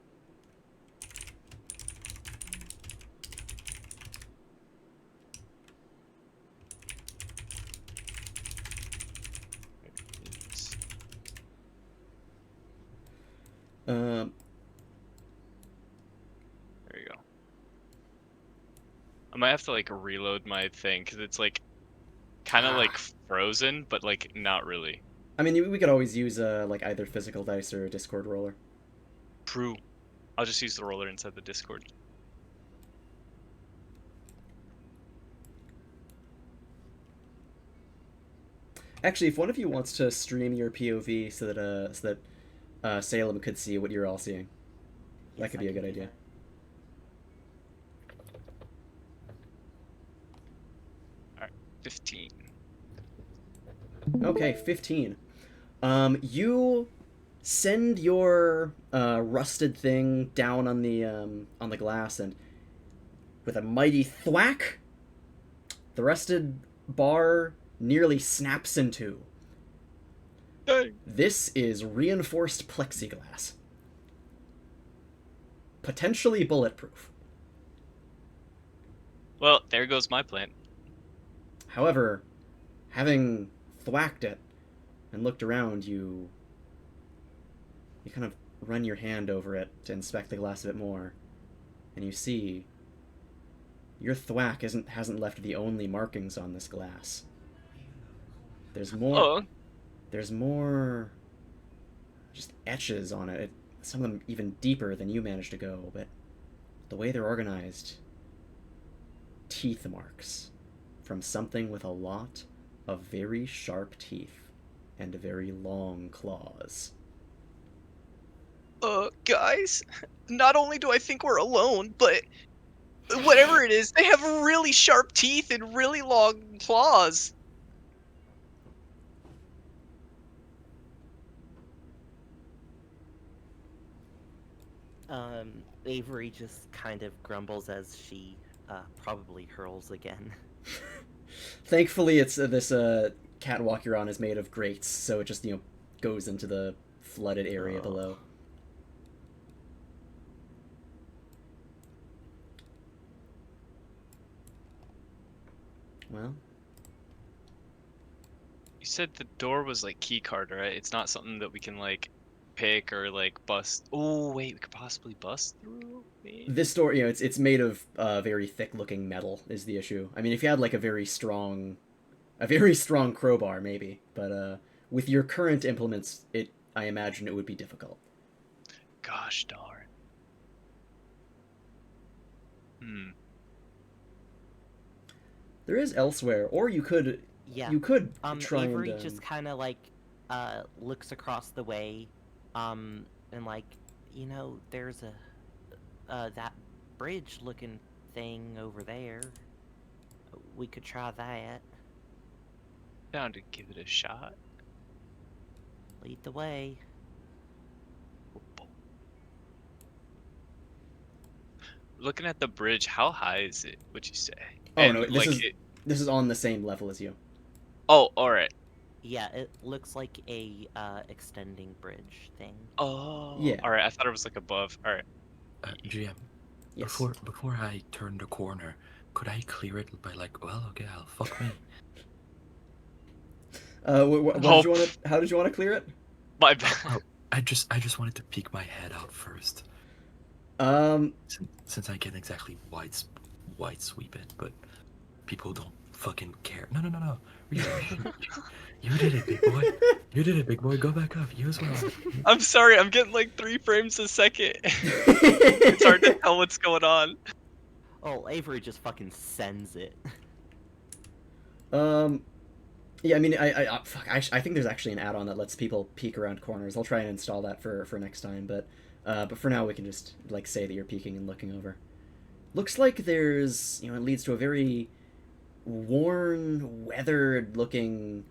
There you go. I might have to like reload my thing because it's like kind of like frozen, but like not really. I mean, we could always use like either physical dice or a Discord roller. True. I'll just use the roller inside the Discord. Actually, if one of you wants to stream your POV so that Salem could see what you're all seeing, that could be a good idea. Alright, 15. Okay, 15. You send your rusted thing down on the glass, and with a mighty thwack, the rusted bar nearly snaps in two. Dang. This is reinforced plexiglass. Potentially bulletproof. Well, there goes my plan. However, having thwacked it and looked around, you kind of run your hand over it to inspect the glass a bit more, and you see your thwack hasn't left the only markings on this glass. There's more. Oh. There's more just etches on it. Some of them even deeper than you managed to go, but the way they're organized, teeth marks from something with a lot of very sharp teeth and very long claws. Guys, not only do I think we're alone, but whatever it is, they have really sharp teeth and really long claws. Avery just kind of grumbles as she probably hurls again. Thankfully, it's this catwalk you're on is made of grates, so it just goes into the flooded area below. Well, You said the door was like key card, right? It's not something that we can like pick or like bust. Oh wait, we could possibly bust through. Maybe? this door, it's made of very thick-looking metal is the issue. I mean, if you had like a very strong crowbar, maybe, but with your current implements, I imagine it would be difficult. Gosh darn. There is elsewhere, or you could Yeah. try Avery and just kind of like looks across the way, and like, there's that bridge-looking thing over there. We could try that. Down to give it a shot. Lead the way. Looking at the bridge, how high is it? Would you say? Oh And, no, like, this is on the same level as you. Oh, all right. Yeah, it looks like a extending bridge thing. Oh, Yeah. All right. I thought it was like above. All right. GM, Yes. before I turn the corner, could I clear it by like, well, okay, I'll fuck me. What did you want to? How did you want to clear it? My bad. Oh, I just wanted to peek my head out first, Um, since I can't exactly wide sweep it, but people don't fucking care. No. You did it, big boy. You did it, big boy. Go back up. You as well. I'm sorry. I'm getting like 3 frames a second. It's hard to tell what's going on. Oh, Avery just fucking sends it. Yeah, I mean, I think there's actually an add-on that lets people peek around corners. I'll try and install that for next time, but for now we can just like say that you're peeking and looking over. Looks like there's, it leads to a very worn, weathered-looking,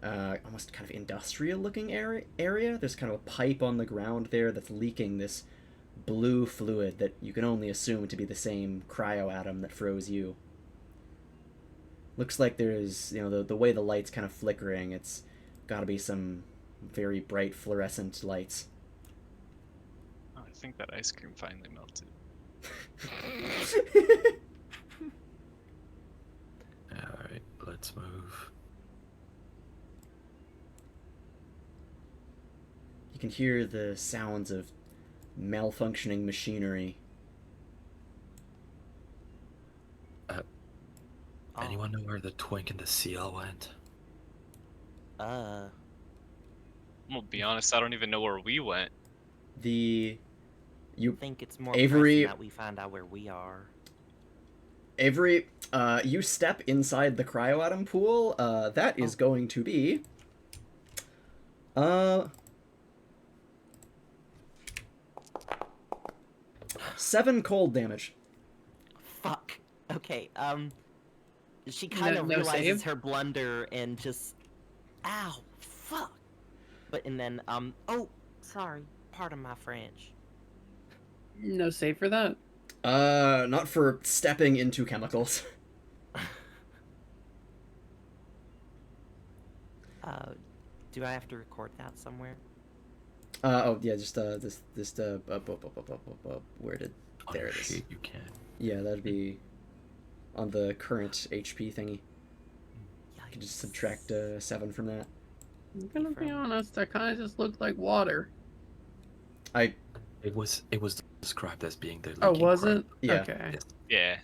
almost kind of industrial-looking area. There's kind of a pipe on the ground there that's leaking this blue fluid that you can only assume to be the same cryoatom that froze you. Looks like there's, the way the light's kind of flickering, it's gotta be some very bright fluorescent lights. Oh, I think that ice cream finally melted. Alright, let's move. You can hear the sounds of malfunctioning machinery. Anyone know where the twink and the seal went? I'm gonna be honest. I don't even know where we went. You think it's more Avery- pressing that we find out where we are. Avery, you step inside the cryoatom pool. That is going to be 7 cold damage. Fuck. Okay, she kind of no realizes save? her blunder and just, ow, fuck. And then, oh, sorry, pardon my French. No save for that? Not for stepping into chemicals. Do I have to record that somewhere? Oh yeah, just where did On there your it is. sheet, you can. Yeah, that'd be on the current HP thingy. You can just subtract 7 from that. I'm gonna be honest, that kind of just looked like water. It was described as being the. Oh, leaking was cryo. it? Yeah. Okay. Yes. Yeah.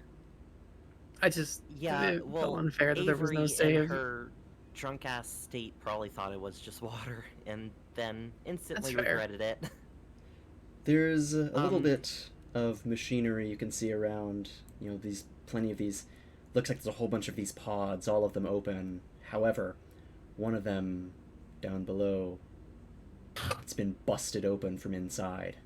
I just it felt unfair that there was no Avery save. in her drunk ass state probably thought it was just water, and then instantly That's fair. regretted it. There's a little bit of machinery you can see around. Plenty of these. Looks like there's a whole bunch of these pods, all of them open. However, one of them down below, it's been busted open from inside.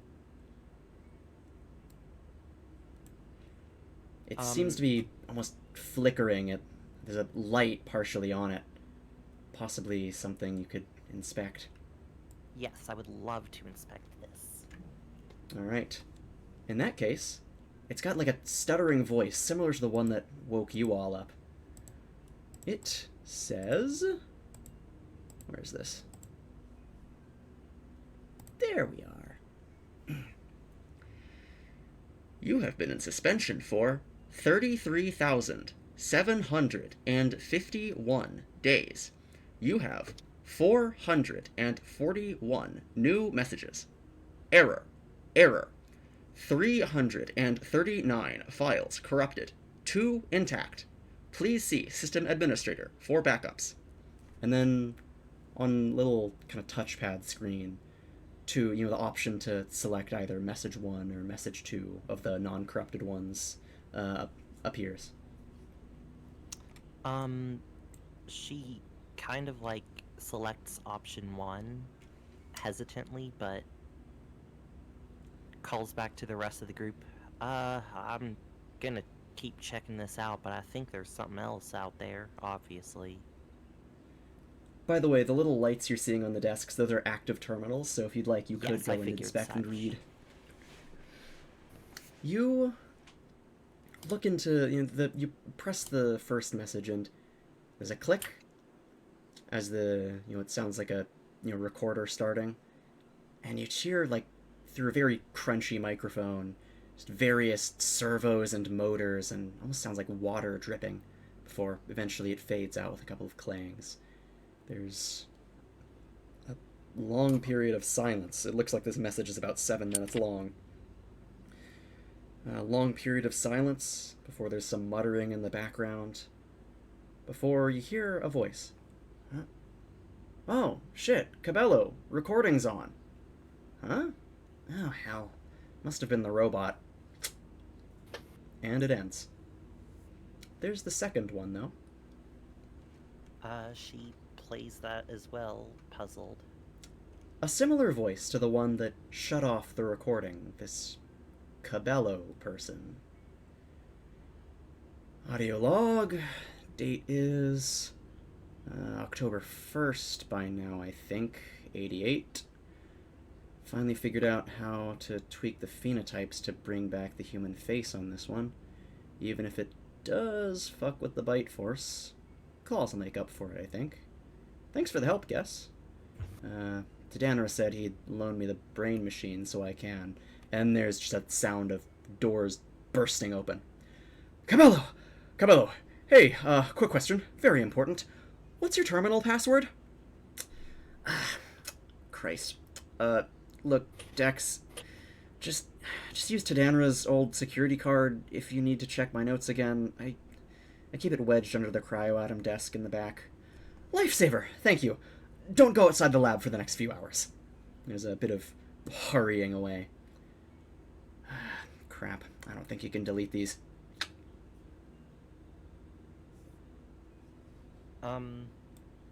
It seems to be almost flickering. There's a light partially on it. Possibly something you could inspect. Yes, I would love to inspect this. All right. In that case, it's got like a stuttering voice, similar to the one that woke you all up. It says... Where's this? There we are. You have been in suspension for 33,751 days. You have 441 new messages. Error. Error. 339 files corrupted. 2 intact. Please see System Administrator for backups. And then on little kind of touchpad screen, to the option to select either message 1 or message 2 of the non-corrupted ones appears. She kind of like selects option 1 hesitantly, but calls back to the rest of the group. I'm gonna keep checking this out, but I think there's something else out there, obviously. By the way, the little lights you're seeing on the desks, those are active terminals, so if you'd like, you could Yes, go I and figured inspect and such. read. You look into, you press the first message, and there's a click as it sounds like a, recorder starting, and you hear, like, through a very crunchy microphone, just various servos and motors, and almost sounds like water dripping, before eventually it fades out with a couple of clangs. There's a long period of silence. It looks like this message is about 7 minutes long. A long period of silence before there's some muttering in the background. Before you hear a voice. Huh? Oh, shit, Cabello, recording's on. Huh? Oh, hell. Must have been the robot. And it ends. There's the second one, though. She plays that as well, puzzled. A similar voice to the one that shut off the recording, this Cabello person. Audio log. Date is October 1st by now, I think. 88. Finally figured out how to tweak the phenotypes to bring back the human face on this one. Even if it does fuck with the bite force. Claws will make up for it, I think. Thanks for the help, Guess. Tadanra said he'd loan me the brain machine so I can. And there's just a sound of doors bursting open. Cabello! Cabello! Hey, quick question. Very important. What's your terminal password? Christ. Look, Dex, just use Tadanra's old security card if you need to check my notes again. I keep it wedged under the cryoatom desk in the back. Lifesaver, thank you. Don't go outside the lab for the next few hours. There's a bit of hurrying away. Crap, I don't think you can delete these.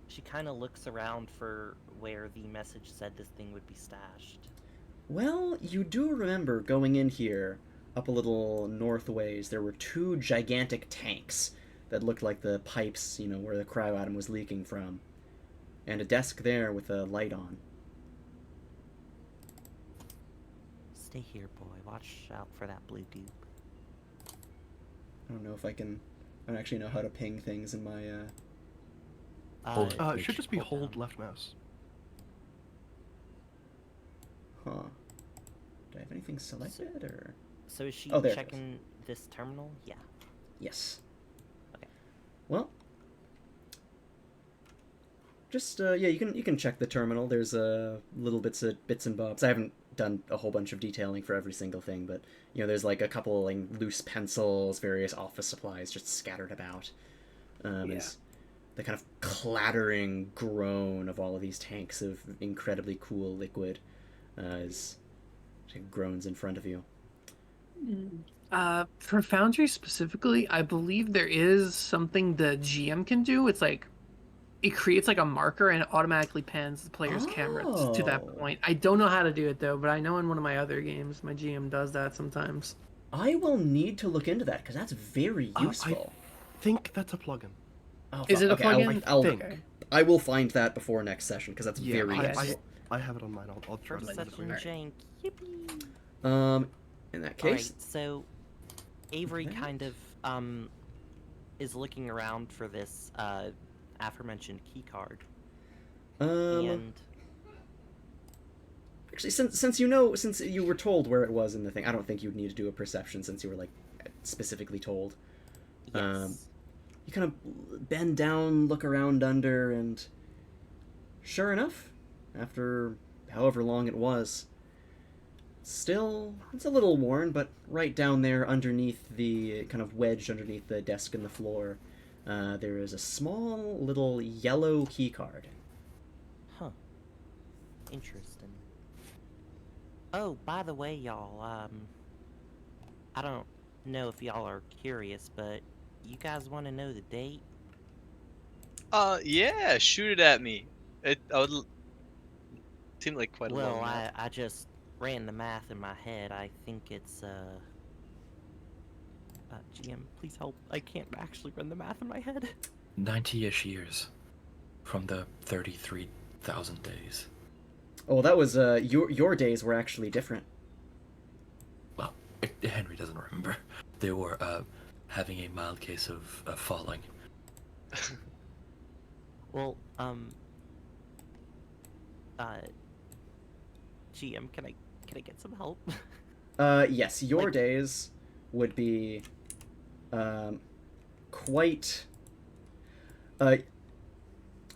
She kind of looks around for where the message said this thing would be stashed. Well, you do remember going in here, up a little northways, there were 2 gigantic tanks that looked like the pipes, where the cryoatom was leaking from. And a desk there with a light on. Stay here, boy. Watch out for that blue goop. I don't know if I don't actually know how to ping things in my, It should just be hold down. left mouse. Huh. Do I have anything selected, or...? So is she Oh, there it checking this terminal? Yeah. Yes. Okay. Well, just yeah, you can check the terminal. There's little bits and bobs. I haven't done a whole bunch of detailing for every single thing, but there's like a couple like loose pencils, various office supplies just scattered about. As the kind of clattering groan of all of these tanks of incredibly cool liquid as it groans in front of you. For Foundry specifically, I believe there is something the GM can do. It's like it creates like a marker and it automatically pans the player's camera to that point. I don't know how to do it though, but I know in one of my other games, my GM does that sometimes. I will need to look into that because that's very useful. I think that's a plugin. Oh, Is it a okay, plugin? Think. I will find that before next session because that's very I, useful. I have it on mine. I'll try to First look it session for you. jank. Yippee! In that Alright, case, so Avery Okay. kind of is looking around for this aforementioned key card. And actually, since you were told where it was in the thing, I don't think you'd need to do a perception since you were like specifically told. yes. You kind of bend down, look around under, and sure enough, after however long it was, still, it's a little worn, but right down there underneath the, kind of wedged underneath the desk and the floor, there is a small little yellow key card. Huh. Interesting. Oh, by the way, y'all, I don't know if y'all are curious, but you guys want to know the date? Yeah, shoot it at me. Seemed like quite a Well, long math. I just ran the math in my head. I think it's, GM, please help. I can't actually run the math in my head. 90-ish years from the 33,000 days. Oh, that was, your days were actually different. Well, Henry doesn't remember. They were having a mild case of falling. Well, GM, can I get some help? Yes, your Like- days would be, quite,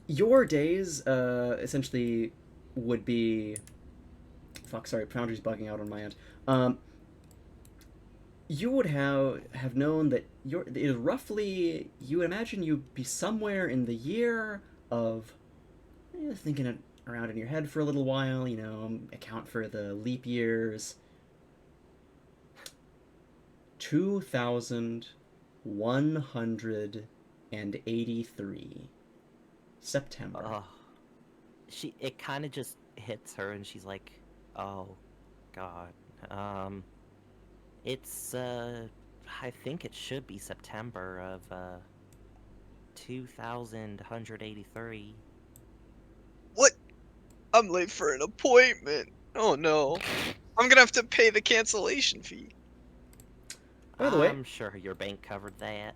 your days, essentially would be, fuck, sorry, Foundry's bugging out on my end. You would have known that it is roughly, you would imagine you'd be somewhere in the year of, thinking it around in your head for a little while, account for the leap years. 2183 September. It kind of just hits her, and she's like, "Oh, God." It's I think it should be September of 2183. What? I'm late for an appointment. Oh no. I'm gonna have to pay the cancellation fee. By the way- I'm sure your bank covered that.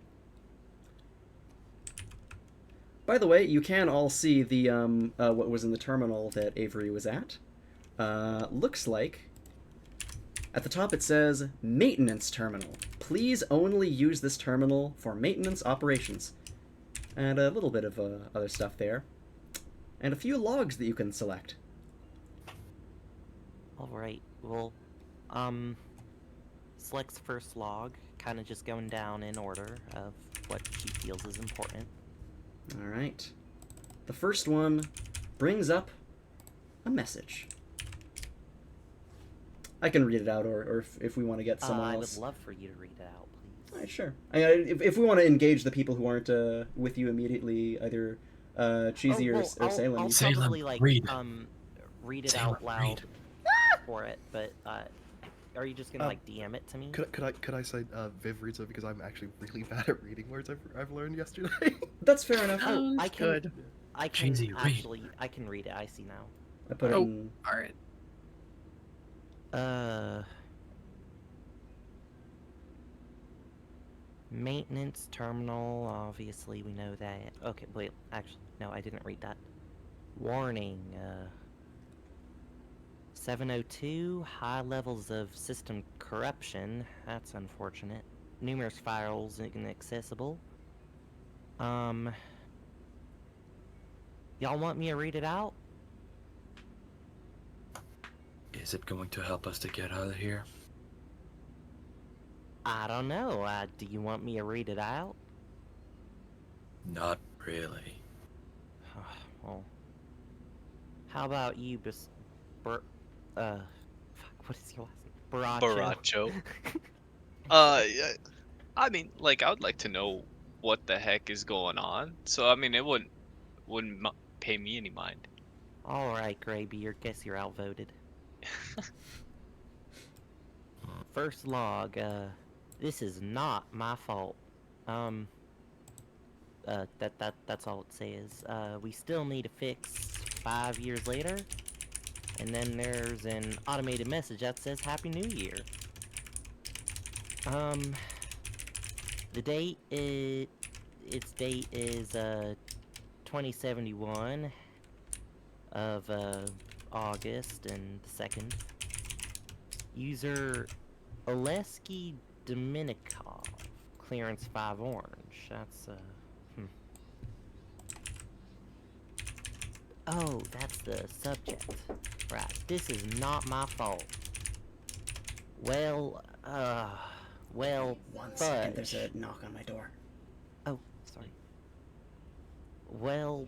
By the way, you can all see the what was in the terminal that Avery was at. Looks like at the top it says maintenance terminal. Please only use this terminal for maintenance operations. And a little bit of other stuff there. And a few logs that you can select. Alright, well, Select's first log, kind of just going down in order of what she feels is important. Alright. The first one brings up a message. I can read it out, or if we want to get someone I else. would love for you to read it out, please. Alright, sure. If we want to engage the people who aren't with you immediately, either Cheesy or Salem. I'll Salem, probably like read. read it Salem, out loud read. for it, but are you just gonna like DM it to me? Could I say Viv reads it because I'm actually really bad at reading words I've learned yesterday. That's fair enough. Sounds I can- good. I can Cheesy, read. actually I can read it. I see now. I put it Oh. in. All right. Maintenance terminal, obviously we know that. Okay, wait, actually, no, I didn't read that. Warning, 702, high levels of system corruption. That's unfortunate. Numerous files inaccessible. Y'all want me to read it out? Is it going to help us to get out of here? I don't know. Do you want me to read it out? Not really. Well, how about you, fuck, what is your last name? Baracho. Yeah, I mean, like, I would like to know what the heck is going on. So, I mean, it wouldn't pay me any mind. Alright, Graybeard, guess you're outvoted. First log, this is not my fault. That's all it says. We still need a fix 5 years later. And then there's an automated message that says Happy New Year. The date is... Its date is, 2071 of, August and the 2nd. User Oleski Dominikov. Clearance 5 orange. That's, Oh, that's the subject. Right, this is not my fault. Well, One fudge. second, there's a knock on my door. Oh, sorry. Well,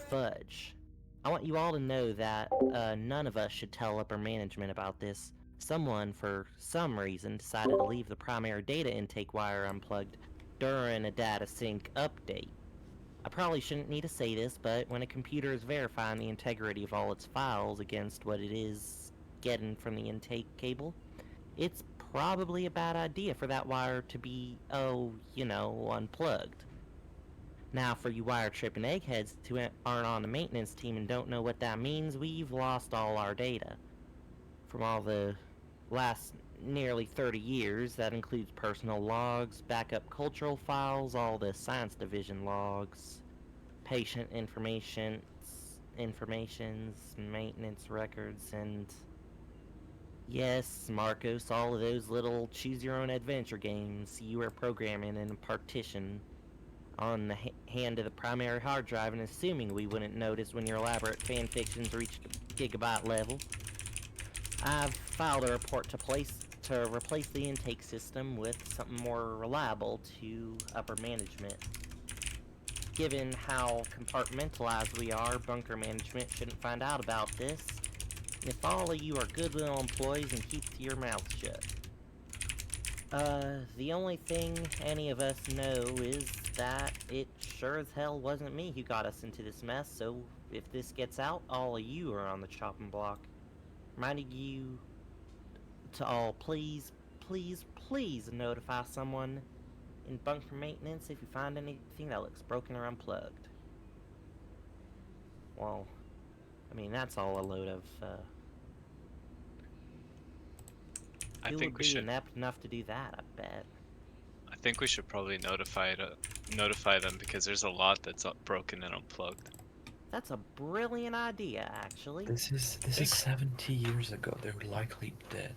fudge. I want you all to know that, none of us should tell upper management about this. Someone, for some reason, decided to leave the primary data intake wire unplugged during a data sync update. I probably shouldn't need to say this, but when a computer is verifying the integrity of all its files against what it is getting from the intake cable, it's probably a bad idea for that wire to be, unplugged. Now, for you wire-tripping eggheads who aren't on the maintenance team and don't know what that means, we've lost all our data. From all the last nearly 30 years, that includes personal logs, backup cultural files, all the science division logs, patient informations, maintenance records, and yes, Marcos, all of those little choose-your-own-adventure games you were programming in a partition on the hand of the primary hard drive and assuming we wouldn't notice when your elaborate fanfictions reached gigabyte level. I've filed a report to replace the intake system with something more reliable to upper management. Given how compartmentalized we are, bunker management shouldn't find out about this. If all of you are good little employees and keep your mouths shut. The only thing any of us know is that it sure as hell wasn't me who got us into this mess, so if this gets out, all of you are on the chopping block. Reminding you to all please notify someone in bunker maintenance if you find anything that looks broken or unplugged. Well, I mean, that's all a load of, I think we should. inept enough to do that, I bet. I think we should probably notify them because there's a lot that's broken and unplugged. That's a brilliant idea, actually. This is 70 years ago. They're likely dead.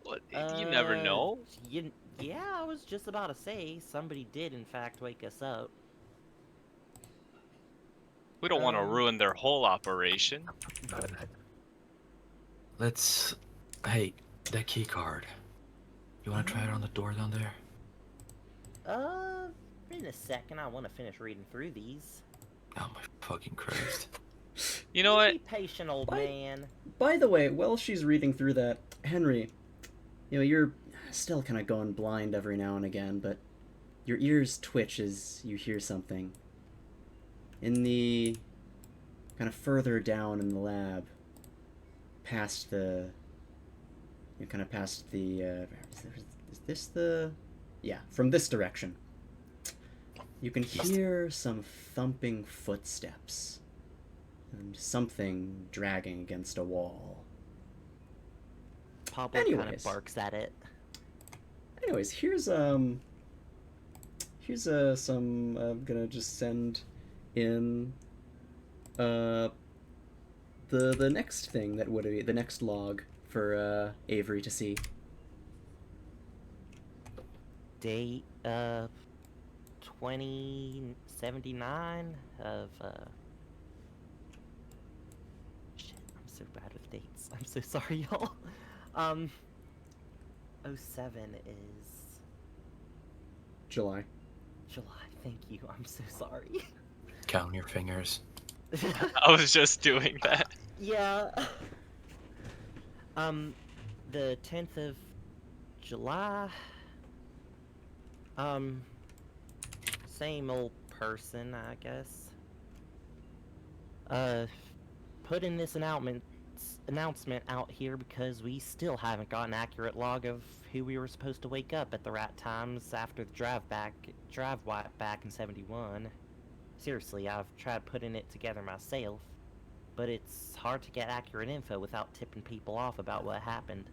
What? You never know. Yeah, I was just about to say somebody did in fact wake us up. We don't want to ruin their whole operation. Let's... Hey, that key card. You want to try it on the door down there? In a second. I want to finish reading through these. Oh my fucking Christ. You know what? Be patient, old man. By the way, while she's reading through that, Henry, you're still kind of going blind every now and again, but your ears twitch as you hear something. In the... kind of further down in the lab, past the... kind of past the... is this the... Yeah, from this direction. You can hear some thumping footsteps. And something dragging against a wall. Pablo kind of barks at it. Anyways, here's some... I'm gonna just send in... the next thing that would be... the next log for, Avery to see. Date, 2079 of, shit, I'm so bad with dates. I'm so sorry, y'all. 07 is... July. Thank you, I'm so sorry. Count your fingers. I was just doing that. Yeah. The 10th of July. Same old person, I guess. Putting this announcement out here because we still haven't got an accurate log of who we were supposed to wake up at the right times after the drive wipe back in 71. Seriously, I've tried putting it together myself, but it's hard to get accurate info without tipping people off about what happened.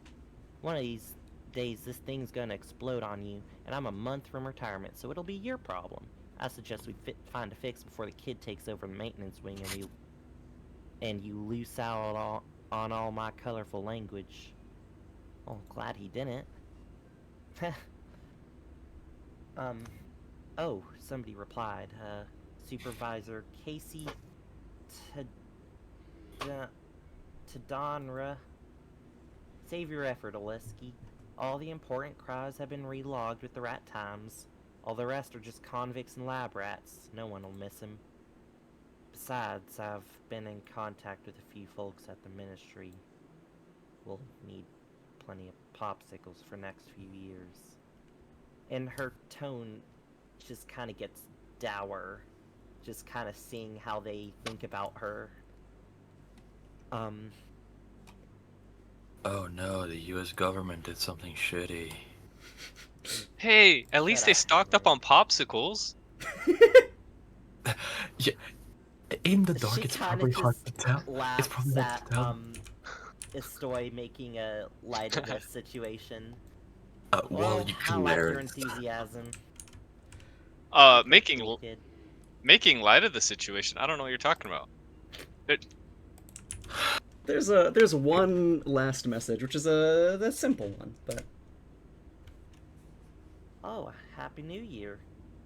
One of these days, this thing's gonna explode on you, and I'm a month from retirement, so it'll be your problem. I suggest we find a fix before the kid takes over the maintenance wing and you lose out on all my colorful language. Oh, glad he didn't. Oh, somebody replied. Supervisor Casey Tadonra. Save your effort, Oleski. All the important cries have been relogged with the rat times. All the rest are just convicts and lab rats. No one will miss him. Besides, I've been in contact with a few folks at the ministry. We'll need plenty of popsicles for next few years. And her tone just kind of gets dour. Just kind of seeing how they think about her. Oh no, the US government did something shitty. Hey, at least Shut they up, stocked up Henry. on popsicles. Yeah, in the dark, She it's kinda probably hard just to tell. It's laughs probably hard at to tell. Estoy making a light of the situation. Well, you I like your glared. enthusiasm. Making Cool kid. making light of the situation. I don't know what you're talking about. There's one last message, which is a simple one, but Oh, Happy New Year.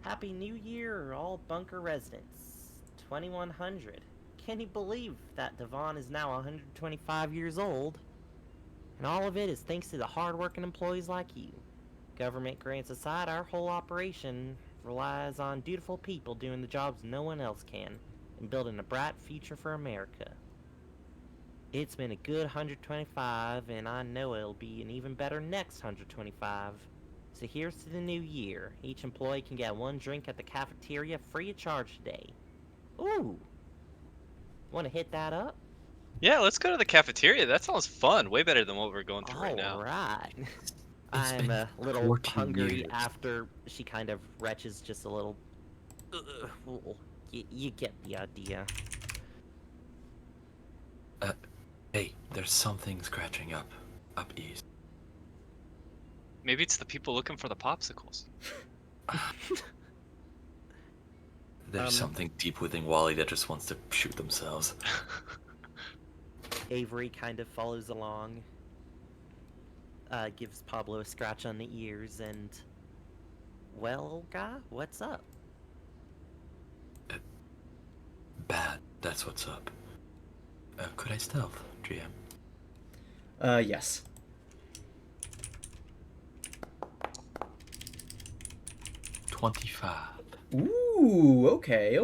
Happy New Year, all bunker residents. 2100. Can you believe that Devon is now 125 years old? And all of it is thanks to the hard-working employees like you. Government grants aside, our whole operation relies on dutiful people doing the jobs no one else can, and building a bright future for America. It's been a good 125, and I know it'll be an even better next 125. So here's to the new year. Each employee can get one drink at the cafeteria free of charge today. Ooh! Want to hit that up? Yeah, let's go to the cafeteria. That sounds fun. Way better than what we're going through right now. Alright. It's I'm been a little 14 hungry years. after she kind of retches just a little. Well, you get the idea. Hey, there's something scratching up east. Maybe it's the people looking for the popsicles. There's something deep within Wally that just wants to shoot themselves. Avery kind of follows along. Gives Pablo a scratch on the ears and... Well, guy, what's up? Bad, that's what's up. Could I stealth, GM? yes. $25. Ooh, okay.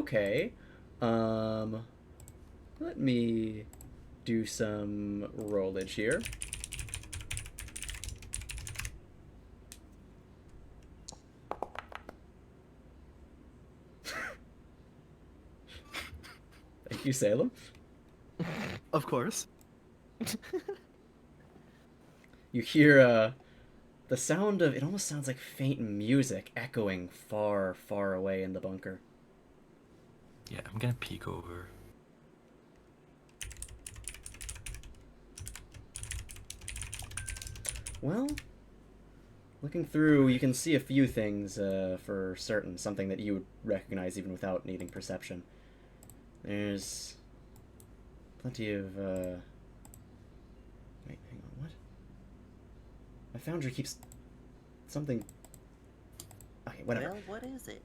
Let me do some rollage here. Thank you, Salem. Of course. You hear the sound of, it almost sounds like faint music echoing far, far away in the bunker. Yeah, I'm gonna peek over. Well, looking through, you can see a few things for certain, something that you would recognize even without needing perception. There's plenty of, wait, hang on, what? My foundry keeps something... Okay, whatever. Well, what is it?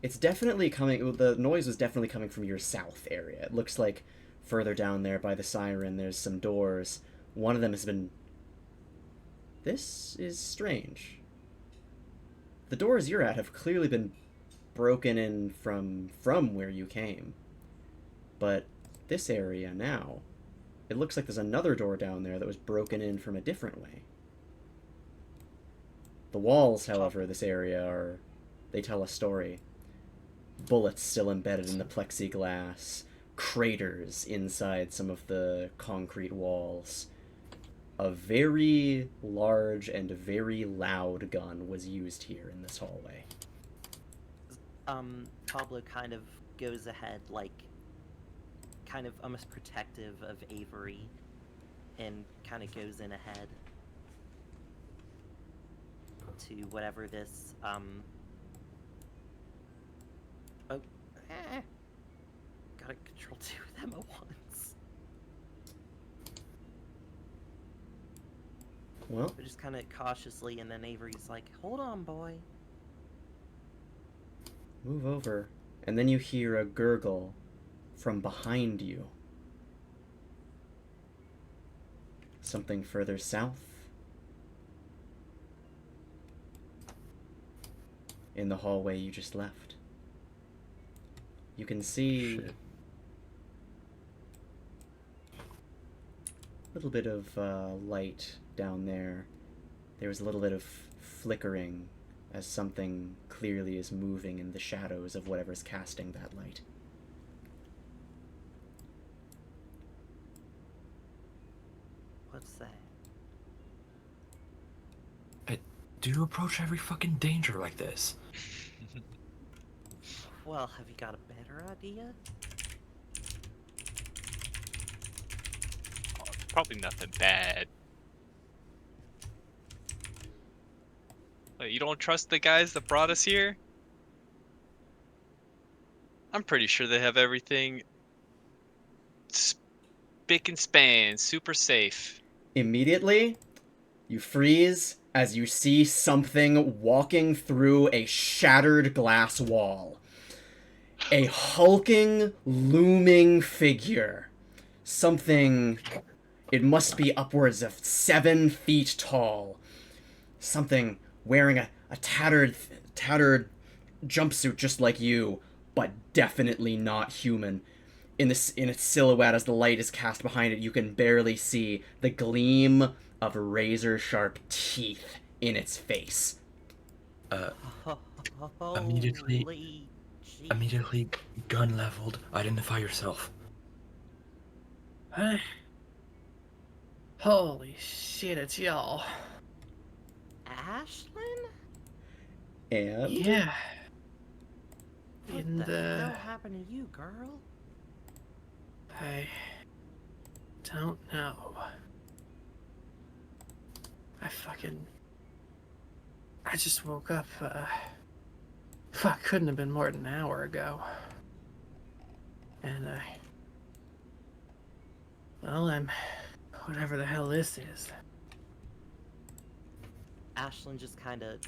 It's definitely coming... The noise was definitely coming from your south area. It looks like further down there by the siren there's some doors. One of them has been... This is strange. The doors you're at have clearly been broken in from where you came. But this area now, it looks like there's another door down there that was broken in from a different way. The walls, however, of this area they tell a story. Bullets still embedded in the plexiglass, craters inside some of the concrete walls. A very large and very loud gun was used here in this hallway. Pablo kind of goes ahead, like, kind of almost protective of Avery, and kind of goes in ahead. to whatever this, oh, gotta control 2 of them at once. Well, But just kind of cautiously, and then Avery's like, hold on, boy. move over, and then you hear a gurgle from behind you. Something further south. In the hallway you just left. You can see Shit. a little bit of light down there. There was a little bit of flickering as something clearly is moving in the shadows of whatever's casting that light. What's that? Do you approach every fucking danger like this? Well, have you got a better idea? Oh, probably nothing bad. Wait, you don't trust the guys that brought us here? I'm pretty sure they have everything spick and span, super safe. Immediately, you freeze as you see something walking through a shattered glass wall. A hulking, looming figure. Something, it must be upwards of 7 feet tall. Something wearing a tattered jumpsuit just like you, but definitely not human. In its silhouette, as the light is cast behind it, you can barely see the gleam of razor-sharp teeth in its face. Immediately- Holy jeez. Immediately, gun leveled, identify yourself. Holy shit, it's y'all. Ashlyn? And Yeah. What In the hell happened to you, girl? I don't know. I just woke up, fuck, couldn't have been more than an hour ago. And well, I'm whatever the hell this is. Ashlyn just kind of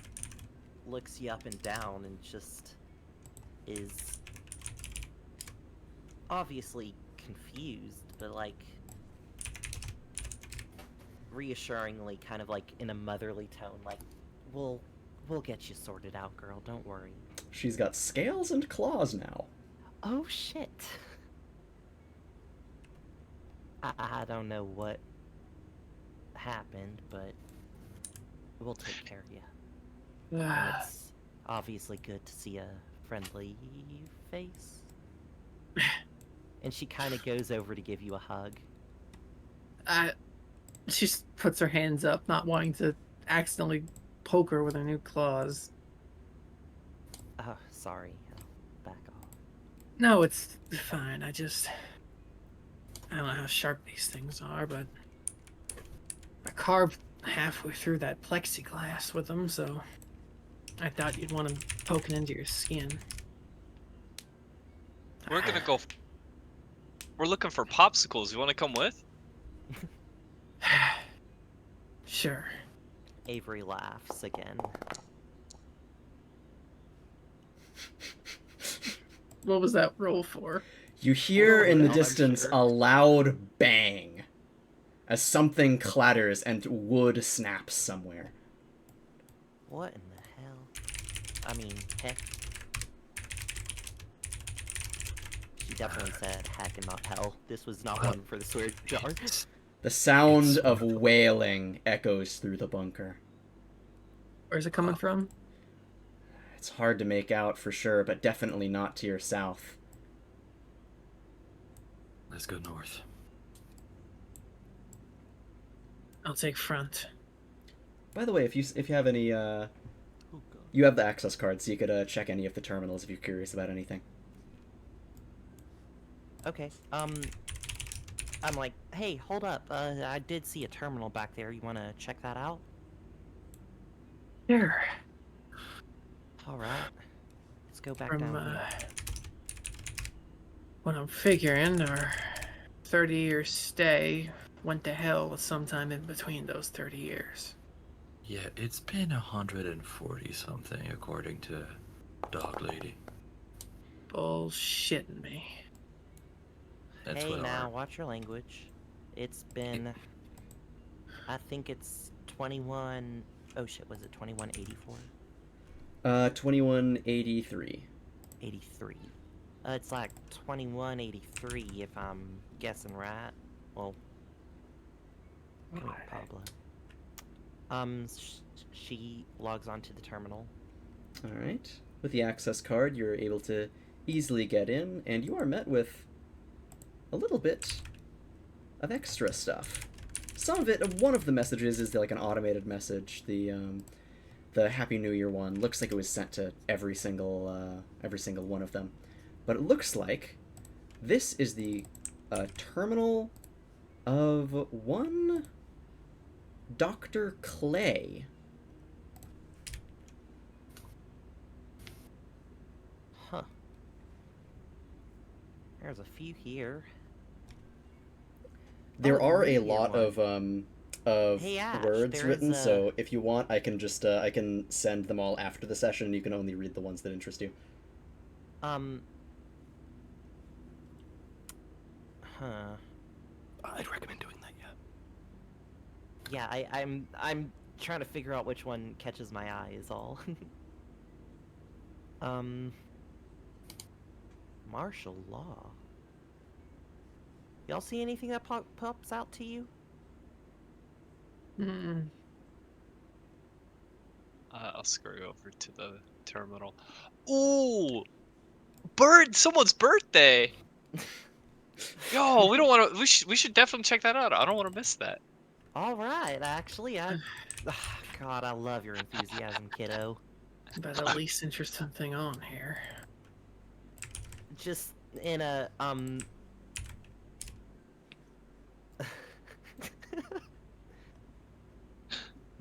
looks you up and down and just is obviously confused, but like reassuringly, kind of like in a motherly tone, like, we'll get you sorted out, girl, don't worry. she's got scales and claws now. Oh shit. I don't know what happened, but we'll take care of you. And it's obviously good to see a friendly face. And she kind of goes over to give you a hug. She just puts her hands up, not wanting to accidentally poke her with her new claws. Oh, sorry. Back off. No, it's fine. I don't know how sharp these things are, but I carved halfway through that plexiglass with them, so I thought you'd want them poking into your skin. We're gonna go. We're looking for popsicles. You want to come with? Sure. Avery laughs again. What was that roll for? You hear Oh, in the no, I'm distance sure. a loud bang as something clatters and wood snaps somewhere. What in the hell? I mean, heck. She definitely said heck and not hell. This was not one for the swear jar. The sound It's of wonderful. wailing echoes through the bunker. Where's it coming from? It's hard to make out for sure, but definitely not to your south. Let's go north. I'll take front. By the way, if you have any, you have the access card, so you could check any of the terminals if you're curious about anything. Okay, I'm like, hey, hold up, I did see a terminal back there, you wanna check that out? Sure. All right. Let's go back From down here. what I'm figuring, our 30-year stay went to hell sometime in between those 30 years. Yeah, it's been 140 something according to Dog Lady. Bullshitting me. That's Hey, what now, watch your language. It's been... I think it's 21... Oh shit, was it 2184? 2183. 83. It's like 2183 if I'm guessing right. Well... Wait, Pablo. She logs onto the terminal. Alright. With the access card, you're able to easily get in, and you are met with a little bit of extra stuff. Some of it, one of the messages is like an automated message. The Happy New Year one looks like it was sent to every single one of them. But it looks like this is the terminal of one Dr. Clay. Huh. There's a few here. There Oh, are a New Year lot one. of Hey, Ash, words there written, is a- so if you want, I can just I can send them all after the session. You can only read the ones that interest you. Huh. I'd recommend doing that, yeah. Yeah, I'm trying to figure out which one catches my eye is all. Martial law. Y'all see anything that pops out to you? Mm-mm. I'll scurry over to the terminal. Ooh, someone's birthday. Yo, we don't want to. We should definitely check that out. I don't want to miss that. All right, actually, God, I love your enthusiasm, kiddo. About the least interesting thing on here. Just in a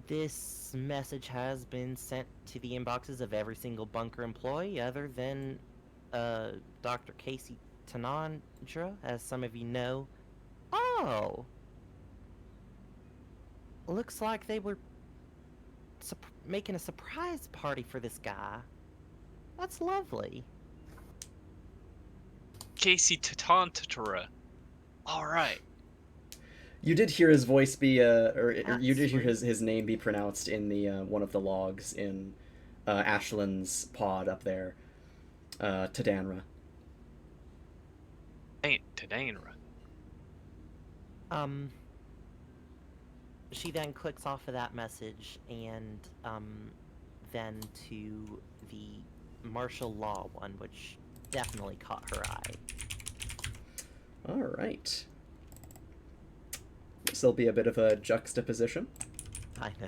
This message has been sent to the inboxes of every single bunker employee other than Dr. Casey Tanandra, as some of you know. Oh! Looks like they were making a surprise party for this guy. That's lovely. Casey Tatantara. All right. You did hear his voice be or you did hear Absolutely. his name be pronounced in the one of the logs in Ashland's pod up there. Tadanra. Ain't Tadanra. She then clicks off of that message and then to the martial law one, which definitely caught her eye. All right. This will be a bit of a juxtaposition. I know.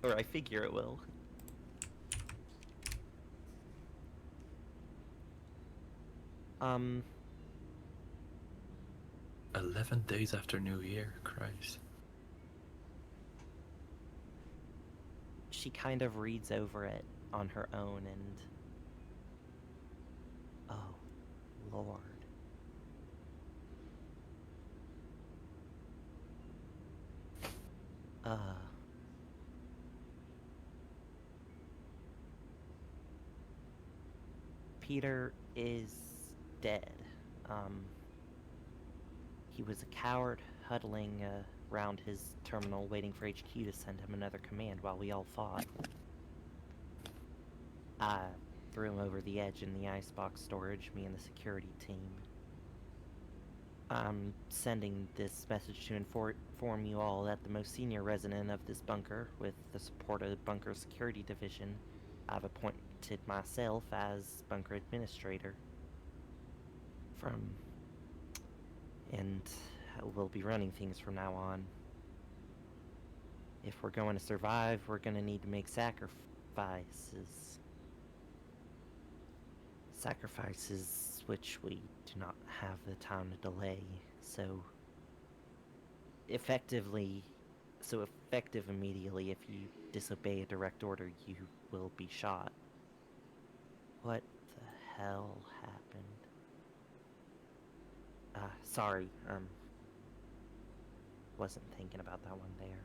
Or I figure it will. Um, 11 days after New Year, Christ. she kind of reads over it on her own and... Oh, Lord. Peter is dead. He was a coward huddling around his terminal waiting for HQ to send him another command while we all fought. I threw him over the edge in the icebox storage, me and the security team. I'm sending this message to inform you all that the most senior resident of this bunker, with the support of the bunker security division, I've appointed myself as bunker administrator. And we'll be running things from now on. If we're going to survive, we're going to need to make sacrifices. Sacrifices which we do not have the time to delay, so effective immediately. If you disobey a direct order, you will be shot. What the hell happened? Sorry, wasn't thinking about that one there.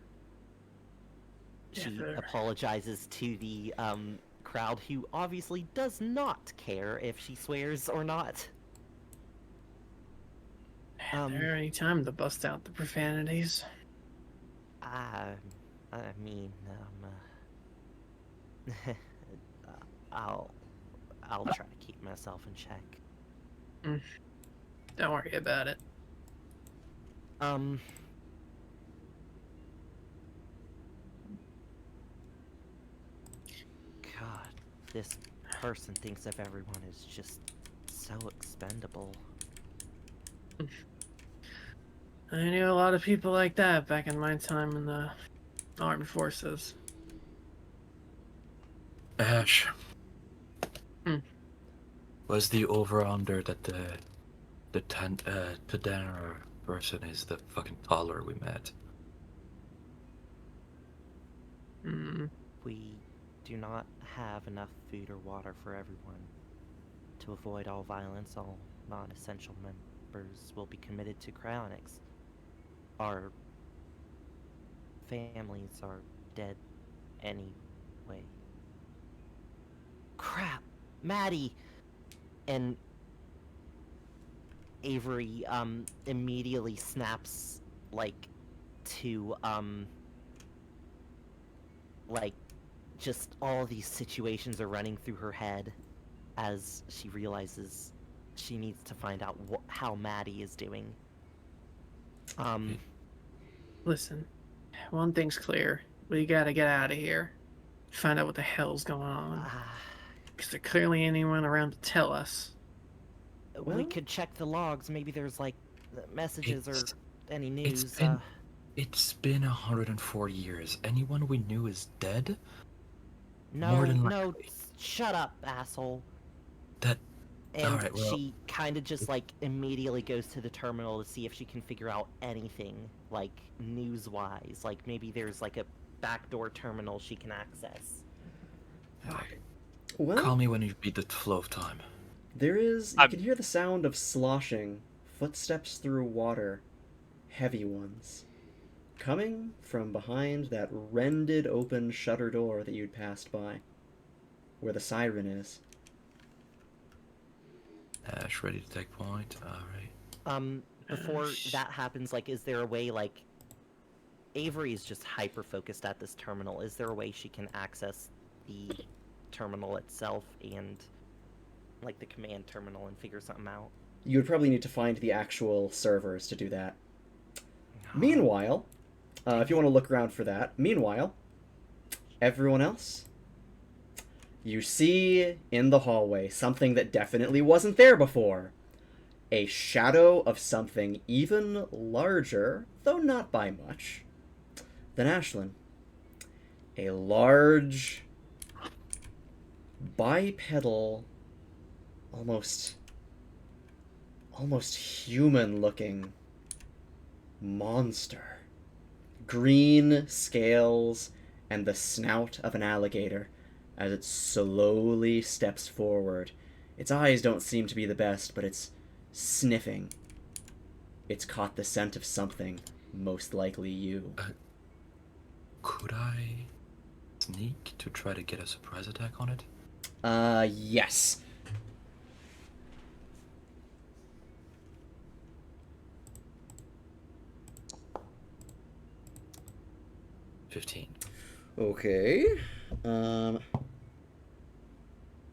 She Yeah, fair. apologizes to the, crowd who obviously does not care if she swears or not. There any time to bust out the profanities. I mean, I'll try to keep myself in check. Don't worry about it. God, this person thinks of everyone as just so expendable. I knew a lot of people like that back in my time in the armed forces. Ash. Hmm. Was the over-under that the Tenor person is the fucking taller we met? We do not have enough food or water for everyone. To avoid all violence, all non-essential members will be committed to cryonics. Our families are dead anyway. Crap! Maddie! And Avery, immediately snaps, like, to, like, just all these situations are running through her head as she realizes she needs to find out how Maddie is doing. Listen, one thing's clear. We gotta get out of here. Find out what the hell's going on. Because there clearly ain't anyone around to tell us. We could check the logs. Maybe there's, like, messages or any news. It's been 104 years. Anyone we knew is dead? No, shut up, asshole. And alright, well, she kind of just, like, immediately goes to the terminal to see if she can figure out anything, like, news-wise. Like, maybe there's, like, a backdoor terminal she can access. Well, call me when you beat the flow of time. there is... You can hear the sound of sloshing, footsteps through water, heavy ones, coming from behind that rended open shutter door that you'd passed by, where the siren is. Ash, ready to take point? Alright. Before that happens, like, is there a way, like... Avery is just hyper-focused at this terminal. Is there a way she can access the terminal itself and, like, the command terminal and figure something out? You would probably need to find the actual servers to do that. Meanwhile, if you want to look around for that, everyone else, you see in the hallway something that definitely wasn't there before. A shadow of something even larger, though not by much, than Ashlyn. A large, bipedal, almost human-looking monster. Green scales and the snout of an alligator as it slowly steps forward. Its eyes don't seem to be the best, but it's sniffing. It's caught the scent of something, most likely you. Could I sneak to try to get a surprise attack on it? Yes. Okay.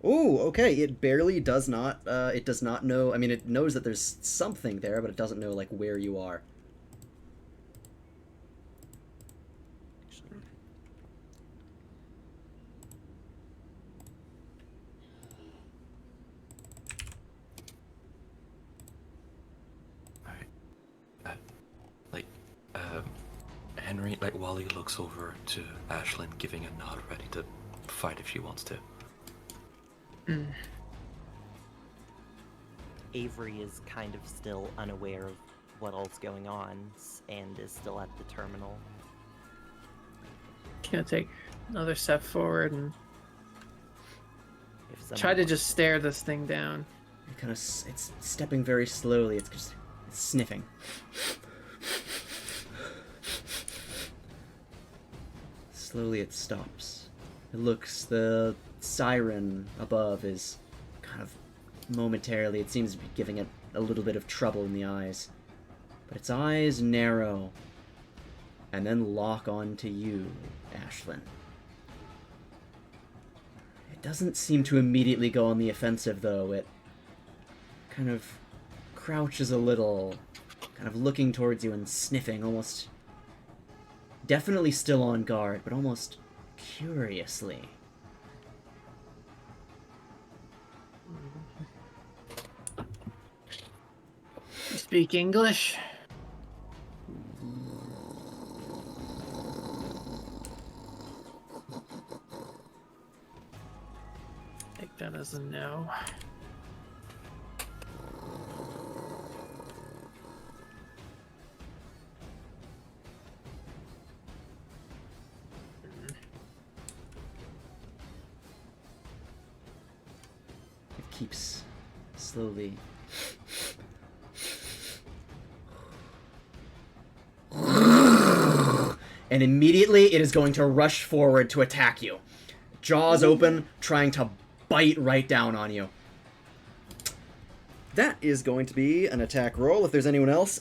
Ooh, okay, it barely does not, it does not know, I mean, it knows that there's something there, but it doesn't know, like, where you are. Henry, like, Wally looks over to Ashlyn, giving a nod, ready to fight if she wants to. Avery is kind of still unaware of what all's going on and is still at the terminal. Gonna take another step forward and If someone try to wants- just stare this thing down. It kind of it's stepping very slowly. It's just it's sniffing. Slowly it stops. It looks, the siren above is kind of momentarily, it seems to be giving it a little bit of trouble in the eyes. But its eyes narrow and then lock onto you, Ashlyn. It doesn't seem to immediately go on the offensive, though. It kind of crouches a little, kind of looking towards you and sniffing, almost definitely still on guard, but almost curiously. Speak English? Take that as a no. It keeps slowly. And immediately it is going to rush forward to attack you. Jaws open, trying to bite right down on you. That is going to be an attack roll if there's anyone else.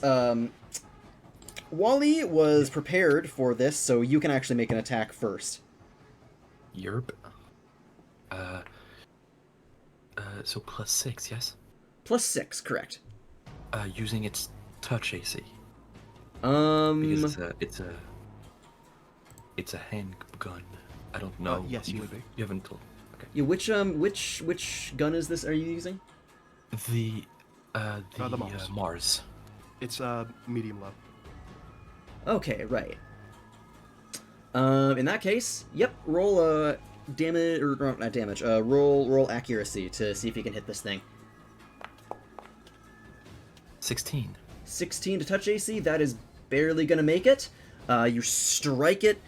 Wally was prepared for this, so you can actually make an attack first. Yerp. So +6, yes? +6, correct. Using its touch AC. Because Because it's a handgun. I don't know. Yes, you would be. You haven't told. Okay. yeah, which gun is this? Are you using? The Mars. Mars. It's medium low. Okay, right. In that case, yep. Roll damage or not damage. Roll accuracy to see if you can hit this thing. 16. 16 to touch AC. That is barely gonna make it. You strike it.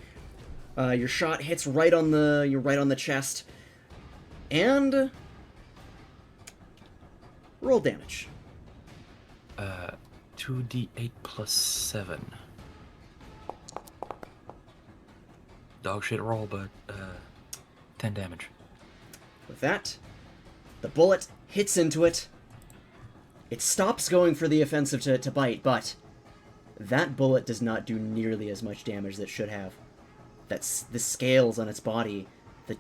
Your shot hits right on the chest, and roll damage. 2d8 + 7. Dog shit roll, but 10 damage. With that, the bullet hits into it. It stops going for the offensive to bite, but that bullet does not do nearly as much damage as it should have. That's the scales on its body, the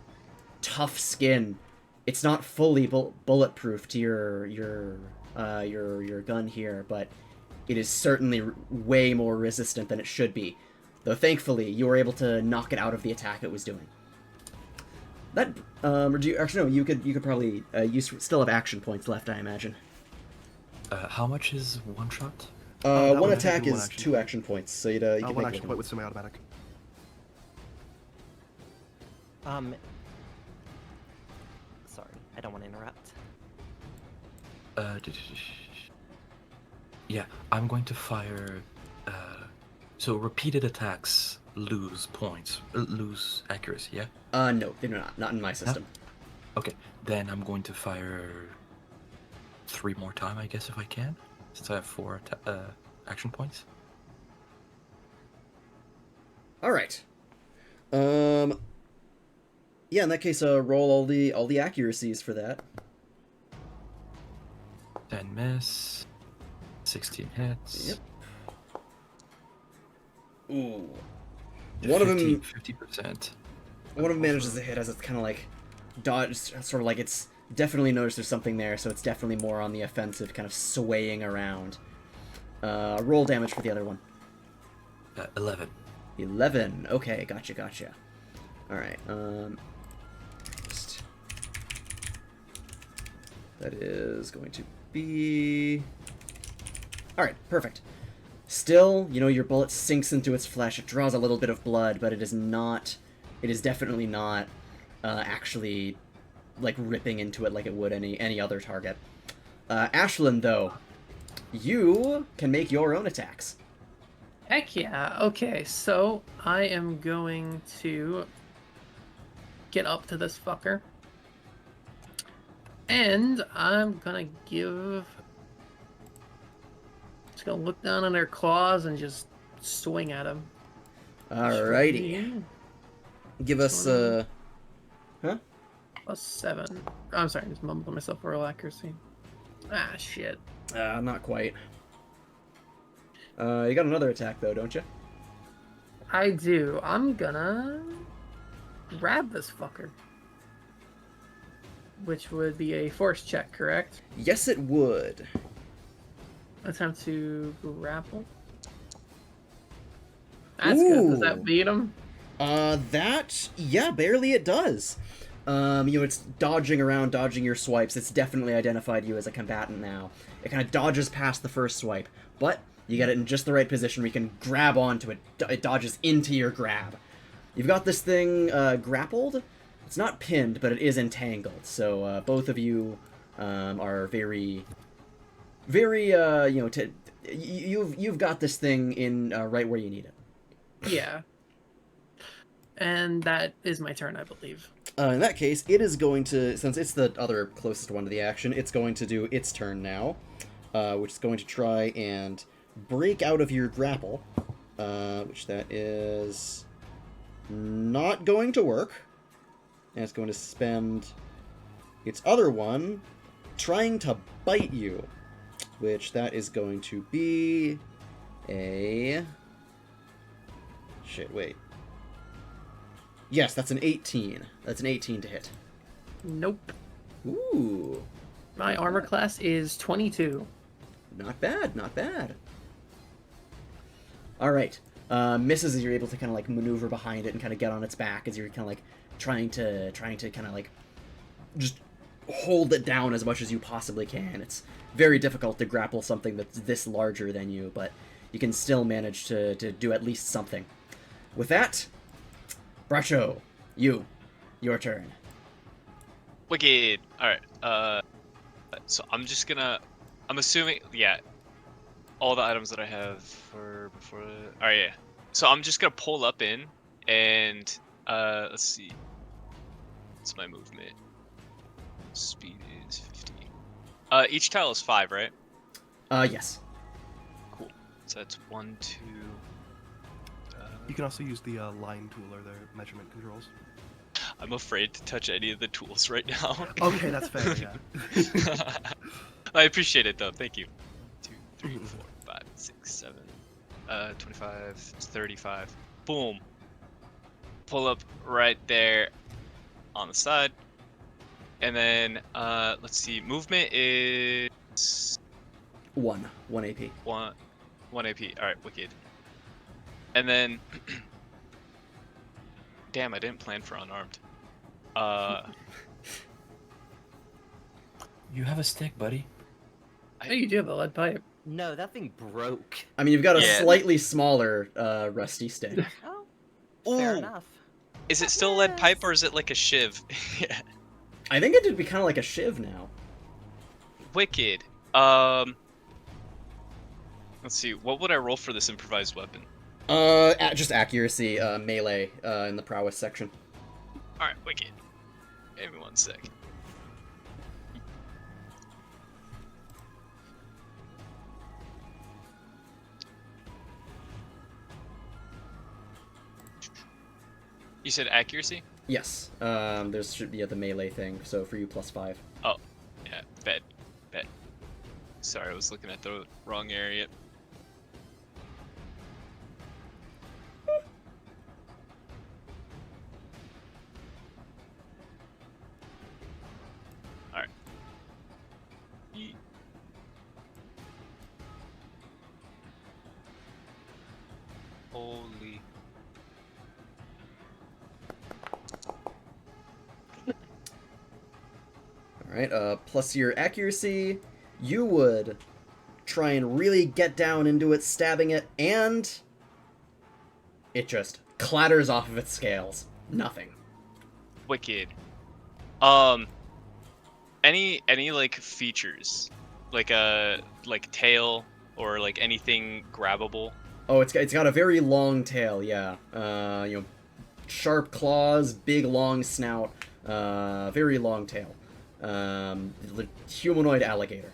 tough skin. It's not fully bulletproof to your gun here, but it is certainly way more resistant than it should be. Though thankfully, you were able to knock it out of the attack it was doing. That or do you actually no? You could probably you still have action points left, I imagine. How much is one shot? that One would attack be one is action 2 point. action points, so you can One make action it. point with semi-automatic. Sorry, I don't want to interrupt. Yeah, I'm going to fire. So repeated attacks lose points, lose accuracy. Yeah. No, they do not. Not in my system. Okay, then I'm going to fire 3 more time, I guess, if I can, since I have 4 action points. All right. Yeah, in that case, roll all the accuracies for that. 10 miss, 16 hits. Yep. Ooh. One of them 50%. One of them manages to hit as it's kind of like dodge, sort of like it's definitely noticed there's something there, so it's definitely more on the offensive, kind of swaying around. Roll damage for the other one. 11. 11. Okay, gotcha. All right. That is going to be. All right, perfect. Still, your bullet sinks into its flesh. It draws a little bit of blood, but it is not. It is definitely not actually like ripping into it like it would any other target. Ashlyn, though, you can make your own attacks. Heck yeah. Okay, so I am going to get up to this fucker. And I'm gonna just gonna look down on their claws and just swing at him. Alrighty. Give us huh? +7. I'm sorry, I just mumbled myself for roll accuracy. Ah, shit. Not quite. You got another attack though, don't you? I do. I'm gonna grab this fucker. Which would be a force check, correct? Yes, it would. Attempt to grapple. That's good. Does that beat him? Yeah, barely it does. It's dodging around, dodging your swipes. It's definitely identified you as a combatant now. It kind of dodges past the first swipe, but you get it in just the right position where you can grab onto it. It dodges into your grab. You've got this thing grappled. It's not pinned, but it is entangled. So both of you are very, very, you've got this thing in right where you need it. Yeah. And that is my turn, I believe. In that case, it is going to, since it's the other closest one to the action, it's going to do its turn now, which is going to try and break out of your grapple, which that is not going to work. And it's going to spend its other one trying to bite you, which that is going to be a... Shit, wait. Yes, that's an 18. That's an 18 to hit. Nope. Ooh. My armor class is 22. Not bad, not bad. Alright. Misses as you're able to kind of like maneuver behind it and kind of get on its back as you're kind of like trying to kind of like just hold it down as much as you possibly can. It's very difficult to grapple something that's this larger than you, but you can still manage to do at least something. With that, Bracho, your turn. Wicked. Alright, so I'm assuming, yeah, all the items that I have for before, alright, yeah. So I'm just gonna pull up in, and, let's see. What's my movement? Speed is 50. Each tile is 5, right? Yes. Cool. So that's 1, 2... You can also use the line tool or the measurement controls. I'm afraid to touch any of the tools right now. Okay, that's fair, yeah. I appreciate it though, thank you. 2, 3, 4, 5, 6, 7, 25, 35. Boom. Pull up right there on the side. And then, let's see, movement is... 1 AP. 1 AP, alright, wicked. And then... Damn, I didn't plan for unarmed. You have a stick, buddy. Oh, you do have a lead pipe. No, that thing broke. I mean, you've got a Yeah. slightly smaller rusty stick. Oh, fair Ooh. enough. Is it still lead pipe or is it like a shiv? Yeah. I think it would be kind of like a shiv now. Wicked. Let's see, what would I roll for this improvised weapon? Just accuracy, melee, in the prowess section. Alright, wicked. Give me 1 sec. You said accuracy? Yes. There's should be the melee thing, so for you +5. Oh, yeah, bet. Sorry, I was looking at the wrong area. Alright. Holy. Alright, plus your accuracy, you would try and really get down into it, stabbing it, and it just clatters off of its scales. Nothing. Wicked. Any like features, like tail or like anything grabbable Oh, it's got a very long tail. Yeah. Sharp claws, big long snout, very long tail. Humanoid alligator.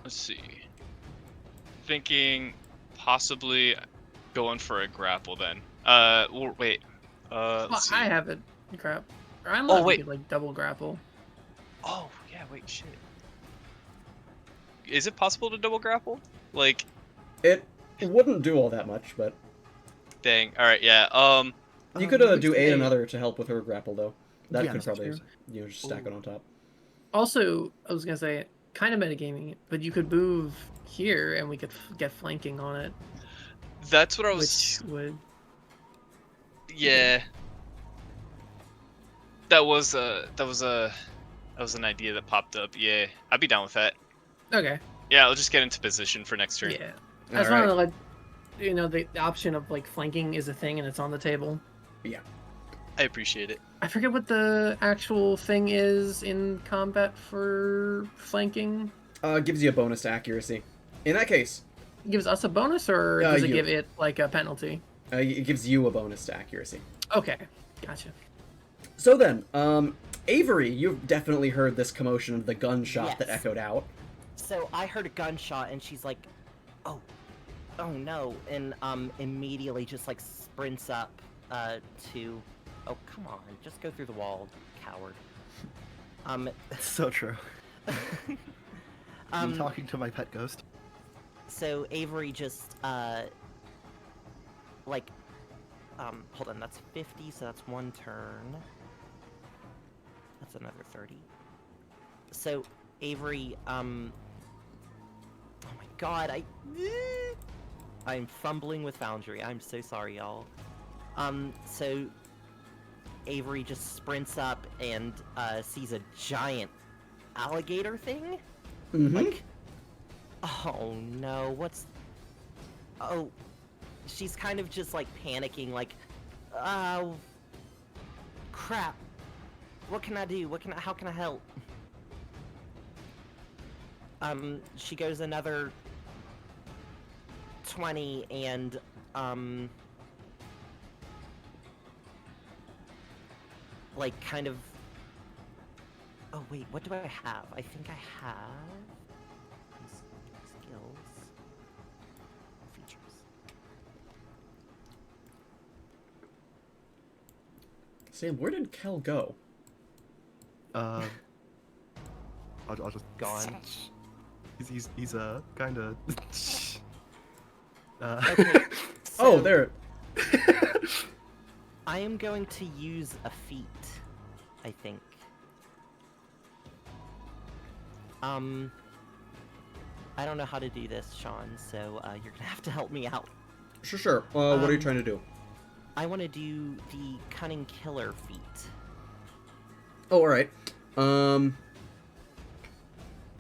Let's see. Thinking possibly going for a grapple then. Well, wait. Well, Let's see. I have it. Crap. Or I'm Oh, allowed wait. to get, like, double grapple. Oh, yeah, wait, shit. Is it possible to double grapple? Like, It wouldn't do all that much, but dang. Alright, yeah. you could do aid another to help with her grapple though. That Yeah, could that's probably true. just stack it on top. Also, I was gonna say, kind of metagaming, but you could move here and we could get flanking on it, that's what I was... which would... Yeah. That was an idea that popped up. Yeah, I'd be down with that. Okay. Yeah, I'll just get into position for next turn. Yeah. I just wanted to let you know the option of like flanking is a thing and it's on the table. Yeah. I appreciate it. I forget what the actual thing is in combat for flanking. Gives you a bonus to accuracy. In that case, It gives us a bonus, or does it you. give it like a penalty? it gives you a bonus to accuracy. Okay, gotcha. So then, Avery, you've definitely heard this commotion of the gunshot that Yes. echoed out. So I heard a gunshot, and she's like, "Oh, oh no!" And immediately just like sprints up to. Oh, come on, just go through the wall, coward. So true. I'm um, talking to my pet ghost. So Avery just like hold on, that's 50, so that's one turn. That's another 30. So Avery oh my god, I'm fumbling with Foundry. I'm so sorry, y'all. So Avery just sprints up and sees a giant alligator thing. Mm-hmm. Like, oh no, what's... Oh, she's kind of just like panicking, like, oh, crap. What can I do? How can I help? She goes another 20 and, like, kind of... Oh, wait, what do I have? I think I have... Skills... Features. Sam, where did Kel go? I'll just Gone. He's kind of. Okay, Oh, so there. I am going to use a feat, I think. I don't know how to do this, Sean, so you're gonna have to help me out. Sure. What are you trying to do? I want to do the Cunning Killer feat. Oh, alright.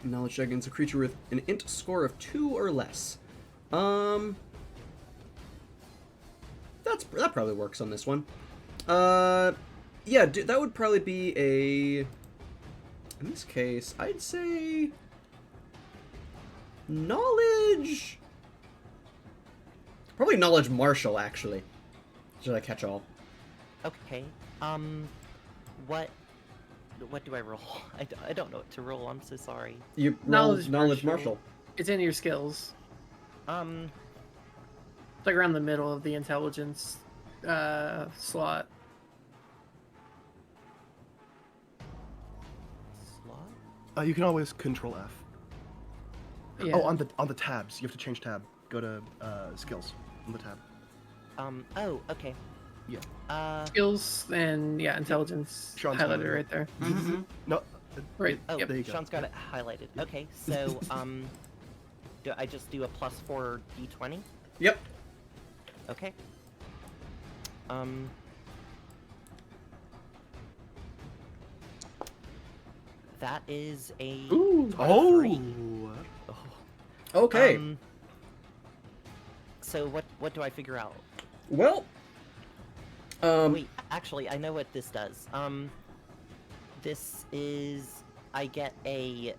Knowledge check against a creature with an int score of 2 or less. That probably works on this one. Yeah, that would probably be a... In this case, I'd say... Knowledge... Probably knowledge martial, actually. Should I catch all? Okay. What do I roll? I don't know what to roll. I'm so sorry. You roll Knowledge knowledge martial. martial. It's in your skills. It's like around the middle of the intelligence slot. Slot? You can always control F. Yeah. Oh, on the tabs. You have to change tab. Go to skills on the tab. Oh, okay. Yeah. Skills and yeah, intelligence Sean's highlighted highlighted. right there. No. Right. Oh, Yep. There you go. Sean's got it highlighted. Okay, so, do I just do a +4 d20? Yep. Okay. That is a... Ooh. Oh. 3. Okay. So what do I figure out? Well... Wait, actually, I know what this does. This is... I get a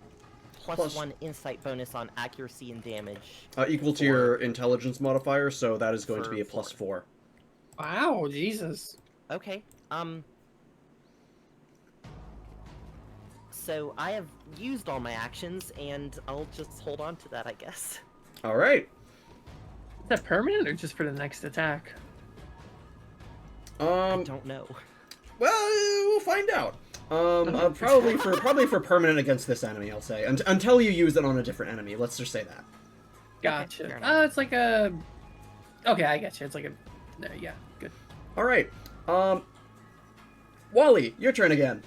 +1 insight bonus on accuracy and damage. Equal to your intelligence modifier, so that is going to be a For +4. Wow, Jesus. Okay. So I have used all my actions, and I'll just hold on to that, I guess. All right. Is that permanent or just for the next attack? I don't know. Well, we'll find out. Probably for permanent against this enemy, I'll say. Until you use it on a different enemy. Let's just say that. Gotcha. fair enough. It's like a... Okay, I get you. It's like a... No, yeah, good. All right. Wally, your turn again.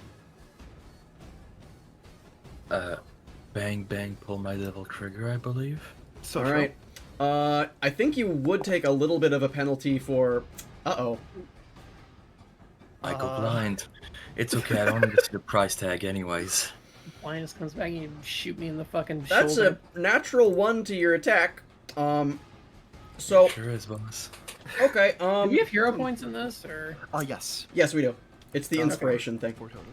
Bang bang, pull my little trigger, I believe. So All right. I think you would take a little bit of a penalty for... Uh-oh. I go blind. It's okay, I don't need to see the price tag anyways. Linus comes back and you shoot me in the fucking That's shoulder. a natural 1 to your attack. So... Sure is, boss. Okay, Do we have hero points in this, or...? Yes. Yes, we do. It's the Okay. inspiration thing. 4 total.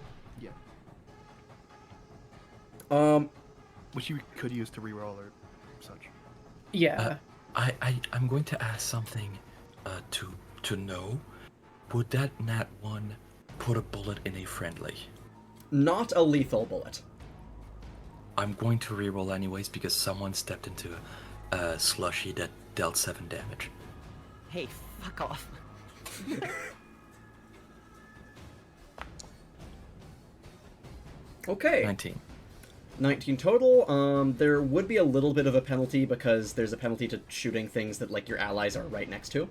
Yeah. Which you could use to reroll or such. Yeah. I'm going to ask something to know. Would that nat 1 put a bullet in a friendly? Not a lethal bullet. I'm going to reroll anyways because someone stepped into a slushy that dealt 7 damage. Hey, fuck off. Okay. 19. 19 total. There would be a little bit of a penalty because there's a penalty to shooting things that like your allies are right next to.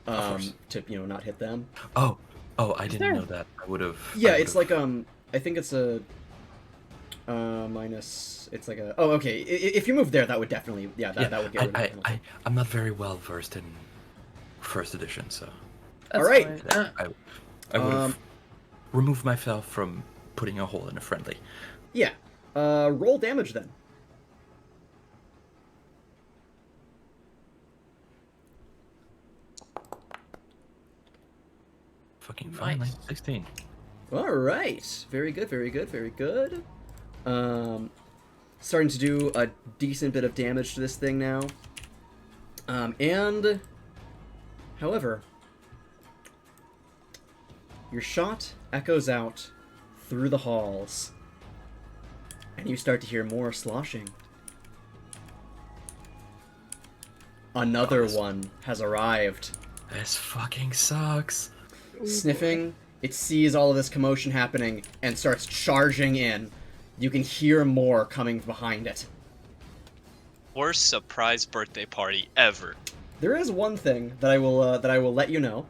course. To not hit them. Oh, I didn't there- know that. I would have. Yeah, it's like I think it's a minus. It's like a. Oh, okay. If you move there, that would definitely. Yeah, that would get rid of the penalty. I'm not very well versed in first edition, so That's all right. fine. I would have removed myself from putting a hole in a friendly. Yeah. Roll damage then. Fucking fine, Nice. 16. All right. Very good. Very good. Very good. Starting to do a decent bit of damage to this thing now. And, however, your shot echoes out through the halls, and you start to hear more sloshing. Another one has arrived. This fucking sucks. Sniffing, it sees all of this commotion happening and starts charging in. You can hear more coming behind it. Worst surprise birthday party ever. There is one thing that I will let you know.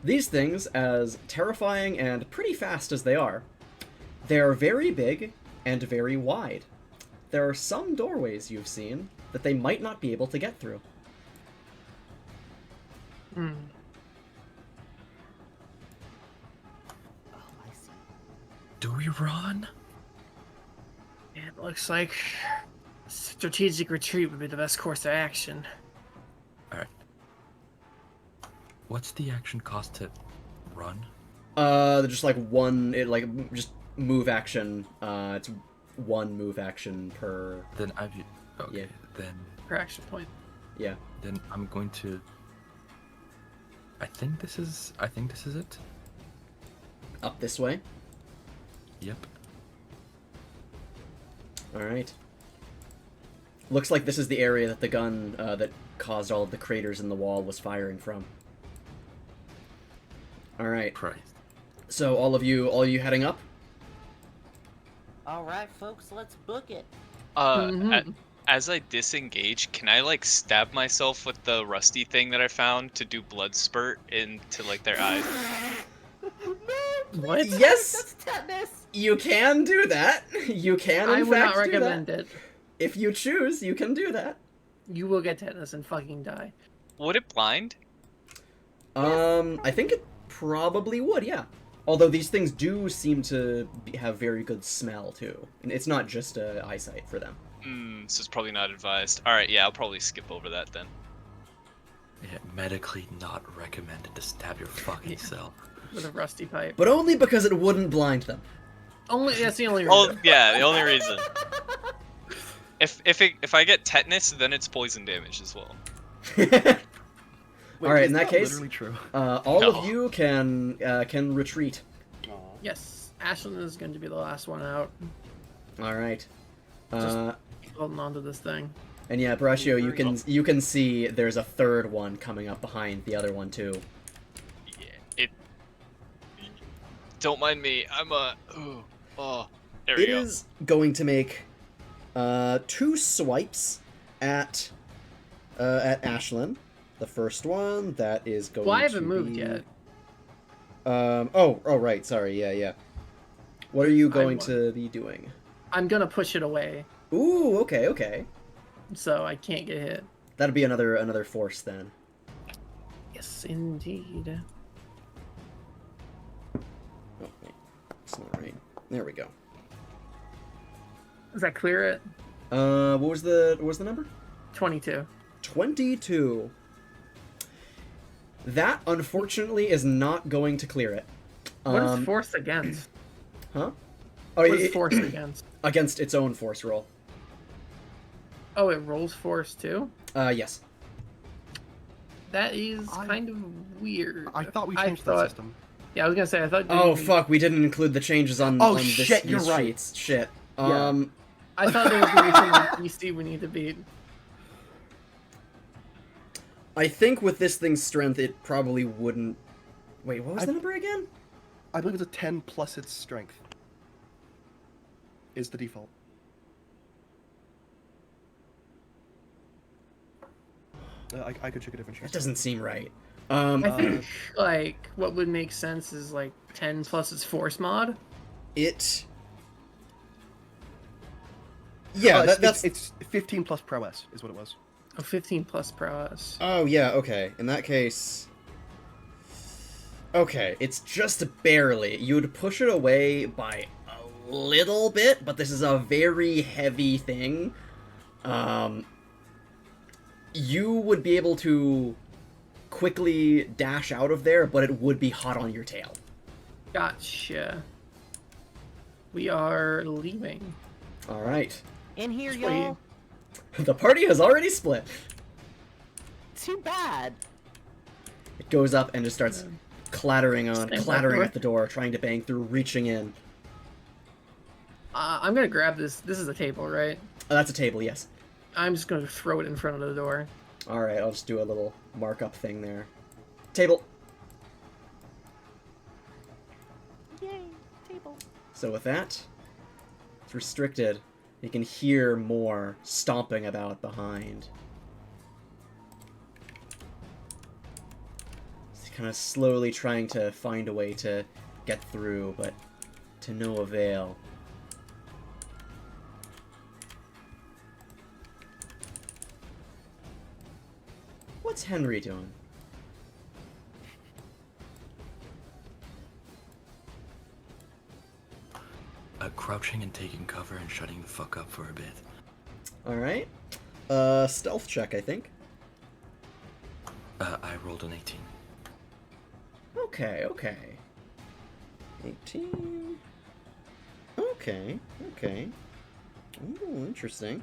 These things, as terrifying and pretty fast as they are very big and very wide. There are some doorways you've seen that they might not be able to get through. Hmm. Oh, I see. Do we run? It looks like strategic retreat would be the best course of action. Alright. What's the action cost to run? Just like one, just move action. It's one move action per. Then I've. Okay, Yeah. then Per action point. Yeah. then I'm going to. I think this is it. Up this way. Yep. Alright. Looks like this is the area that the gun that caused all of the craters in the wall was firing from. Alright. Christ. So all you heading up? All right, folks, let's book it. As I disengage, can I like stab myself with the rusty thing that I found to do blood spurt into like their eyes? What? Yes, That's tetanus. you can do that. You can in I would fact not do recommend that. it. If you choose, you can do that. You will get tetanus and fucking die. Would it blind? I think it probably would, yeah. Although these things do seem to have very good smell too, and it's not just eyesight for them. So it's probably not advised. Alright, yeah, I'll probably skip over that then. Yeah, medically not recommended to stab your fucking self. With a rusty pipe. But only because it wouldn't blind them. Only that's the only Oh, reason. yeah, the only reason. If I get tetanus, then it's poison damage as well. All right, in is that case, literally true. all No. of you can retreat. Yes, Ashlyn is going to be the last one out. All right. Holding on to this thing. And yeah, Braccio, you can see there's a third one coming up behind the other one too. Yeah, it. Don't mind me. I'm a. There we It go. is going to make 2 swipes at Ashlyn. The first one that is going. Well, I to haven't moved be... yet. Oh, right. Sorry. Yeah. What are you going I'm- to be doing? I'm gonna push it away, Ooh. Okay. so I can't get hit. That'll be another force then. Yes, indeed. Oh wait, it's not right. There we go. Does that clear it? What was the number? 22. 22. That unfortunately is not going to clear it. What is force against? Huh? Oh, What is force against? against its own force roll. Oh, it rolls force too? Yes. That is kind of weird. I thought we changed that system. Yeah, I was gonna say, I thought... Oh fuck, we didn't include the changes on. Oh, on shit, you're these right. sheets. Shit. Yeah. I thought there was gonna be some DC we need to beat. I think with this thing's strength, it probably wouldn't. Wait, what was the number again? I believe it's a 10 plus its strength. Is the default. I could check a different sheet. That doesn't seem right. I think, like, what would make sense is, like, 10 plus its force mod. It. Yeah, that's. It's 15 plus prowess is what it was. Oh, 15 plus prowess. Oh yeah, okay. In that case. Okay, it's just barely. You'd push it away by a little bit, but this is a very heavy thing. You would be able to quickly dash out of there, but it would be hot on your tail. Gotcha. We are leaving. All right. In here, Sweet. y'all. The party has already split. Too bad. It goes up and just starts clattering Slam that clattering door. at the door, trying to bang through, reaching in. I'm gonna grab this. This is a table, right? Oh, that's a table, yes. I'm just gonna throw it in front of the door. All right, I'll just do a little markup thing there. Table. Yay, table. So with that, it's restricted. You can hear more stomping about behind. It's kind of slowly trying to find a way to get through, but to no avail. What's Henry doing? Crouching and taking cover and shutting the fuck up for a bit. Alright. Stealth check, I think. I rolled an 18. Okay. 18. Okay. Ooh, interesting.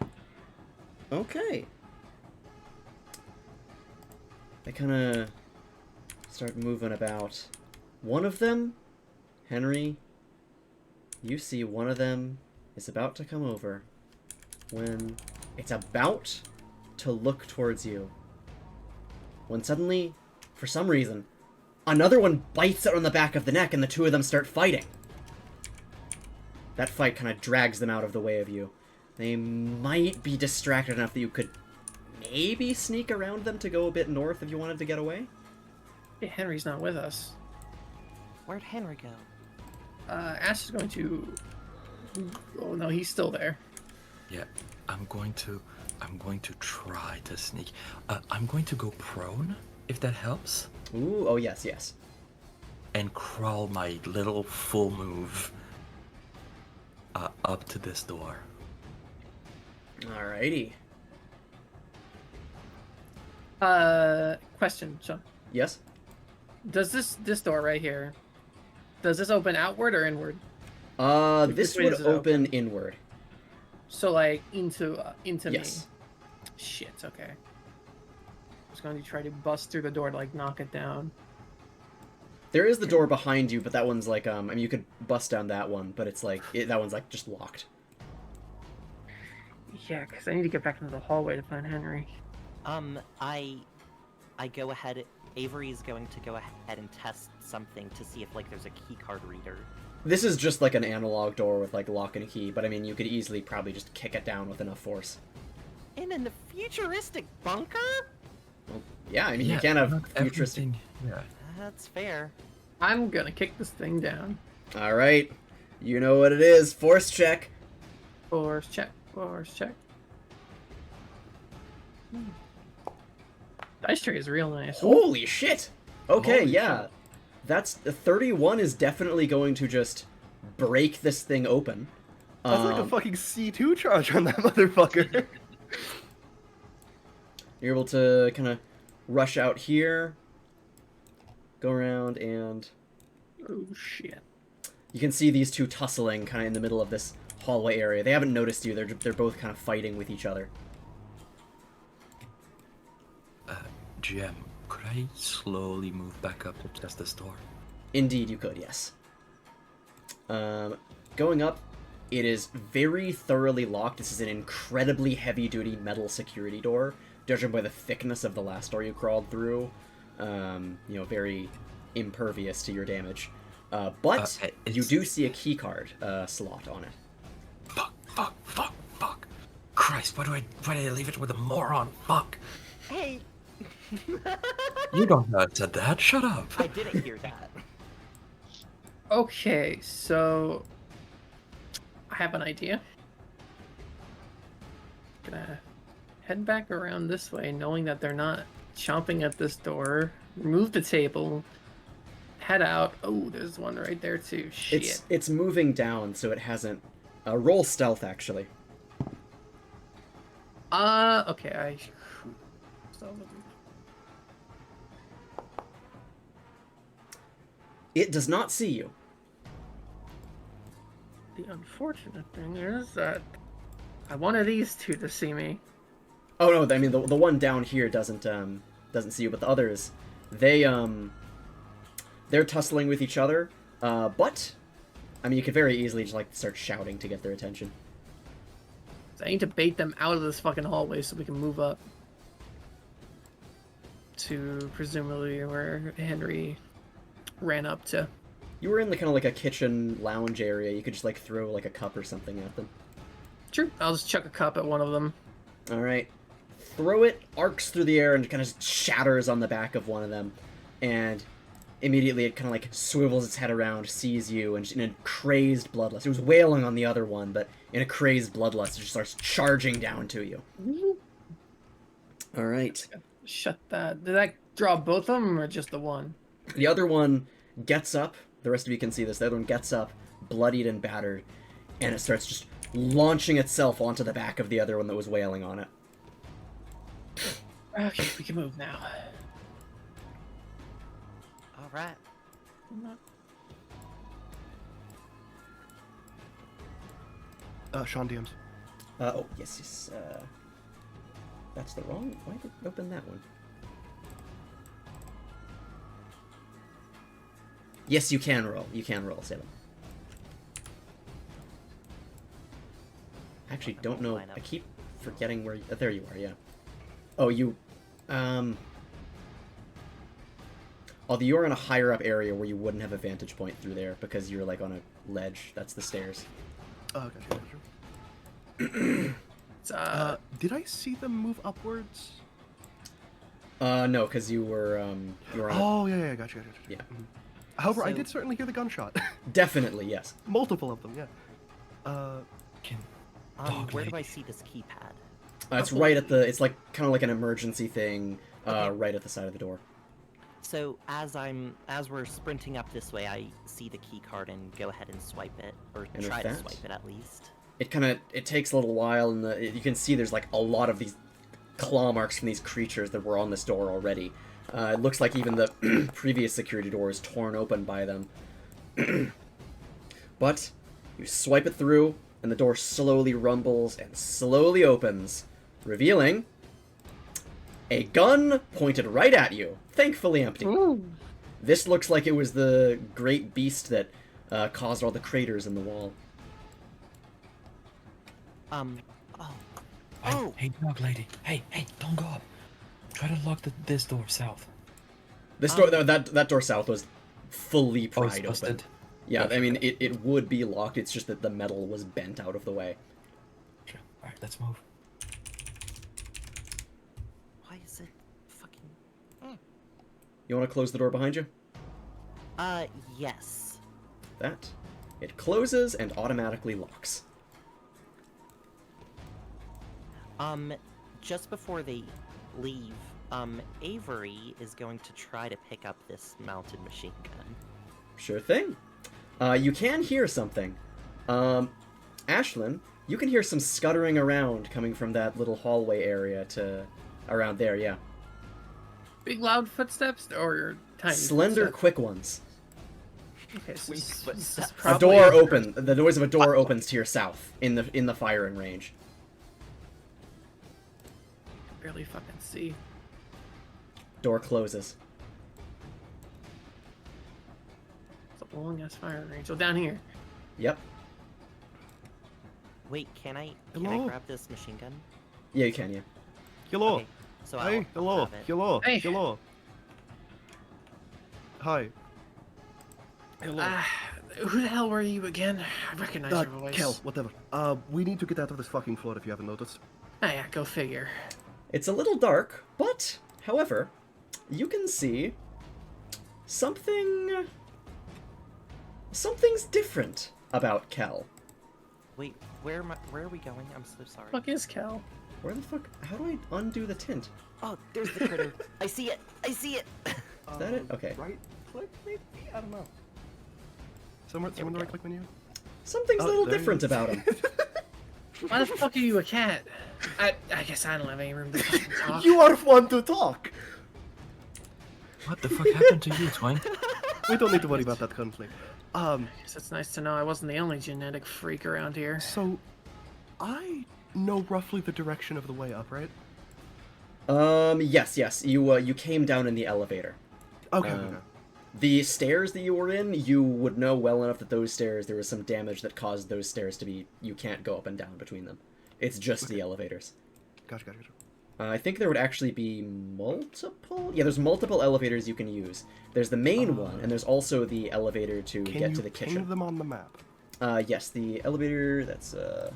Okay. They kind of start moving about. One of them, Henry, you see one of them is about to come over when it's about to look towards you. When suddenly, for some reason, another one bites it on the back of the neck and the two of them start fighting. That fight kind of drags them out of the way of you. They might be distracted enough that you could maybe sneak around them to go a bit north if you wanted to get away. Hey, Henry's not with us. Where'd Henry go? Ash is going to... Oh no, he's still there. Yeah, I'm going to try to sneak. I'm going to go prone, if that helps, Ooh, oh yes. and crawl my little full move up to this door. Alrighty. Question, Sean. Yes? Does this door right here, does this open outward or inward? This way would does it open inward. So like into Yes. me. Shit. Okay. I was going to try to bust through the door to like knock it down. There is the door behind you, but that one's like, I mean, you could bust down that one, but it's like, that one's like just locked. Yeah, because I need to get back into the hallway to find Henry. I go ahead. Avery is going to go ahead and test something to see if like there's a key card reader. This is just like an analog door with like lock and key, but I mean, you could easily probably just kick it down with enough force. In a futuristic bunker? Well, yeah, I mean, Yeah, you can't have not futuristic. everything- Yeah. That's fair. I'm gonna kick this thing down. All right, you know what it is. Force check. Force check. Force check. Dice tray is real nice. Holy shit! Okay, Holy yeah. shit. That's 31 is definitely going to just break this thing open. That's like a fucking C2 charge on that motherfucker. You're able to kind of rush out here, go around, and Oh shit. you can see these two tussling kind of in the middle of this hallway area. They haven't noticed you. They're both kind of fighting with each other. GM, could I slowly move back up to test this door? Indeed, you could, yes. Going up, it is very thoroughly locked. This is an incredibly heavy-duty metal security door, judging by the thickness of the last door you crawled through. You know, very impervious to your damage. But you it's- do see a keycard slot on it. Fuck. Christ, why did I leave it with a moron? Fuck. Hey, You don't know I said that. Shut up. I didn't hear that. Okay, so I have an idea. Gonna head back around this way, knowing that they're not chomping at this door. Remove the table. Head out. Oh, there's one right there too. Shit. It's moving down, so it hasn't. Roll stealth, actually. Okay. It does not see you. The unfortunate thing is that I wanted these two to see me. Oh no, I mean the one down here doesn't see you, but the others, they're tussling with each other. But I mean, you could very easily just like start shouting to get their attention. So I need to bait them out of this fucking hallway so we can move up to presumably where Henry ran up to. You were in the kind of like a kitchen lounge area. You could just like throw like a cup or something at them. True. I'll just chuck a cup at one of them. All right, throw it, arcs through the air, and kind of shatters on the back of one of them, and immediately it kind of like swivels its head around, sees you, and in a crazed bloodlust, it was wailing on the other one, but in a crazed bloodlust, it just starts charging down to you. All right. Shut that. Did that draw both of them or just the one? The other one gets up. The rest of you can see this. The other one gets up, bloodied and battered, and it starts just launching itself onto the back of the other one that was wailing on it. Okay, we can move now. All right. Sean DMs. Oh, yes. That's the wrong... Why did it open that one? Yes, you can roll. You can roll, Salem. I actually don't know. I keep forgetting where... there you are, yeah. Oh, you... Although you're in a higher up area where you wouldn't have a vantage point through there because you're like on a ledge. That's the stairs. Oh, gotcha. It's, Did I see them move upwards? No, because you were on Oh, yeah, gotcha. Yeah. Mhm. However, I So- did certainly hear the gunshot. Definitely, yes. Multiple of them, yeah. Can Where do lady. I see this keypad? It's right at the... It's like kind of like an emergency thing right at the side of the door. So as we're sprinting up this way, I see the key card and go ahead and swipe it, or And with try to that- swipe it at least. It takes a little while, and you can see there's like a lot of these claw marks from these creatures that were on this door already. It looks like even the previous security door is torn open by them. But you swipe it through, and the door slowly rumbles and slowly opens, revealing a gun pointed right at you, thankfully empty. Ooh. This looks like it was the great beast that caused all the craters in the wall. Oh. Hey, Oh. hey, dog lady. Hey, don't go up. Try to lock this door south. This door, that door south was fully Oh, it's pried open. busted? Yeah, Okay. I mean, it would be locked, it's just that the metal was bent out of the way. Sure. Alright, let's move. Why is it fucking... You want to close the door behind you? Yes. That. It closes and automatically locks. Just before they leave, Avery is going to try to pick up this mounted machine gun. Sure thing. You can hear something. Ashlyn, you can hear some scuttering around coming from that little hallway area to around there, yeah. Big loud footsteps or tiny Slender, footsteps? quick ones. Okay, so this footsteps. is A probably door open. The noise of a door opens to your south in the firing range. barely fucking see. Door closes. It's a long ass fire range. So down here. Yep. Wait, can I Hello? grab this machine gun? Yeah, you can, yeah. Hello. Okay, so Hey, I'll hello. grab it. Hello. Hey. Hello. Hi. Hello. Who the hell were you again? I recognize your voice. Kel, whatever. We need to get out of this fucking floor if you haven't noticed. Ah, yeah, go figure. It's a little dark, but, however, you can see something's different about Kel. Wait, where are we going? I'm so sorry. Fuck is Cal? Where the fuck? How do I undo the tint? Oh, there's the critter. I see it. I see it. Is that it? Okay. Right click, maybe? I don't know. Somewhere in the right click menu? Something's a Oh, little there you different go. about him. Why the fuck are you a cat? I guess I don't have any room to fucking talk. You are one to talk! What the fuck happened to you, Twine? We don't need to worry about that currently. I guess it's nice to know I wasn't the only genetic freak around here. So, I know roughly the direction of the way up, right? Yes. You came down in the elevator. Okay, Um, okay. The stairs that you were in, you would know well enough that those stairs, there was some damage that caused those stairs to be, you can't go up and down between them. It's just the elevators. Gotcha. I think there would actually be multiple? Yeah, there's multiple elevators you can use. There's the main one, and there's also the elevator to Can get you to the ping kitchen. them on the map? Yes, the elevator, the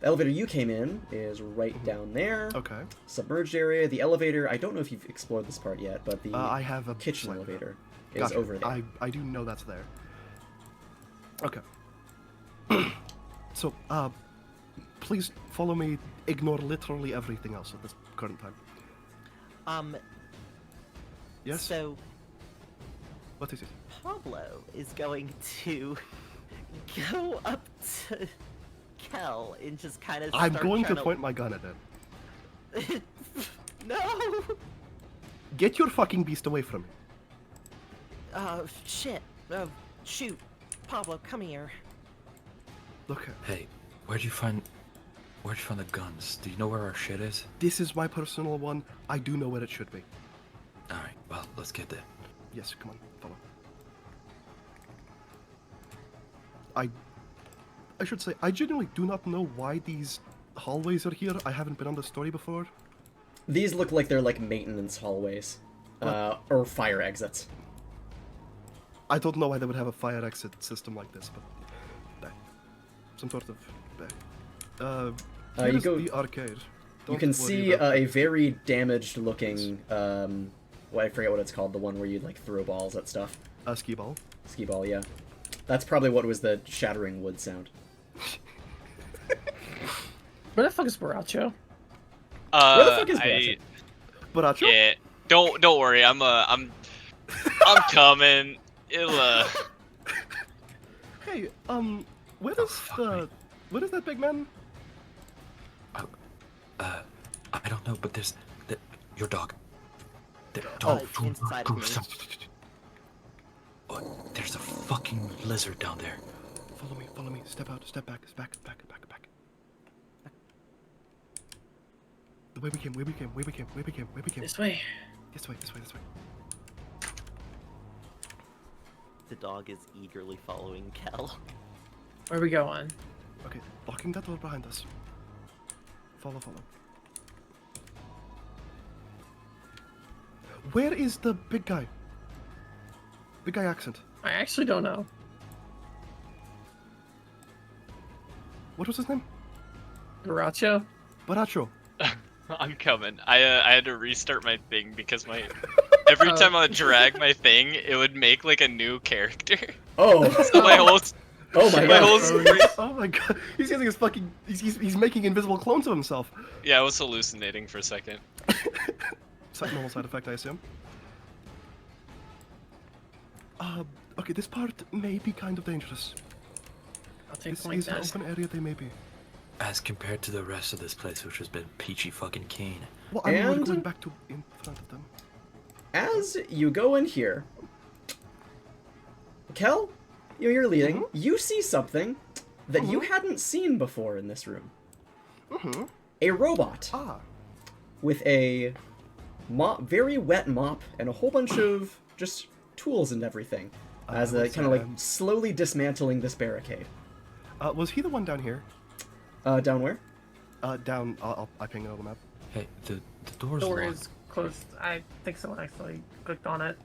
elevator you came in is right down there. Okay. Submerged area. The elevator, I don't know if you've explored this part yet, but the I have a kitchen slight- elevator is Gotcha. over there. I do know that's there. Okay. So, please follow me. Ignore literally everything else at this current time. Yes? So What is it? Pablo is going to go up to Kel and just kind of. I'm going to point my gun at it. No. Get your fucking beast away from me. Shit. Shoot. Pablo, come here. Okay. Hey, where'd you find the guns? Do you know where our shit is? This is my personal one. I do know where it should be. Alright, well, let's get there. Yes, come on, follow. I should say, I genuinely do not know why these hallways are here. I haven't been on the story before. These look like they're like maintenance hallways. Or fire exits. I don't know why they would have a fire exit system like this, but some sort of. You Here's go- the arcade. You Don't can worry see about a it. very damaged looking, well, I forget what it's called, the one where you like throw balls at stuff. A skee ball. Skee ball, yeah. That's probably what was the shattering wood sound. Where the fuck is Baracho? Where the fuck is I, Baracho? Baracho? yeah, don't worry. I'm coming. It'll Hey, where is that big man? I don't know, but there's your dog. It's inside of me. Oh, there's a fucking lizard down there. Follow me, follow me. Step out, step back, back, back, back, back. The way we came, way we came, way we came, way we came, way we came. This way. This way, this way, this way. The dog is eagerly following Kel. Where are we going? Okay, locking that door behind us. Follow, follow. Where is the big guy? Big guy accent. I actually don't know. What was his name? Garacho? Baracho. I'm coming. I had to restart my thing because my every time I would drag my thing, it would make like a new character. Oh. So my whole Oh my my god. whole screen. Oh my god. He's using his fucking. He's making invisible clones of himself. Yeah, I was hallucinating for a second. Normal side effect, I assume. Okay, this part may be kind of dangerous. I'll take This point is an then. open area, they may be. As compared to the rest of this place, which has been peachy fucking keen. Well, I'm already And- going back to in front of them. As you go in here, Kel, you're leading. You see something that you hadn't seen before in this room. Mm-hmm. A robot Ah. with a very wet mop and a whole bunch of just tools and everything, as was, kind of like slowly dismantling this barricade. Was he the one down here? Down where? Down. I ping it on the map. Hey, the door's Door locked. is closed. I think someone actually clicked on it.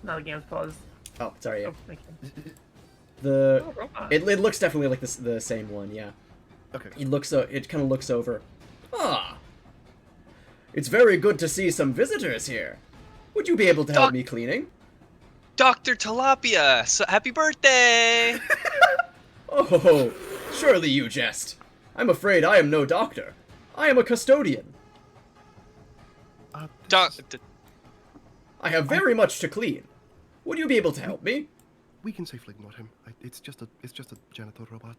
Now the game's paused. Oh, sorry. Yeah. Oh, thank you. The Oh, robot. it looks definitely like the same one. Yeah. Okay. It kind of looks over. Ah. It's very good to see some visitors here. Would you be able to help Doc- me cleaning? Dr. Tilapia, so happy birthday! Oh, surely you jest. I'm afraid I am no doctor. I am a custodian. Doc, I have very much to clean. Would you be able to help me? We can safely ignore him. It's just a janitor robot.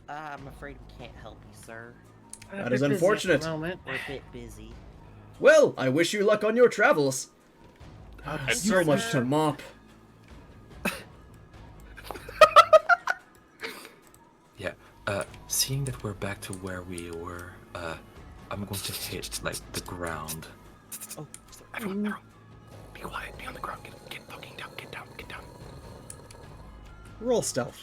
I'm afraid we can't help you, sir. I'm That a is bit busy at the unfortunate. moment. We're a bit busy. Well, I wish you luck on your travels. And So much to mop. Yeah, seeing that we're back to where we were, I'm going to hit, like, the ground. Oh, everyone, be quiet. Be on the ground. Get fucking down. Get down. Get down. Roll stealth.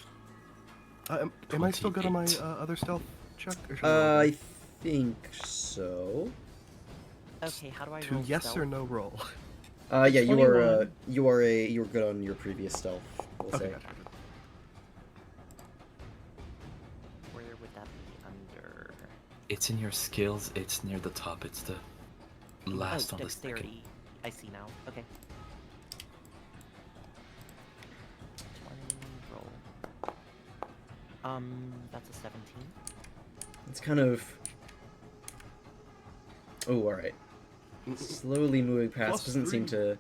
Am I still good on my 28. other stealth check? Or should I roll I think so. Okay, how do I to roll yes stealth? or no roll? Yeah, you are 21. you were good on your previous stealth. We'll Okay, say. gotcha. Where would that be under? It's in your skills, it's near the top, it's the last Oh, on the second. dexterity. I see now. Okay. 20 roll. That's a 17. It's kind of. Oh, all right. Slowly moving past. Plus Doesn't seem 3. to.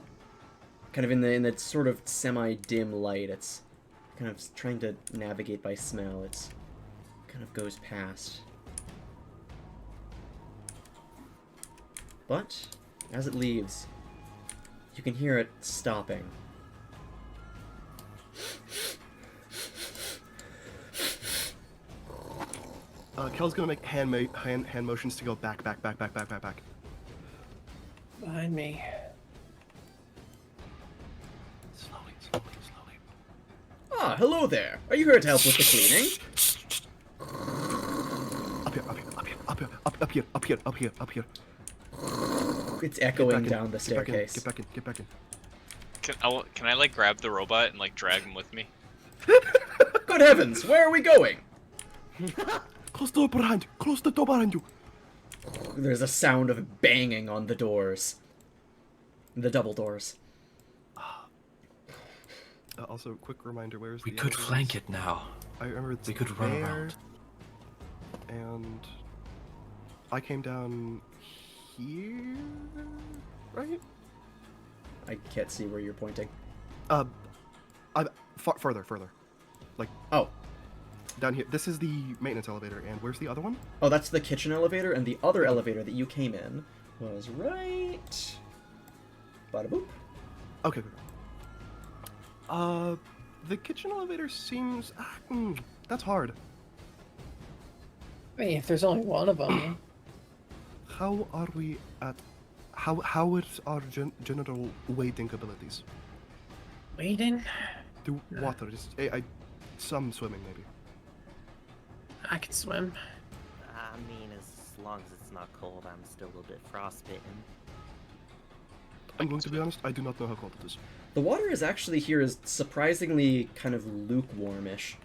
Kind of in that sort of semi-dim light. It's kind of trying to navigate by smell. It's kind of goes past. But as it leaves, you can hear it stopping. Kel's gonna make hand motions to go back. Behind me. Slowly. Ah, hello there. Are you here to help with the cleaning? Up here. It's Get echoing back in, down the get back in, staircase. Get back in. can I like grab the robot and like drag him with me? Good heavens, where are we going? Close the door behind you. Close the door behind you. There's a sound of banging on the doors. The double doors. Also, quick reminder, where's We the could elevators? flank it now. I remember it's We could run there, around. And I came down here, right? I can't see where you're pointing. Further. Like Oh. down here. This is the maintenance elevator, and where's the other one? Oh, that's the kitchen elevator, and the other elevator that you came in was right... Bada boop. Okay. The kitchen elevator seems... that's hard. I mean, if there's only one of them. How are we at... How is our general wading abilities? Waiting? Do water, just... some swimming, maybe. I can swim. I mean, as long as it's not cold, I'm still a little bit frostbitten. I'm going to be honest, I do not know how cold it is. The water is actually here is surprisingly kind of lukewarmish.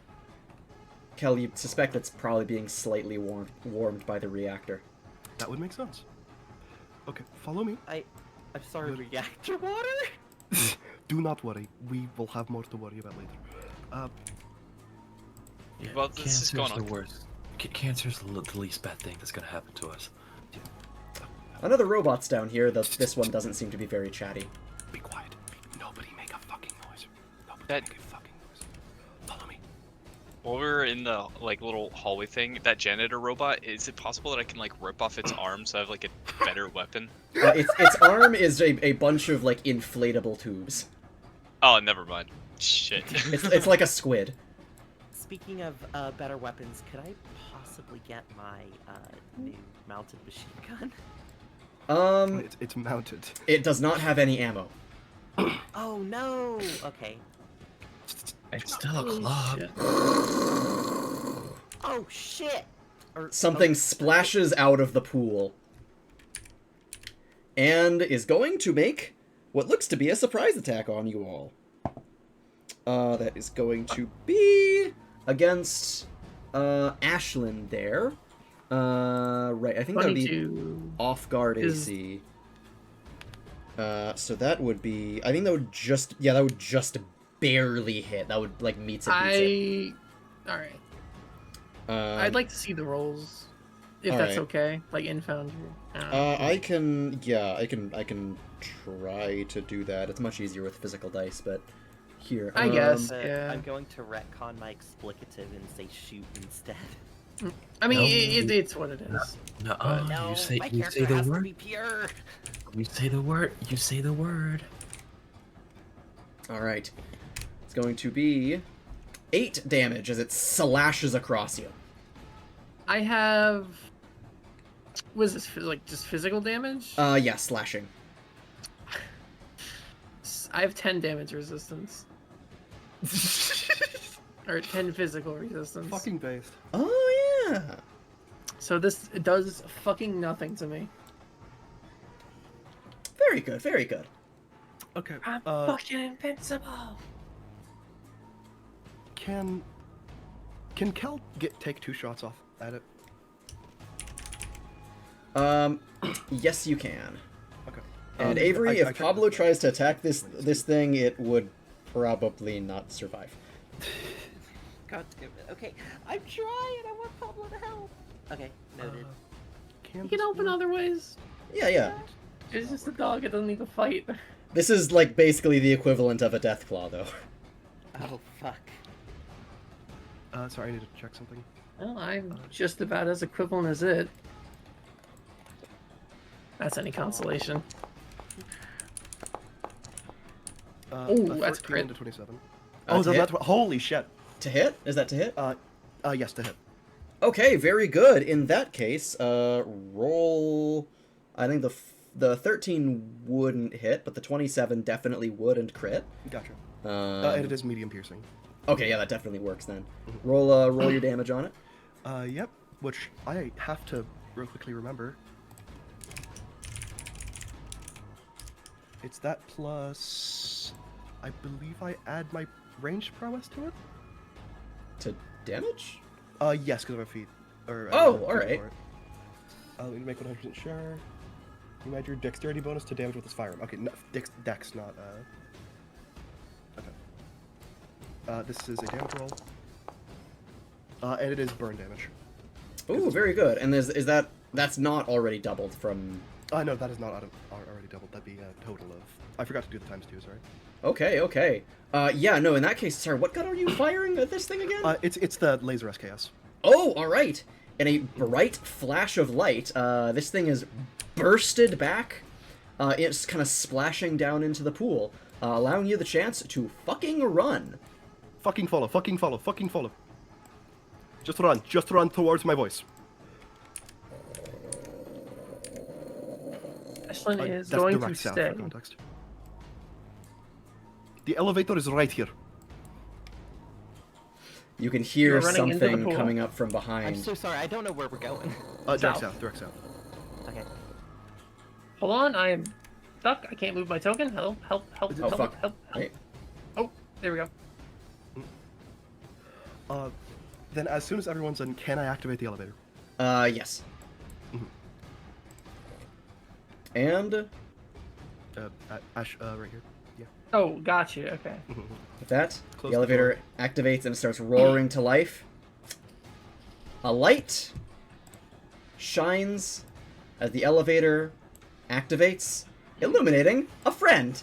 Kel, you suspect it's probably being slightly warmed by the reactor. That would make sense. Okay, follow me. I'm sorry, Good. reactor water? Do not worry, we will have more to worry about later. Yeah, Well, this is going cancer's on. the worst. Cancer's the least bad thing that's gonna happen to us. Another robot's down here, though this one doesn't seem to be very chatty. Be quiet. Nobody make a fucking noise. Nobody That- make a fucking noise. Follow me. While we were in the like little hallway thing, that janitor robot, is it possible that I can like rip off its arm so I have like a better weapon? Its arm is a bunch of, like, inflatable tubes. Oh, never mind. Shit. It's like a squid. Speaking of better weapons, could I possibly get my new mounted machine gun? It's mounted. It does not have any ammo. Oh no! Okay. It's still a Holy club. shit. Oh shit! Something splashes out of the pool. And is going to make what looks to be a surprise attack on you all. That is going to be against Ashlyn there. Right, I think that would be 22. off guard is- AC. So that would be, I think that would just, yeah, that would just barely hit. That would, like, meets it. Alright. Um, I'd like to see the rolls. If all that's right. okay. Like in Foundry. I can, yeah, I can try to do that. It's much easier with physical dice, but here. I guess. But Yeah. I'm going to retcon my explicative and say shoot instead. I mean, No, it's what it is. No, No, you say my you character say the has to word. be pure. You say the word. You say the word. All right. It's going to be 8 damage as it slashes across you. I have. Was this like just physical damage? Yeah, slashing. I have 10 damage resistance. Or 10 physical resistance. Fucking based. Oh, yeah. So this does fucking nothing to me. Very good, very good. Okay, I'm fucking invincible. Can Kel take 2 shots off at it? Yes, you can. Okay. And Avery, I if Pablo tries to attack this thing, it would probably not survive. God damn it. Okay, I'm trying. I want Pablo to help. Okay, noted. You can help in other ways. Yeah, yeah. It's just a dog. It doesn't need to fight. This is, like, basically the equivalent of a Deathclaw, though. Oh fuck. Sorry, I need to check something. Well, I'm just about as equivalent as it. That's any consolation. Uh, Ooh, a that's 14 crit. to 27. To So hit? that's holy shit. To hit? Is that to hit? Yes, to hit. Okay, very good. In that case, roll... I think the 13 wouldn't hit, but the 27 definitely would and crit. Gotcha. Um, And it is medium piercing. Okay, yeah, that definitely works then. Roll your damage on it. Yep. Which I have to real quickly remember. It's that plus... I believe I add my ranged prowess to it? To damage? Yes, because of my feet. Or, Oh, feet alright. for it. Let me make 100% sure. You add your dexterity bonus to damage with this firearm. Okay, no, dex, not, Okay. This is a damage roll. And it is burn damage. Ooh, very good. And is that... That's not already doubled from... No, that is not already doubled. That'd be a total of... I forgot to do the times 2, sorry. Okay, okay. Yeah, no, in that case, sorry, what gun are you firing at this thing again? It's the laser SKS. Oh, alright! In a bright flash of light, this thing is bursted back. It's kind of splashing down into the pool, allowing you the chance to fucking run. Fucking follow, fucking follow, fucking follow. Just run towards my voice. Ashlyn is That's going to direct south stay. for context. The elevator is right here. You can hear You're running into the something pool. coming up from I'm behind. so sorry. I don't know where we're going. Direct South. south, direct south. Okay. Hold on, I am stuck. I can't move my token. Help, help, help, Oh, help, fuck. help. Wait. Oh, there we go. Then as soon as everyone's in, can I activate the elevator? Yes. And Ash, right here. Yeah. Oh, gotcha. Okay. with that, Close the elevator activates and starts roaring to life. A light shines as the elevator activates, illuminating a friend.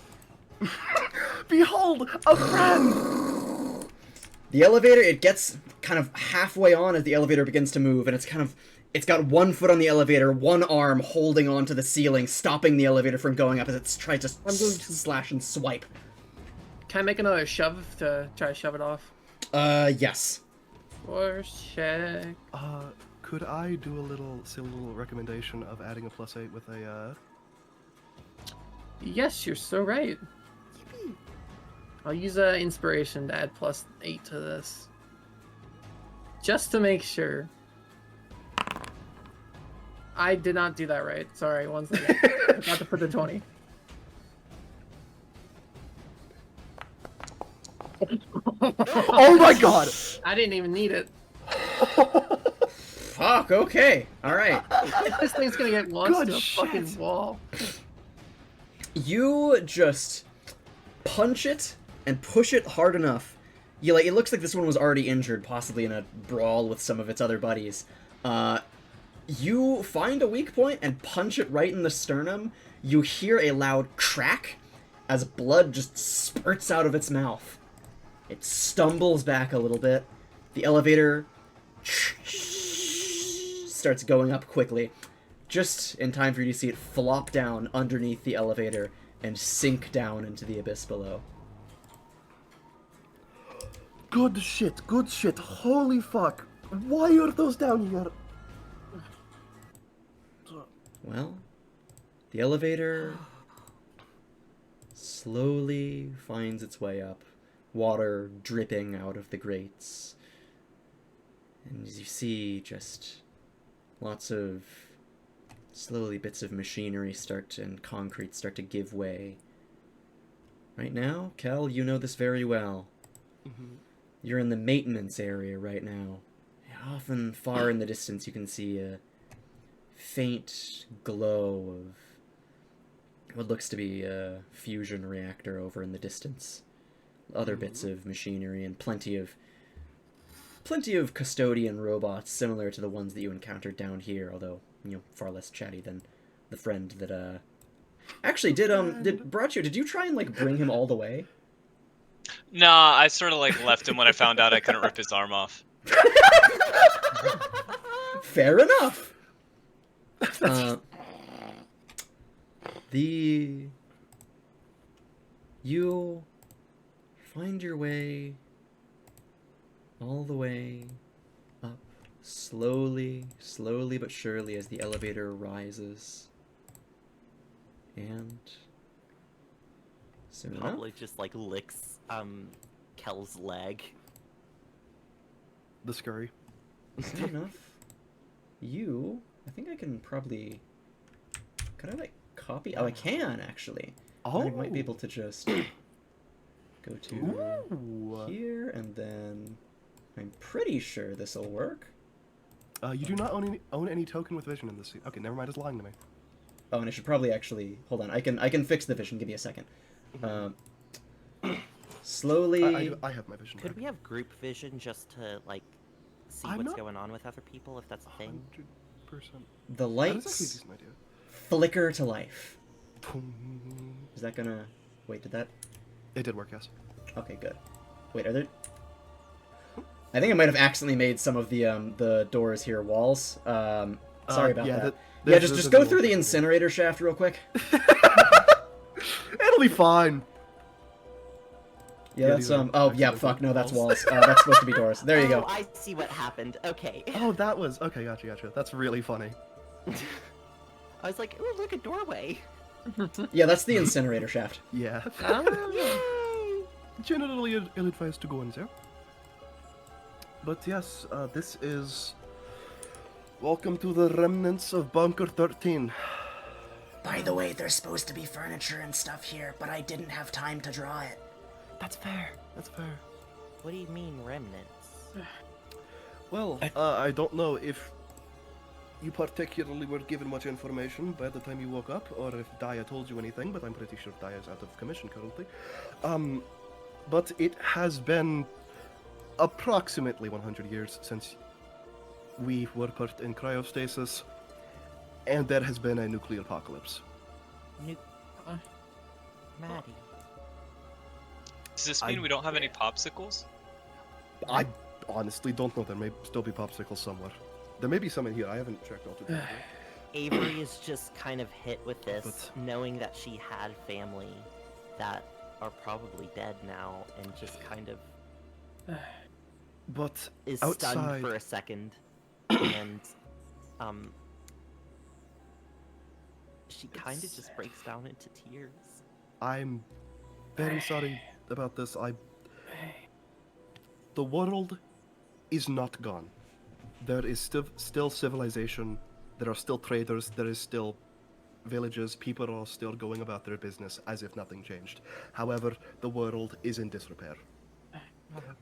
Behold, a friend! The elevator, it gets kind of halfway on as the elevator begins to move, and it's got one foot on the elevator, one arm holding onto the ceiling, stopping the elevator from going up as it tries to I'm going to- slash and swipe. Can I make another shove to try to shove it off? Yes. Force check. Could I do a little recommendation of adding a +8 with a, Yes, you're so right. I'll use inspiration to add +8 to this. Just to make sure. I did not do that right. Sorry, one second. I forgot to put the 20. Oh my god! I didn't even need it. Fuck, okay. Alright. This thing's gonna get launched Good to a fucking shit. wall. You just punch it and push it hard enough. It looks like this one was already injured, possibly in a brawl with some of its other buddies. You find a weak point and punch it right in the sternum. You hear a loud crack as blood just spurts out of its mouth. It stumbles back a little bit. The elevator starts going up quickly, just in time for you to see it flop down underneath the elevator and sink down into the abyss below. Good shit, holy fuck. Why are those down here? Well, the elevator slowly finds its way up, water dripping out of the grates. And as you see, just lots of slowly bits of machinery and concrete start to give way. Right now, Kel, you know this very well. You're in the maintenance area right now. Often far in the distance you can see a faint glow of what looks to be a fusion reactor over in the distance. Other bits of machinery and plenty of custodian robots similar to the ones that you encountered down here, although, far less chatty than the friend that actually did you try and bring him all the way? Nah, I sort of left him when I found out I couldn't rip his arm off. Fair enough. You find your way all the way up, slowly but surely as the elevator rises. And soon enough, Probably just licks Kel's leg. The scurry. soon enough, I think I can probably, can I copy? Oh, I can actually. I might be able to just go to Ooh. here, and then I'm pretty sure this will work. You do not own any token with vision in this suit. Okay, never mind, it's lying to me. Oh, and I should probably actually hold on. I can fix the vision. Give me a second. Slowly. I have my vision. Could back. we have group vision just to see I'm what's not- going on with other people if that's a thing? 100%. The That is actually a lights decent idea. flicker to life. Is that gonna? Wait, did that? It did work, yes. Okay, good. Wait, are there? I think I might have accidentally made some of the doors here walls. Sorry about yeah, that. that- Yeah, there's just a go little through the bit. incinerator shaft real quick. It'll be fine. Yeah, that's Oh, yeah. accidentally Fuck. No, that's walls. walls. That's supposed to be doors. There you Oh, go. I see what happened. Okay. Oh, that was okay. Gotcha. That's really funny. I was like, ooh, look, a doorway. Yeah, that's the incinerator shaft. Yeah. Yay! Generally ill-advised to go in there. But yes, this is. Welcome to the remnants of Bunker 13. By the way, there's supposed to be furniture and stuff here, but I didn't have time to draw it. That's fair. That's fair. What do you mean, remnants? Well, I don't know if you particularly were given much information by the time you woke up, or if Daya told you anything, but I'm pretty sure Daya is out of commission currently. But it has been approximately 100 years since we were put in cryostasis, and there has been a nuclear apocalypse. Maddie. Does this mean we don't have any popsicles? I honestly don't know. There may still be popsicles somewhere. There may be some in here. I haven't checked all together. Avery is just kind of hit with this, But- knowing that she had family that are probably dead now, and just kind of But is outside, stunned for a second, and she kind of just breaks down into tears. I'm very sorry about this. The world is not gone. There is still civilization. There are still traders. There is still villages. People are still going about their business as if nothing changed. However, the world is in disrepair.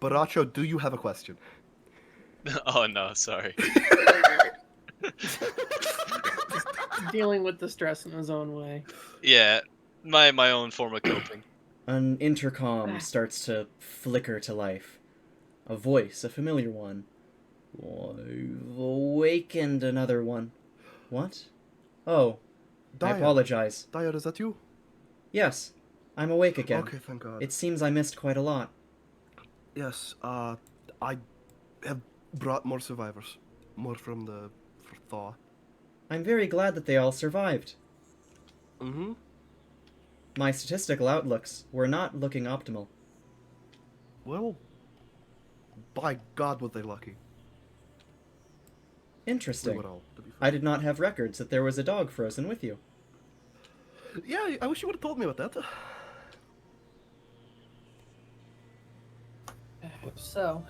Baracho, do you have a question? Oh no, sorry. Dealing with the stress in his own way. Yeah, my own form of coping. An intercom starts to flicker to life. A voice, a familiar one. I've awakened another one. What? Oh, I Daya. apologize. Daya, is that you? Yes, I'm awake again. Okay, thank God. It seems I missed quite a lot. Yes, I have brought more survivors. More from the thaw. I'm very glad that they all survived. Mm-hmm. My statistical outlooks were not looking optimal. Well, by God, were they lucky. We Interesting. would all, to be fair. I did not have records that there was a dog frozen with you. Yeah, I wish you would have told me about that. So,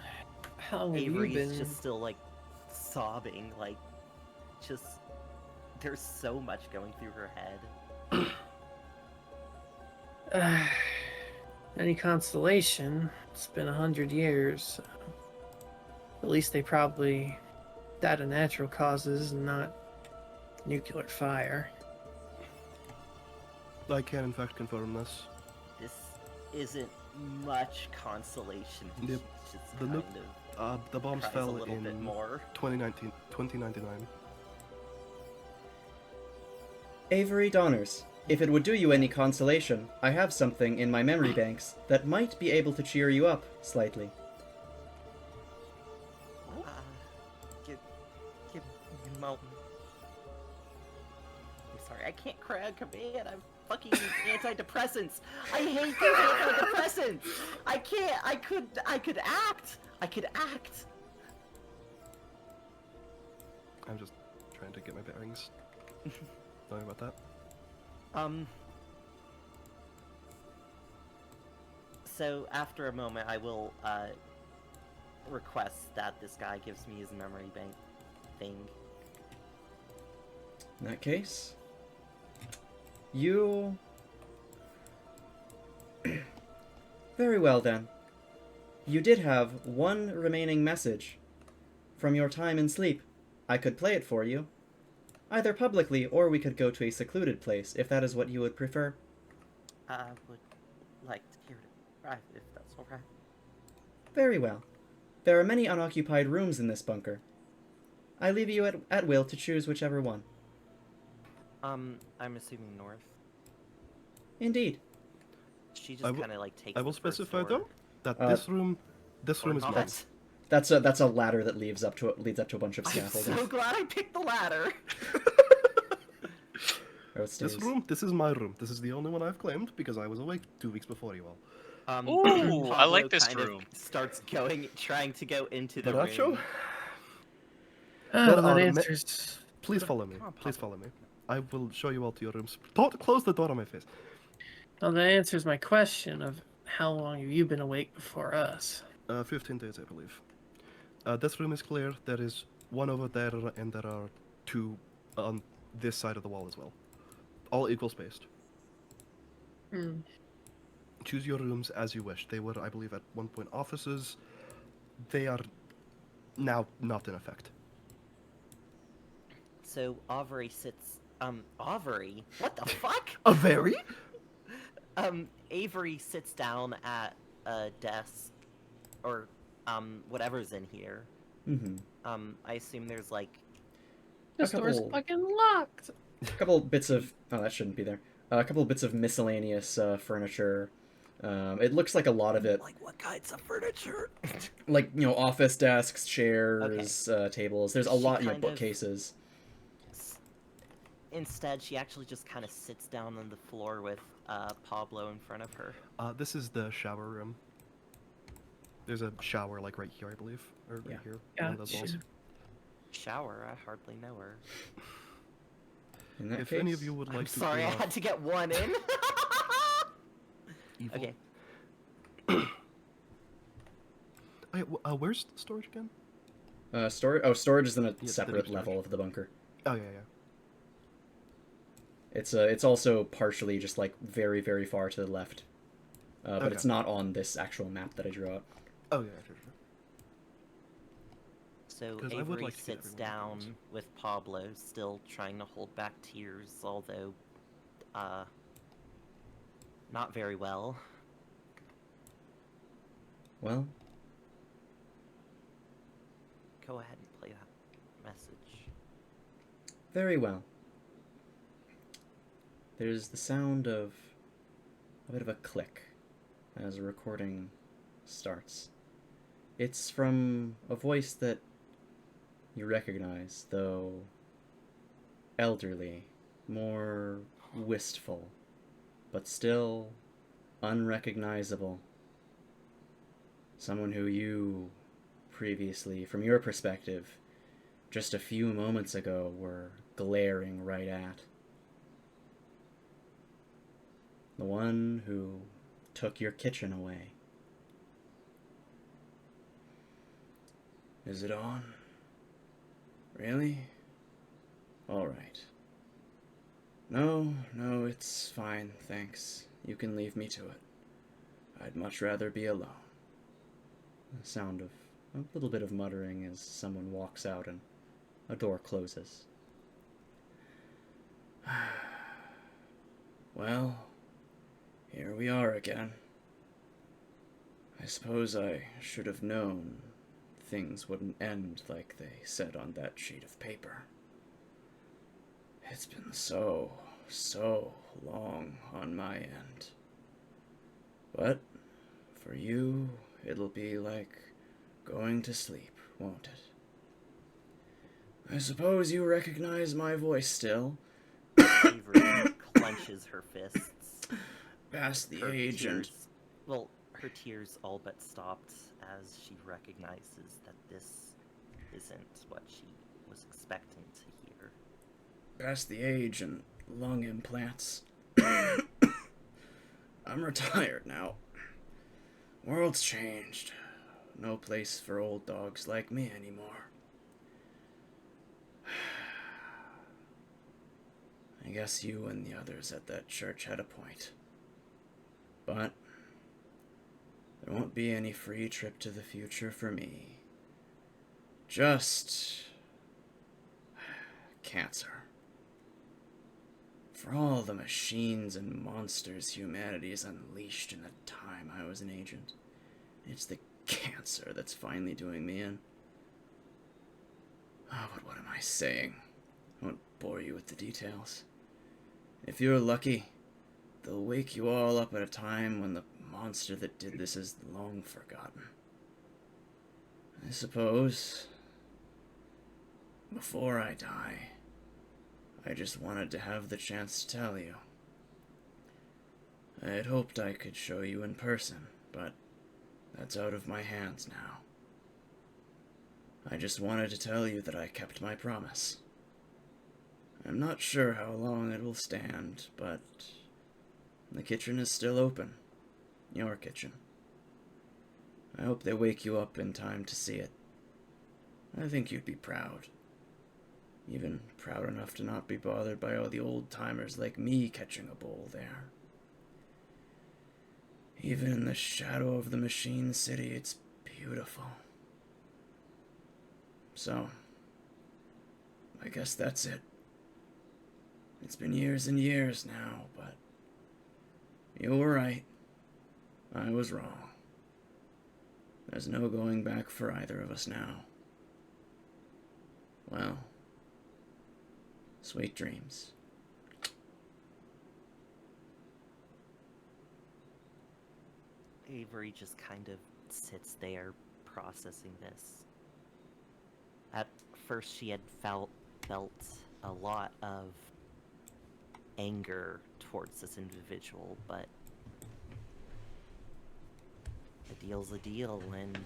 how long have Avery's you been? just still like sobbing, like just there's so much going through her head. Any consolation? It's been 100 years. At least they probably died of natural causes and not nuclear fire. I can, in fact, confirm this. This isn't much consolation. Yep. She's just The kind of The bombs cries fell a little bit in more. 2099. Avery Donners, if it would do you any consolation, I have something in my memory banks that might be able to cheer you up slightly. Give me a moment. I'm sorry, I can't cry on command. I'm fucking antidepressants. I hate these antidepressants. I can't. I could act. I could act. I'm just trying to get my bearings. Sorry about that. So after a moment, I will request that this guy gives me his memory bank thing. In that case, you... Very well then. You did have one remaining message from your time in sleep. I could play it for you. Either publicly, or we could go to a secluded place, if that is what you would prefer. I would like to hear it private, if that's alright. Very well. There are many unoccupied rooms in this bunker. I leave you at will to choose whichever one. I'm assuming north. Indeed. She I just will- kind of like takes. I will the first specify door. though that Uh, this room Or is not. blocked. That's a ladder that leads up to a bunch of I'm scaffolding. so glad I picked the ladder. Upstairs. This is my room. This is the only one I've claimed because I was awake 2 weeks before you all. Ooh, I like Pablo this kind of room. starts trying to go into the Baracho? room. There That are answers. Please follow me. Come on, Please Pablo. follow me. I will show you all to your rooms. Close the door on my face. Well, that answers my question of how long have you been awake before us? 15 days, I believe. This room is clear. There is one over there, and there are 2 on this side of the wall as well. All equal spaced. Hmm. Choose your rooms as you wish. They were, I believe, at one point offices. They are now not in effect. So Avery sits. Avery? What the fuck? A very? Avery sits down at a desk, or whatever's in here. Mm-hmm. I assume there's like. This door's couple- fucking locked. A couple bits of that shouldn't be there. A couple bits of miscellaneous furniture. It looks like a lot of it, Like what kinds of furniture? like office desks, chairs, tables. There's a She lot, kind of- bookcases. Instead, she actually just kind of sits down on the floor with Pablo in front of her. This is the shower room. There's a shower, like, right here, I believe. Or right Yeah. here. Yeah, One of those walls. sure. Shower? I hardly know her. In that If case, any of you would like I'm to... sorry, I had to get one in. Evil. Okay. Okay, where's the storage again? storage is in a there separate is level storage. of the bunker. Oh, yeah. It's also partially just like very, very far to the left, but Okay. it's not on this actual map that I drew out. Oh, yeah, sure. So 'Cause I would Avery like to get sits everyone down involved. with Pablo, still trying to hold back tears, although, not very well. Well, Go ahead and play that message. very well. There's the sound of a bit of a click as a recording starts. It's from a voice that you recognize, though elderly, more wistful, but still unrecognizable. Someone who you previously, from your perspective, just a few moments ago were glaring right at. The one who took your kitchen away. Is it on? Really? Alright. No, it's fine, thanks. You can leave me to it. I'd much rather be alone. The sound of a little bit of muttering as someone walks out and a door closes. Well, here we are again. I suppose I should have known things wouldn't end like they said on that sheet of paper. It's been so long on my end. But for you, it'll be like going to sleep, won't it? I suppose you recognize my voice still? Avery clenches her fists. Past the Her age and... tears, well, her tears all but stopped as she recognizes that this isn't what she was expecting to hear. Past the age and lung implants. I'm retired now. World's changed. No place for old dogs like me anymore. I guess you and the others at that church had a point. But there won't be any free trip to the future for me. Just cancer. For all the machines and monsters humanity has unleashed in the time I was an agent, it's the cancer that's finally doing me in. Oh, but what am I saying? I won't bore you with the details. If you're lucky, they'll wake you all up at a time when the monster that did this is long forgotten. I suppose, before I die, I just wanted to have the chance to tell you. I had hoped I could show you in person, but that's out of my hands now. I just wanted to tell you that I kept my promise. I'm not sure how long it will stand, but the kitchen is still open. Your kitchen. I hope they wake you up in time to see it. I think you'd be proud. Even proud enough to not be bothered by all the old-timers like me catching a bowl there. Even in the shadow of the machine city, it's beautiful. So, I guess that's it. It's been years and years now, but you were right. I was wrong. There's no going back for either of us now. Well, sweet dreams. Avery just kind of sits there processing this. At first she had felt a lot of anger towards this individual, but a deal's a deal, and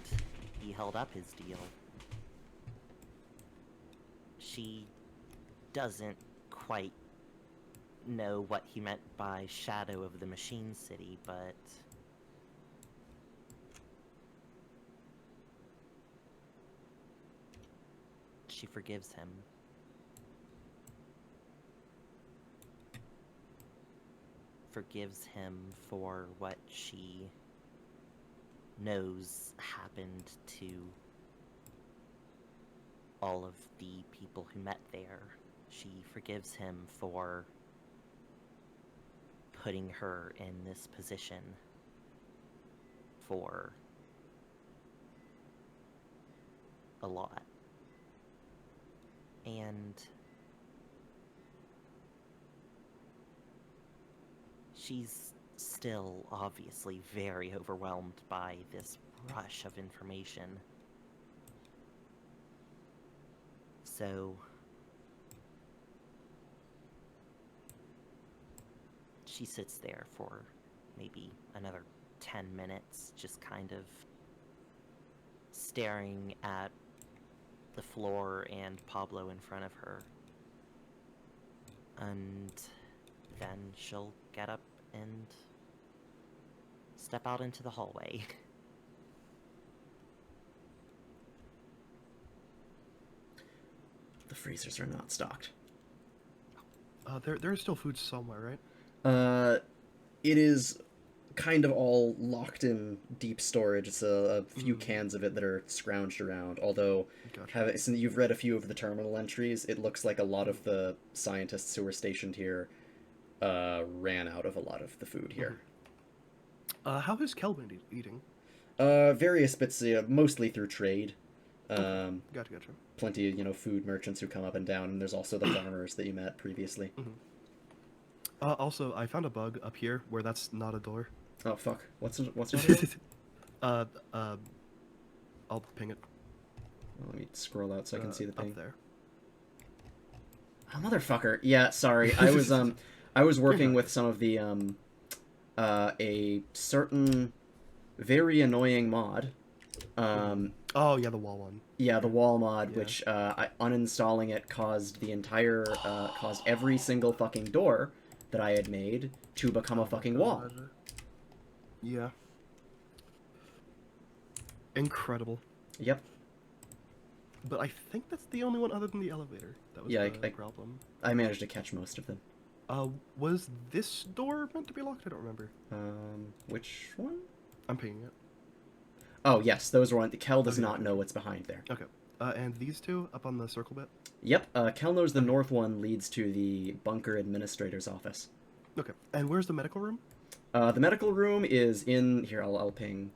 he held up his deal. She doesn't quite know what he meant by shadow of the machine city, but she forgives him. Forgives him for what she knows happened to all of the people who met there. She forgives him for putting her in this position, for a lot. And she's still obviously very overwhelmed by this rush of information. So she sits there for maybe another 10 minutes, just kind of staring at the floor and Pablo in front of her. And then she'll get up and step out into the hallway. The freezers are not stocked. There's still food somewhere, right? It is kind of all locked in deep storage. It's a few cans of it that are scrounged around, although Gotcha. since you've read a few of the terminal entries, it looks like a lot of the scientists who were stationed here ran out of a lot of the food here. How is Kelvin eating? Various bits, mostly through trade. Gotcha. Plenty of, food merchants who come up and down, and there's also the farmers that you met previously. Also, I found a bug up here where that's not a door. Oh, fuck. What's not it? I'll ping it. Well, let me scroll out so I can see the ping. Up there. Oh, motherfucker. Yeah, sorry. I was working with some of the, a certain very annoying mod. Oh, yeah, the wall one. Yeah, the wall mod, Yeah. which, uninstalling it caused the entire, caused every single fucking door that I had made to become a fucking wall. Yeah. Incredible. Yep. But I think that's the only one other than the elevator. That was Yeah, the problem. I managed to catch most of them. Was this door meant to be locked? I don't remember. Which one? I'm pinging it. Oh, yes, those were on. Kel does Okay, not okay. know what's behind there. Okay. And these two up on the circle bit? Yep, Kel knows the north one leads to the bunker administrator's office. Okay. And where's the medical room? The medical room is in here. I'll ping.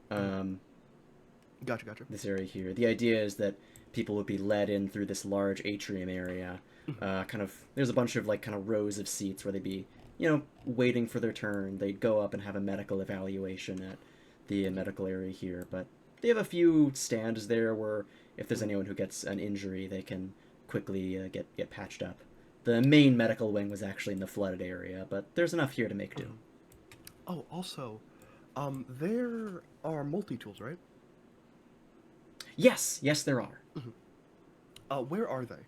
Gotcha. This area here. The idea is that people would be led in through this large atrium area. There's a bunch of kind of rows of seats where they'd be, waiting for their turn. They'd go up and have a medical evaluation at the medical area here. But they have a few stands there where if there's anyone who gets an injury, they can quickly get patched up. The main medical wing was actually in the flooded area, but there's enough here to make do. Oh, also, there are multi-tools, right? Yes, there are. Where are they?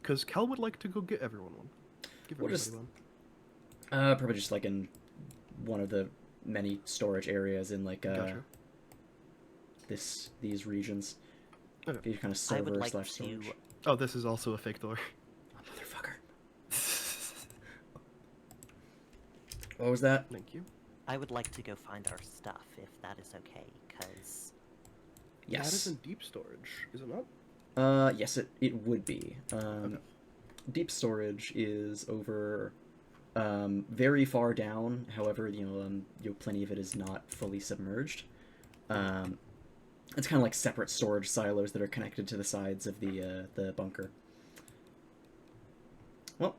Because Cal would like to go get everyone one. Give We'll everybody just- one. Probably just like in one of the many storage areas in like Gotcha. these regions. Okay. These kind of I would server like slash to. storage. Oh, this is also a fake door. Oh, motherfucker. What was that? Thank you. I would like to go find our stuff if that is okay, because That is Yes. in deep storage, is it not? Yes, it would be. Deep storage is over very far down. However, plenty of it is not fully submerged. It's kind of like separate storage silos that are connected to the sides of the bunker. Well,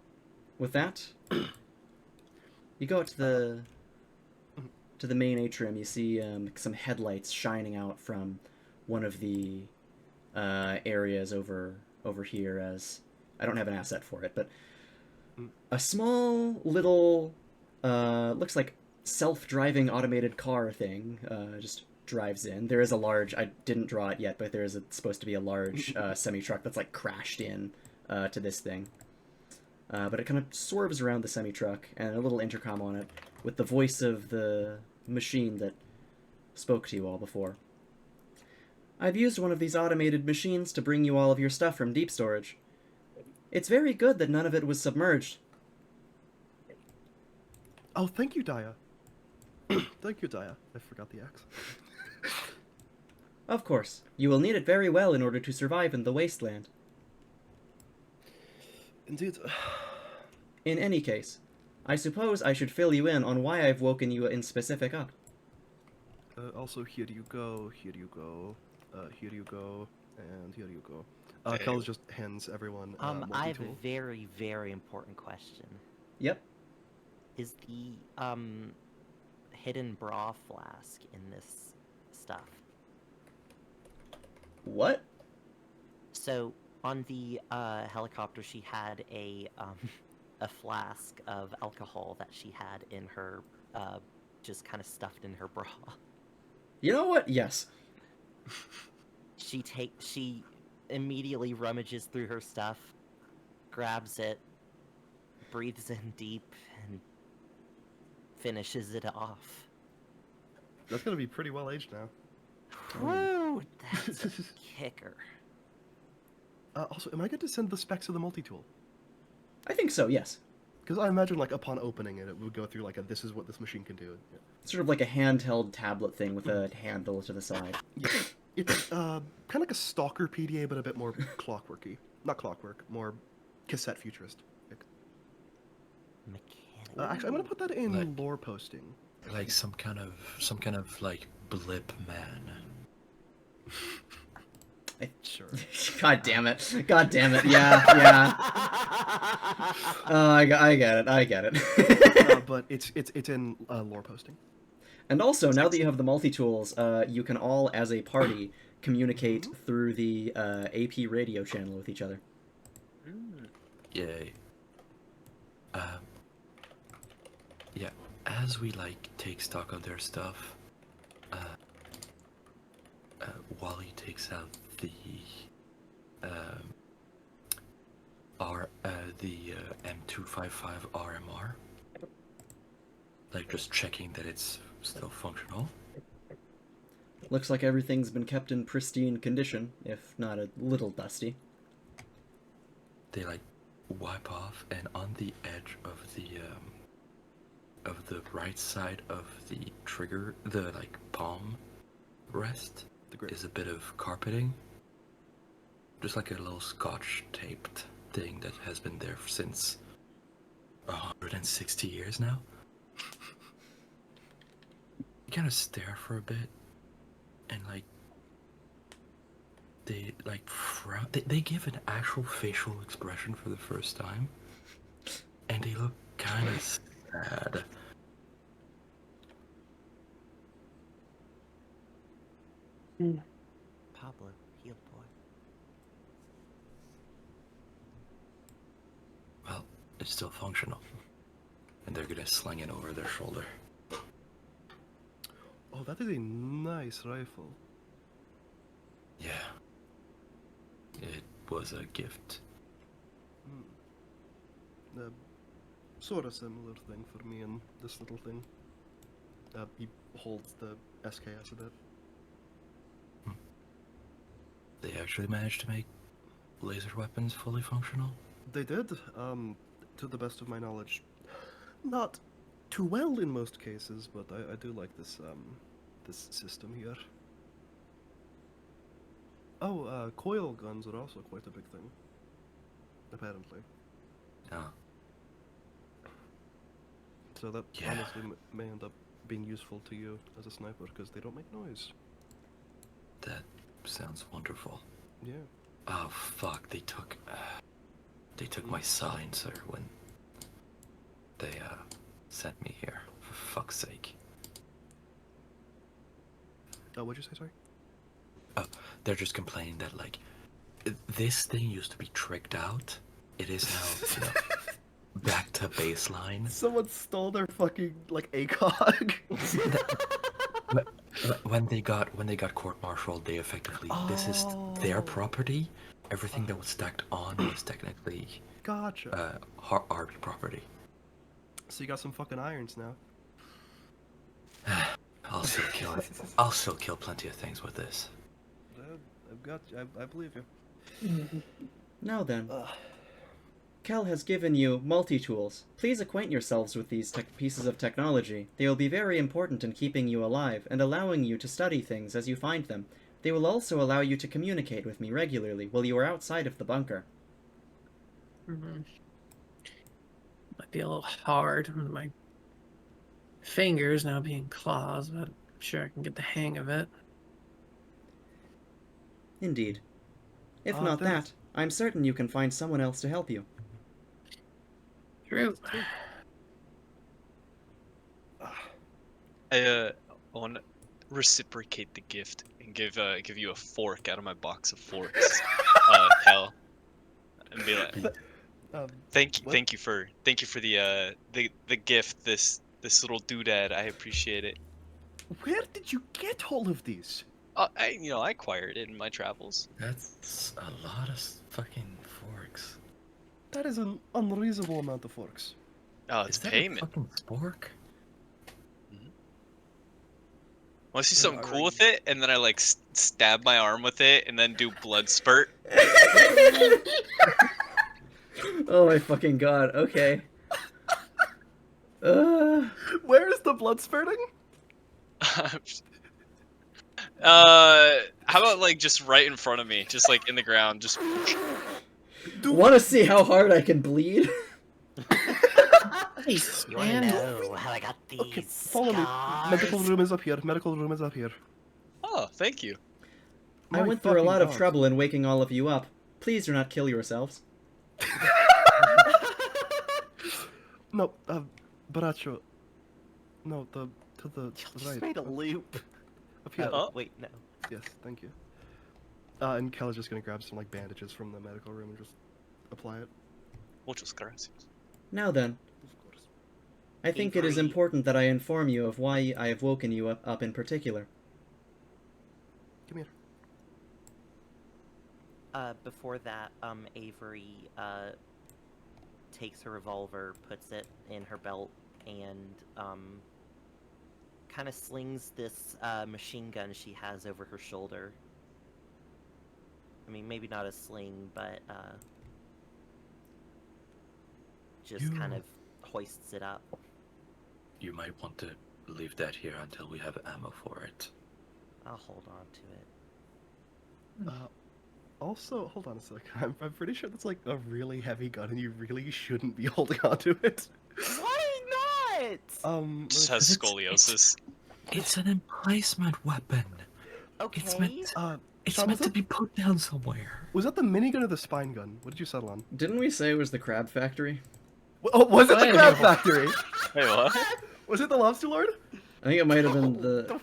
with that, you go out to the main atrium. You see some headlights shining out from one of the areas over here. As I don't have an asset for it, but a small little looks like self-driving automated car thing just drives in. There is a large, I didn't draw it yet, but there is supposed to be a large semi-truck that's like crashed in to this thing. But it kind of swerves around the semi-truck, and a little intercom on it with the voice of the machine that spoke to you all before. I've used one of these automated machines to bring you all of your stuff from deep storage. It's very good that none of it was submerged. Oh, thank you, Daya. Thank you, Daya. I forgot the axe. Of course, you will need it very well in order to survive in the wasteland. Indeed. In any case, I suppose I should fill you in on why I've woken you in specific up. Also, here you go, here you go, here you go, and here you go. Hey. Kel just hands everyone I have a multi-tool. very, very important question. Yep. Is the hidden bra flask in this stuff? What? So on the helicopter, she had a flask of alcohol that she had in her, just kind of stuffed in her bra. You know what? Yes. She immediately rummages through her stuff, grabs it, breathes in deep, and finishes it off. That's gonna be pretty well aged now. Woo! That's a kicker. Also, am I good to send the specs of the multi-tool? I think so, yes. Because I imagine, like, upon opening it, it would go through, like, this is what this machine can do. Yeah. Sort of like a handheld tablet thing with a handle to the side. Yeah. It's kind of like a stalker PDA, but a bit more clockworky. Not clockwork, more cassette futurist. Mechanical. Actually, I'm gonna put that in Like- lore posting. Like some kind of like blip man. Sure. God damn it. God damn it. Yeah, yeah. Oh, I get it. But it's in lore posting. And also, now that you have the multi-tools, you can all, as a party, communicate through the AP radio channel with each other. Yay. Yeah, as we like take stock of their stuff, Wally takes out the M255 RMR. Like just checking that it's still functional. Looks like everything's been kept in pristine condition, if not a little dusty. They like wipe off, and on the edge of the right side of the trigger, the like palm rest, The grip. is a bit of carpeting. Just like a little scotch taped thing that has been there since 160 years now. You kind of stare for a bit, and like they like frown. They give an actual facial expression for the first time, and they look kind of sad. Pablo, heal boy. it's still functional. And they're gonna sling it over their shoulder. Oh, that is a nice rifle. Yeah. It was a gift. Sort of similar thing for me and this little thing. He holds the SKS a bit. They actually managed to make laser weapons fully functional? They did, to the best of my knowledge. Not too well in most cases, but I do like this, this system here. Oh, coil guns are also quite a big thing. Apparently. Oh. So that Yeah. honestly may end up being useful to you as a sniper, because they don't make noise. That sounds wonderful. Yeah. Oh fuck, they took my silencer when they sent me here, for fuck's sake. Oh, what'd you say, sorry? Oh, they're just complaining that like this thing used to be tricked out. It is now, you know, back to baseline. Someone stole their fucking, like, ACOG. When they got court-martialed, they effectively this is their property. Everything that was stacked on was technically Gotcha. Arby property. So you got some fucking irons now. I'll still kill plenty of things with this. I've got you. I believe you. Now then. Kel has given you multi-tools. Please acquaint yourselves with these pieces of technology. They will be very important in keeping you alive and allowing you to study things as you find them. They will also allow you to communicate with me regularly while you are outside of the bunker. Might be a little hard with my fingers now being claws, but I'm sure I can get the hang of it. Indeed. If not that, I'm certain you can find someone else to help you. True. I want to reciprocate the gift and give you a fork out of my box of forks, Kel, and be like, thank you for the gift, this little doodad. I appreciate it. Where did you get all of these? I acquired it in my travels. That's a lot of fucking forks. That is an unreasonable amount of forks. Oh, it's Is that payment. a fucking spork? Want to see something cool with it? And then I like stab my arm with it, and then do blood spurt. Oh my fucking god, okay. Where is the blood spurting? How about like just right in front of me, just like in the ground, just. Want to see how hard I can bleed? Nice, You wanna man. know how I got these Okay, follow scars? me. Medical room is up here. Medical room is up here. Oh, thank you. I My went through a fucking lot of God. trouble in waking all of you up. Please do not kill yourselves. No, Baracho. No, to the Just right. made a loop. Up here. Oh. Wait, no. Yes, thank you. And Kel is just gonna grab some like bandages from the medical room and just apply it. Muchas gracias. Now then, Of course. I think it is Avery. important that I inform you of why I have woken you up in particular. Come here. Before that, Avery, takes her revolver, puts it in her belt, and, kind of slings this, machine gun she has over her shoulder. I mean, maybe not a sling, but, just kind of hoists it up. You might want to leave that here until we have ammo for it. I'll hold on to it. Also, hold on a sec. I'm pretty sure that's like a really heavy gun, and you really shouldn't be holding onto it. Why not? Just has scoliosis. It's an emplacement weapon. Okay. It's meant. It's Sean, meant was to be put down somewhere. that the minigun or the spine gun? What did you settle on? Didn't we say it was the crab factory? Oh, was it the Wait, crab no. factory? Wait, what? Was it the lobster lord? I think it might have been the...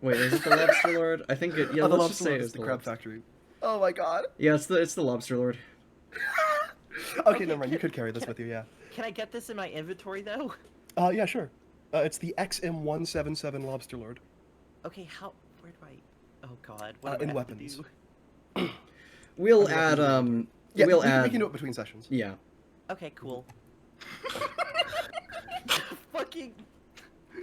Wait, is it the Lobster Lord? I think it... Yeah, Oh, the let's just lobster say lord it is was the the crab Lobster. factory. Oh my god. Yeah, it's the Lobster Lord. Okay, never mind. You could carry this with you, yeah. Can I get this in my inventory though? Yeah, sure. It's the XM177 Lobster Lord. Okay, where do I? Oh God, what do I In have weapons. to do? We'll Under add weapons inventory. Yeah, we'll we add can do it between sessions. yeah. Okay, cool. Fucking.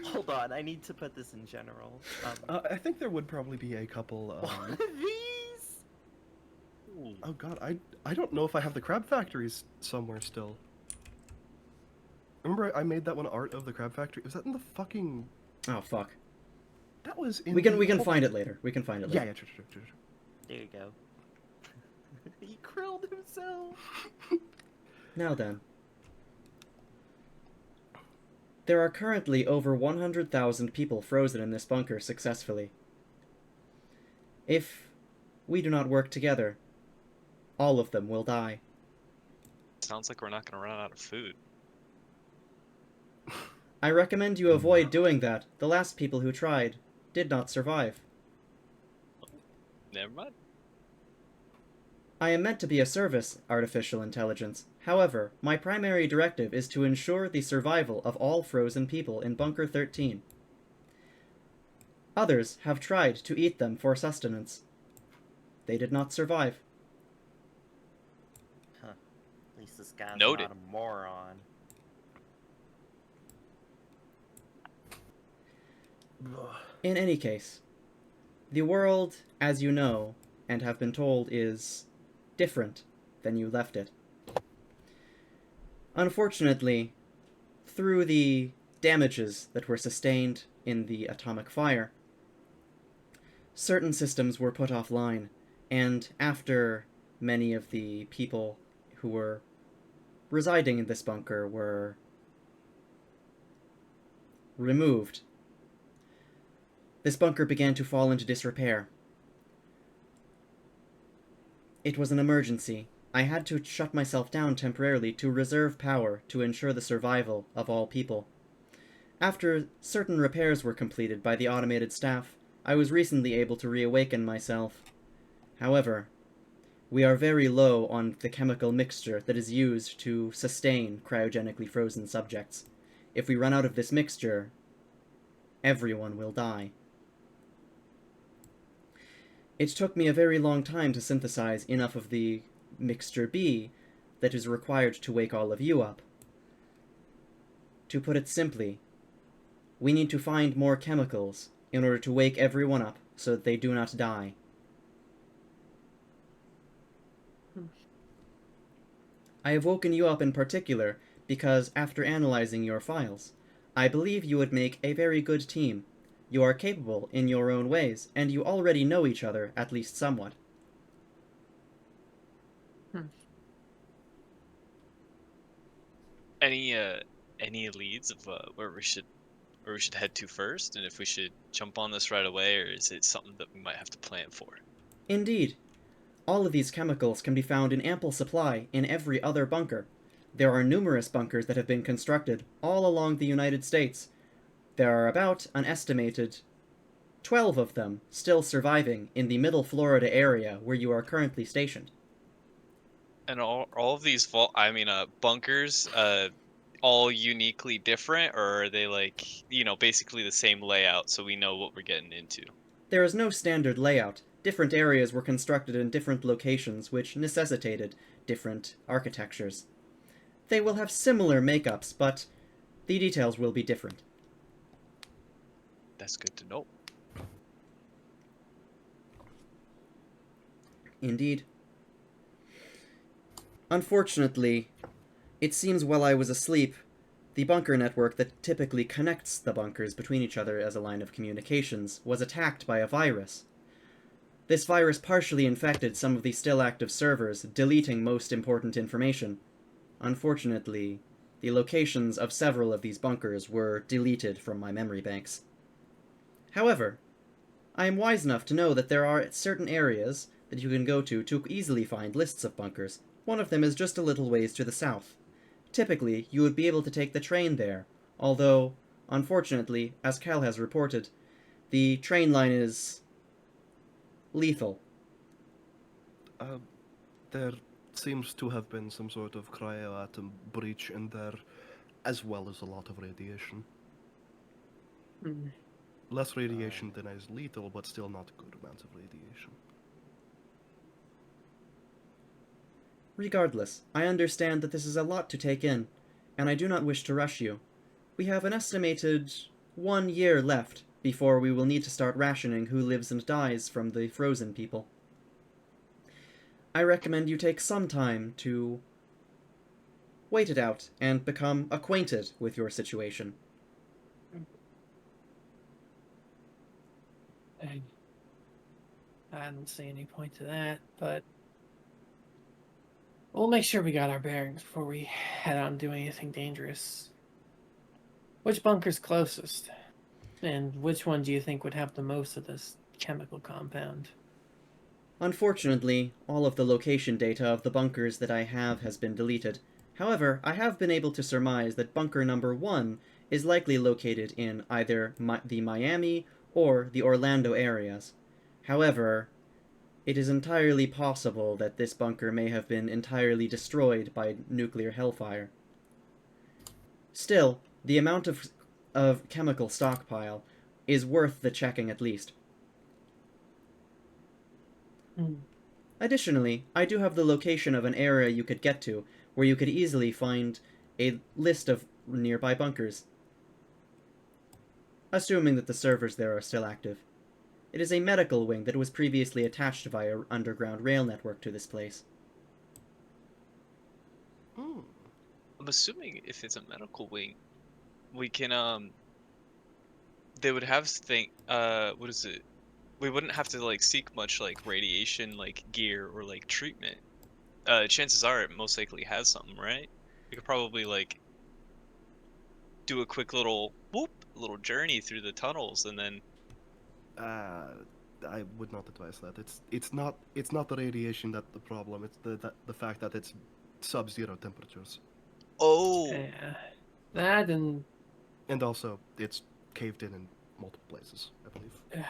Hold on, I need to put this in general. I think there would probably be a couple. One of these. Oh god, I don't know if I have the crab factories somewhere still. Remember I made that one art of the crab factory? Was that in the fucking? Oh fuck. That was in. We can the... find it later. We can find it Yeah, later. yeah, true. There you go. He krilled himself. Now then. There are currently over 100,000 people frozen in this bunker successfully. If we do not work together, all of them will die. Sounds like we're not gonna run out of food. I recommend you avoid doing that. The last people who tried did not survive. Never mind. I am meant to be a service, artificial intelligence. However, my primary directive is to ensure the survival of all frozen people in Bunker 13. Others have tried to eat them for sustenance. They did not survive. Huh. At least this guy's Noted. not a moron. In any case, the world, as you know, and have been told, is different than you left it. Unfortunately, through the damages that were sustained in the atomic fire, certain systems were put offline, and after many of the people who were residing in this bunker were removed, this bunker began to fall into disrepair. It was an emergency. I had to shut myself down temporarily to reserve power to ensure the survival of all people. After certain repairs were completed by the automated staff, I was recently able to reawaken myself. However, we are very low on the chemical mixture that is used to sustain cryogenically frozen subjects. If we run out of this mixture, everyone will die. It took me a very long time to synthesize enough of the Mixture B that is required to wake all of you up. To put it simply, we need to find more chemicals in order to wake everyone up so that they do not die. I have woken you up in particular because, after analyzing your files, I believe you would make a very good team. You are capable in your own ways, and you already know each other, at least somewhat. Any leads of where we should head to first, and if we should jump on this right away, or is it something that we might have to plan for? Indeed. All of these chemicals can be found in ample supply in every other bunker. There are numerous bunkers that have been constructed all along the United States. There are about an estimated 12 of them still surviving in the Middle Florida area where you are currently stationed. And all of these bunkers, all uniquely different, or are they like, basically the same layout, so we know what we're getting into? There is no standard layout. Different areas were constructed in different locations, which necessitated different architectures. They will have similar makeups, but the details will be different. That's good to know. Indeed. Unfortunately, it seems while I was asleep, the bunker network that typically connects the bunkers between each other as a line of communications was attacked by a virus. This virus partially infected some of the still active servers, deleting most important information. Unfortunately, the locations of several of these bunkers were deleted from my memory banks. However, I am wise enough to know that there are certain areas that you can go to easily find lists of bunkers. One of them is just a little ways to the south. Typically, you would be able to take the train there, although, unfortunately, as Cal has reported, the train line is lethal. There seems to have been some sort of cryoatom breach in there, as well as a lot of radiation. Hmm. Less radiation than is lethal, but still not good amounts of radiation. Regardless, I understand that this is a lot to take in, and I do not wish to rush you. We have an estimated 1 year left before we will need to start rationing who lives and dies from the frozen people. I recommend you take some time to wait it out and become acquainted with your situation. I don't see any point to that, but we'll make sure we got our bearings before we head on to do anything dangerous. Which bunker's closest? And which one do you think would have the most of this chemical compound? Unfortunately, all of the location data of the bunkers that I have has been deleted. However, I have been able to surmise that bunker number 1 is likely located in either the Miami or the Orlando areas. However, it is entirely possible that this bunker may have been entirely destroyed by nuclear hellfire. Still, the amount of chemical stockpile is worth the checking at least. Additionally, I do have the location of an area you could get to, where you could easily find a list of nearby bunkers. Assuming that the servers there are still active. It is a medical wing that was previously attached via underground rail network to this place. Hmm. I'm assuming if it's a medical wing, we can they would have what is it? We wouldn't have to like seek much like radiation like gear or like treatment. Chances are it most likely has something, right? We could probably like do a quick little little journey through the tunnels and then I would not advise that. It's not the radiation that's the problem. It's the fact that it's sub-zero temperatures. oh Yeah. That and Also it's caved in multiple places, I believe.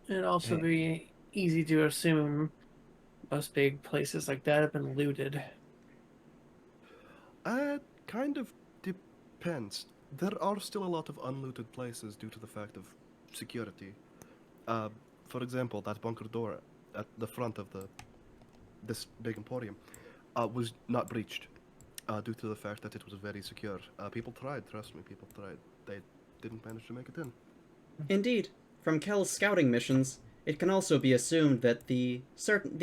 it'd also be easy to assume most big places like that have been looted. Kind of depends. There are still a lot of unlooted places due to the fact of security. For example, that bunker door at the front of this big emporium was not breached due to the fact that it was very secure. People tried, trust me, people tried. They didn't manage to make it in. Indeed, from Kel's scouting missions, it can also be assumed that the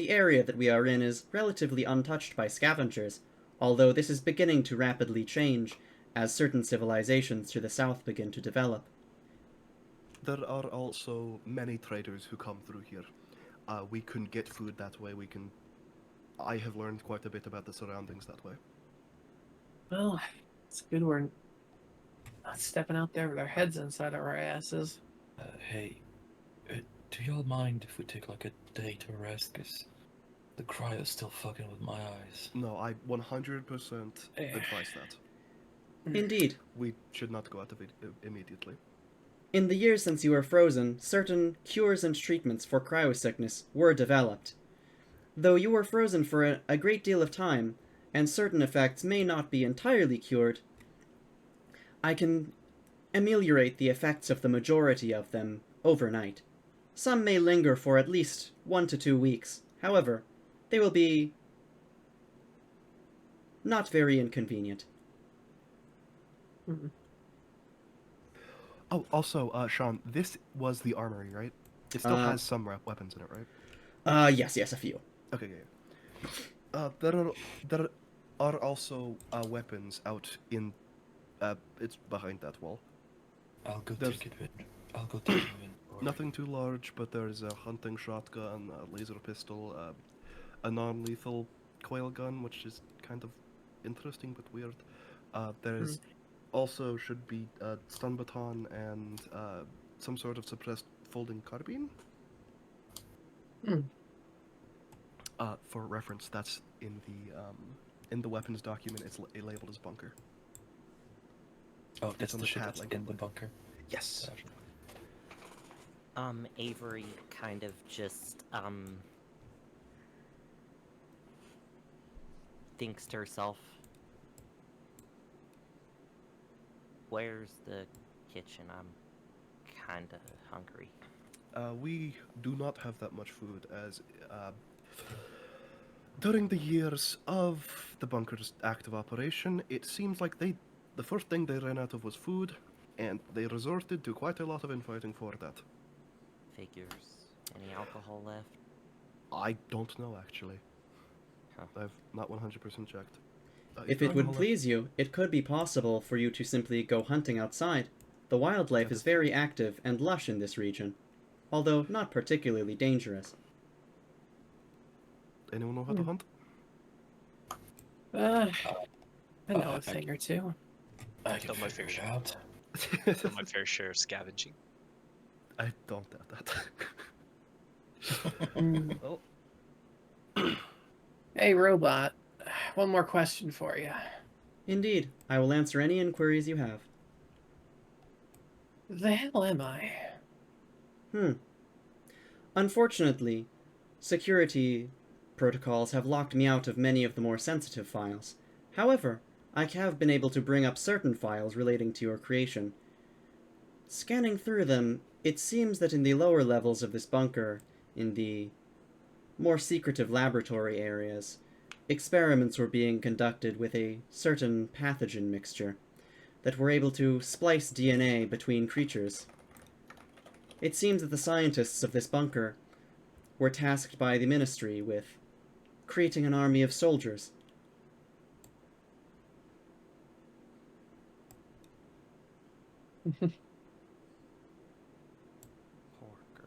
area that we are in is relatively untouched by scavengers, although this is beginning to rapidly change as certain civilizations to the south begin to develop. There are also many traders who come through here. We can get food that way. I have learned quite a bit about the surroundings that way. Well, it's good we're not stepping out there with our heads inside our asses. Hey, do y'all mind if we take like a day to rest? Because the cryo's still fucking with my eyes. No, I 100% advise that. Indeed. We should not go out of it immediately. In the years since you were frozen, certain cures and treatments for cryosickness were developed. Though you were frozen for a great deal of time, and certain effects may not be entirely cured, I can ameliorate the effects of the majority of them overnight. Some may linger for at least 1 to 2 weeks. However, they will be not very inconvenient. Mm-hmm. Oh, also, Sean, this was the armory, right? It still has some weapons in it, right? Yes, a few. Okay, yeah. There are also weapons out in. It's behind that wall. I'll go take it. I'll go take it. Nothing too large, but there is a hunting shotgun, a laser pistol, a non-lethal coil gun, which is kind of interesting but weird. There's also should be a stun baton and some sort of suppressed folding carbine. For reference, that's in the weapons document. It's labeled as bunker. Oh, that's on the the shit pad, that's like- in the bunker. Yes. Avery kind of just thinks to herself, "Where's the kitchen? I'm kinda hungry." We do not have that much food, as during the years of the bunker's active operation, it seems like the first thing they ran out of was food, and they resorted to quite a lot of infighting for that. Figures. Any alcohol left? I don't know, actually. Huh. I've not 100% checked. If it would please you, it could be possible for you to simply go hunting outside. The wildlife is very active and lush in this region, although not particularly dangerous. Anyone know how to hunt? I know a thing or two. I can Done my figure fair it out. Done my fair share of scavenging. I don't doubt that. Mm. Well, Hey, robot. One more question for you. Indeed, I will answer any inquiries you have. The hell am I? Unfortunately, security protocols have locked me out of many of the more sensitive files. However, I have been able to bring up certain files relating to your creation. Scanning through them, it seems that in the lower levels of this bunker, in the more secretive laboratory areas, experiments were being conducted with a certain pathogen mixture that were able to splice DNA between creatures. It seems that the scientists of this bunker were tasked by the Ministry with creating an army of soldiers.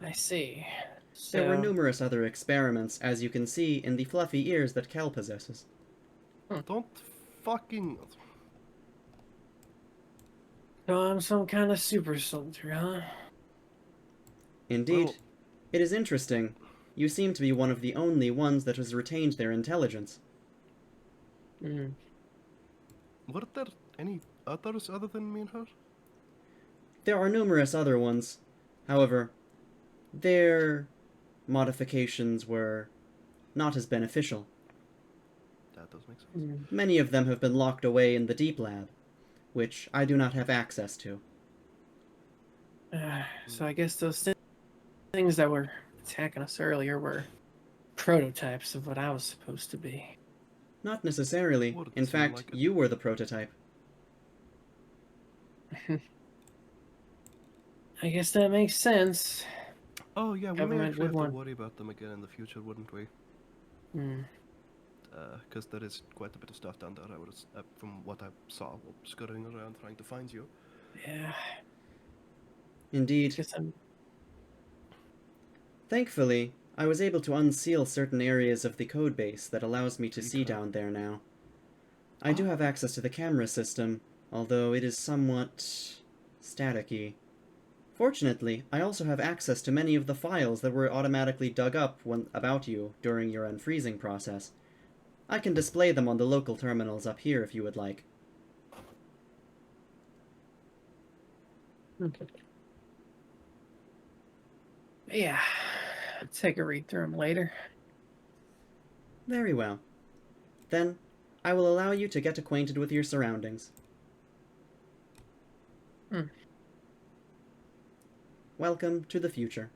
I see. There were So- numerous other experiments, as you can see in the fluffy ears that Kel possesses. don't fucking. So I'm some kind of super soldier, huh? Indeed. Well- It is interesting. You seem to be one of the only ones that has retained their intelligence. Mm. Were there any others other than me and her? There are numerous other ones. However, their modifications were not as beneficial. That does make sense. Mm. Many of them have been locked away in the Deep Lab, which I do not have access to. So I guess those things that were attacking us earlier were prototypes of what I was supposed to be. Not necessarily. Wouldn't In seem fact, like it. you were the prototype. I guess that makes sense. Oh yeah, we may Government actually would have to want- worry about them again in the future, wouldn't we? Mm. Because there is quite a bit of stuff down there. From what I saw, while scurrying around trying to find you. Yeah. Indeed. Guess I'm. Thankfully, I was able to unseal certain areas of the codebase that allows me to see Okay. down there now. I do have access to the camera system, although it is somewhat staticky. Fortunately, I also have access to many of the files that were automatically dug up about you during your unfreezing process. I can display them on the local terminals up here if you would like. Okay. Yeah. I'll take a read through them later. Very well. Then, I will allow you to get acquainted with your surroundings. Welcome to the future.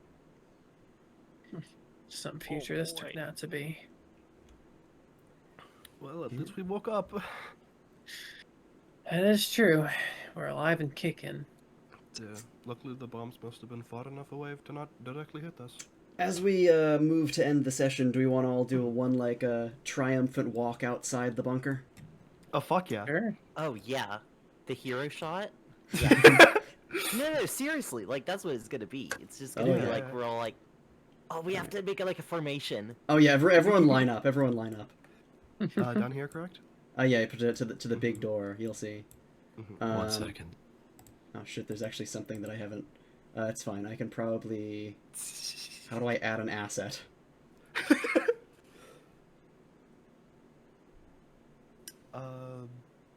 Some future this turned out to be. Well, at least we woke up. That is true. We're alive and kicking. Luckily, the bombs must have been far enough away to not directly hit us. As we move to end the session, do we want to all do a triumphant walk outside the bunker? Oh fuck yeah! Sure. Oh yeah, the hero shot. Yeah. No, seriously, like that's what it's gonna be. It's just gonna Oh, be yeah. like we're all like, oh, we have to make it like a formation. Oh yeah, everyone line up. Everyone line up. Down here, correct? Oh yeah, put it to the big door. You'll see. Mhm. 1 second. Oh shit, there's actually something that I haven't. It's fine. I can probably. How do I add an asset?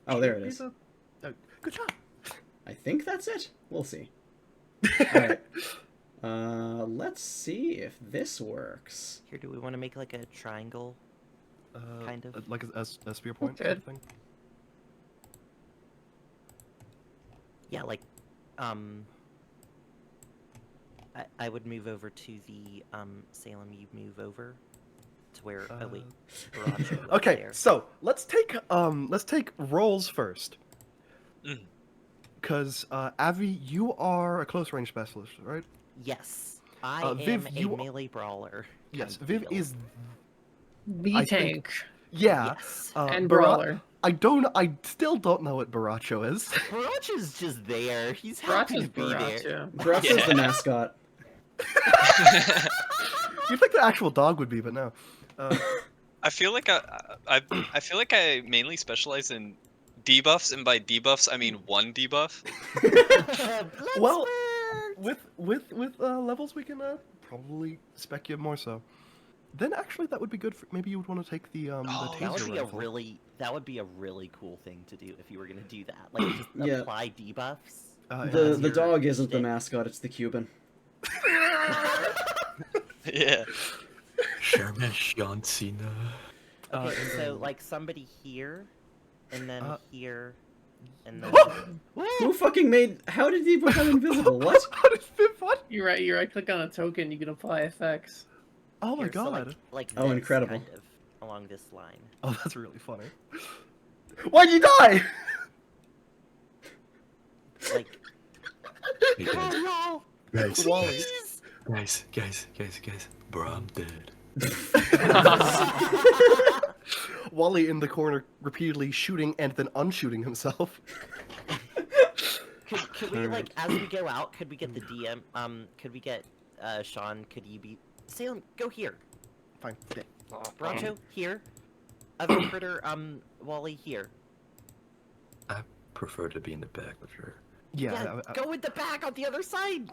Oh, there it is. Good job. I think that's it. We'll see. Alright. Let's see if this works. Here, do we want to make like a triangle? Kind of. Like a spear point Okay. sort of thing. Yeah, like, I would move over to the, Salem, you move over to where, oh wait, Baracho was Okay, there. so let's take rolls first. Mhm. Because Avi, you are a close range specialist, right? Yes, I Viv, am a you- melee brawler. Yes, kind Viv of deal. is The I think- tank yeah. Yes. and Bara- brawler. I still don't know what Baracho is. Baracho's just there. He's happy Baracho's to be there. Baracho. Baracho's Yeah. the mascot. You'd think the actual dog would be, but no. I feel like I feel like I mainly specialize in debuffs, and by debuffs I mean one debuff. Well, Bloodspurt! with levels, we can probably spec you more so. Then actually, that would be good. For, maybe you would want to take the Oh, taser That would be rifle. that would be a really cool thing to do if you were gonna do that. Like just Yeah. apply debuffs. The your dog isn't the shtick. mascot, it's the Cuban. Yeah. Sherman John Cena. Okay, so like somebody here, and then here, and then. Who fucking made... How did he become invisible? What? How did Viv what? You right click on a token, you can apply effects. Oh my here, so, god. like Oh, this, incredible. Kind of, along this line. Oh, that's really funny. Why'd you die? Like. Hey, guys, Oh guys, no! Wally. guys. Bro, I'm dead. Wally in the corner repeatedly shooting and then unshooting himself. Could we like as we go out? Could we get the DM? Could we get Sean? Could you be Salem? Go here. Fine. Yeah. Broncho here. Other critter. Wally here. I prefer to be in the back with her. Yeah. Go with the back on the other side.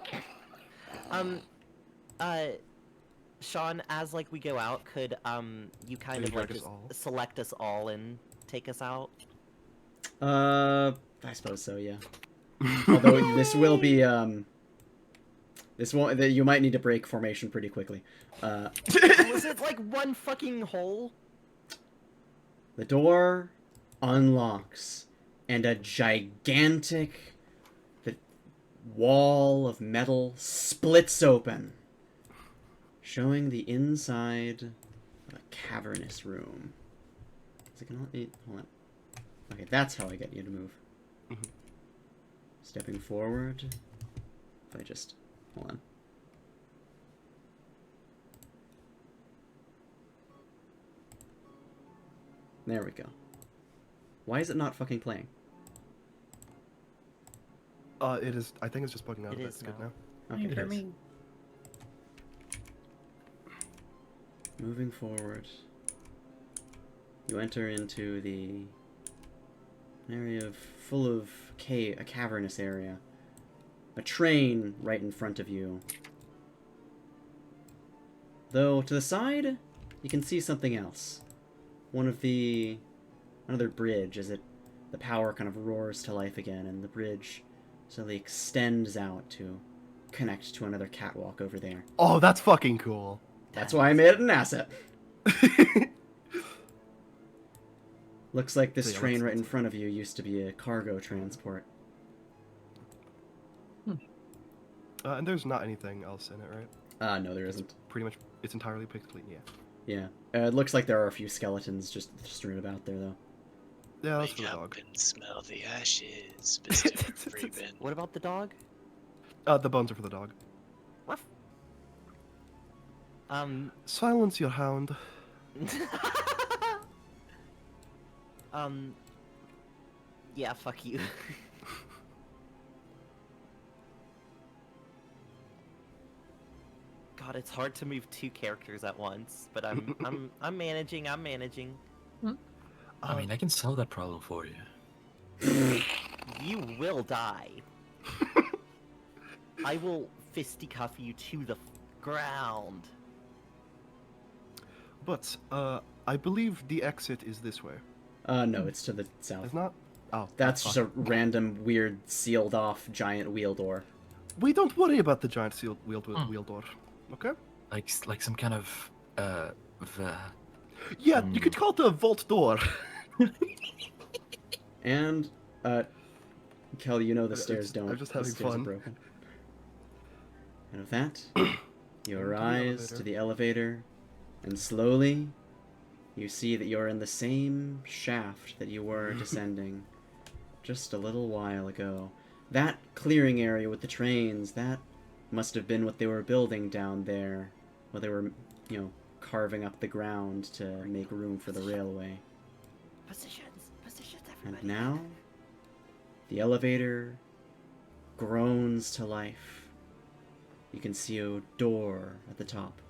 Sean, as like we go out, could you kind Can of you like drag us just all? select us all and take us out? I suppose so, yeah. Although this will be, this won't... You might need to break formation pretty quickly. Was it like one fucking hole? The door unlocks, and a gigantic wall of metal splits open, showing the inside of a cavernous room. Is it gonna let me... Hold on. Okay, that's how I get you to move. Mhm. Stepping forward. If I just... Hold on. There we go. Why is it not fucking playing? It is. I think it's just bugging out. It a bit. is It's good now. now. Okay, Wait it for is. me. Moving forward, you enter into the area full of a cavernous area. A train right in front of you. Though to the side, you can see something else. Another bridge as the power kind of roars to life again, and the bridge slowly extends out to connect to another catwalk over there. Oh, that's fucking cool. That's why I made it an asset. Looks like this So yeah, train let's- right in front of you used to be a cargo transport. And there's not anything else in it, right? No, there isn't. Pretty much, it's entirely picked clean. Yeah. Yeah. It looks like there are a few skeletons just strewn about there, though. Yeah, that's for Wake the up dog. and smell the ashes, Mr. Raven. What about the dog? The bones are for the dog. Ruff. Silence your hound. Yeah, fuck you. God, it's hard to move two characters at once, but I'm managing. I mean, I can solve that problem for you. You will die. I will fisticuff you to the ground. But I believe the exit is this way. No, it's to the south. It's not. Oh, That's just fuck. a random, weird, sealed-off giant wheel door. We don't worry about the giant sealed wheel door. Okay. Like some kind of Yeah, you could call it the vault door. And, Kelly, you know the stairs I'm don't. just The having stairs are fun. broken. And with that, you the arise elevator. to the elevator, and slowly, you see that you're in the same shaft that you were descending just a little while ago. That clearing area with the trains, that must have been what they were building down there, while they were, carving up the ground to make room for the railway. Positions, And everybody. now, the elevator groans to life. You can see a door at the top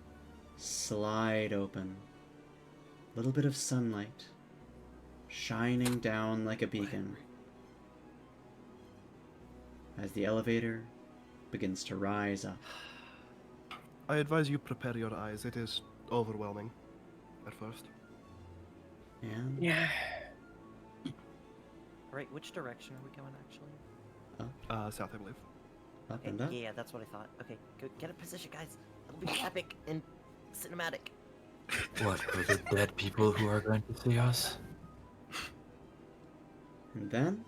slide open. A little bit of sunlight shining down like a beacon as the elevator begins to rise up. I advise you prepare your eyes. It is overwhelming at first. And Yeah. Right, which direction are we going actually? South, I believe. up Okay, and up. yeah, that's what I thought. Okay, go get a position, guys. It'll be epic and cinematic. What, are the dead people who are going to see us? And then,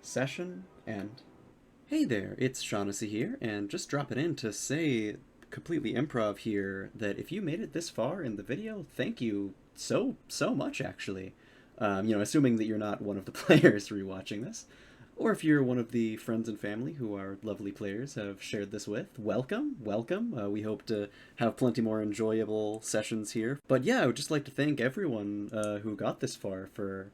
session end. Hey there, it's Shaughnessy here, and just dropping in to say, completely improv here, that if you made it this far in the video, thank you so much, actually. Assuming that you're not one of the players rewatching this, or if you're one of the friends and family who our lovely players have shared this with, welcome. We hope to have plenty more enjoyable sessions here. But yeah, I would just like to thank everyone who got this far for,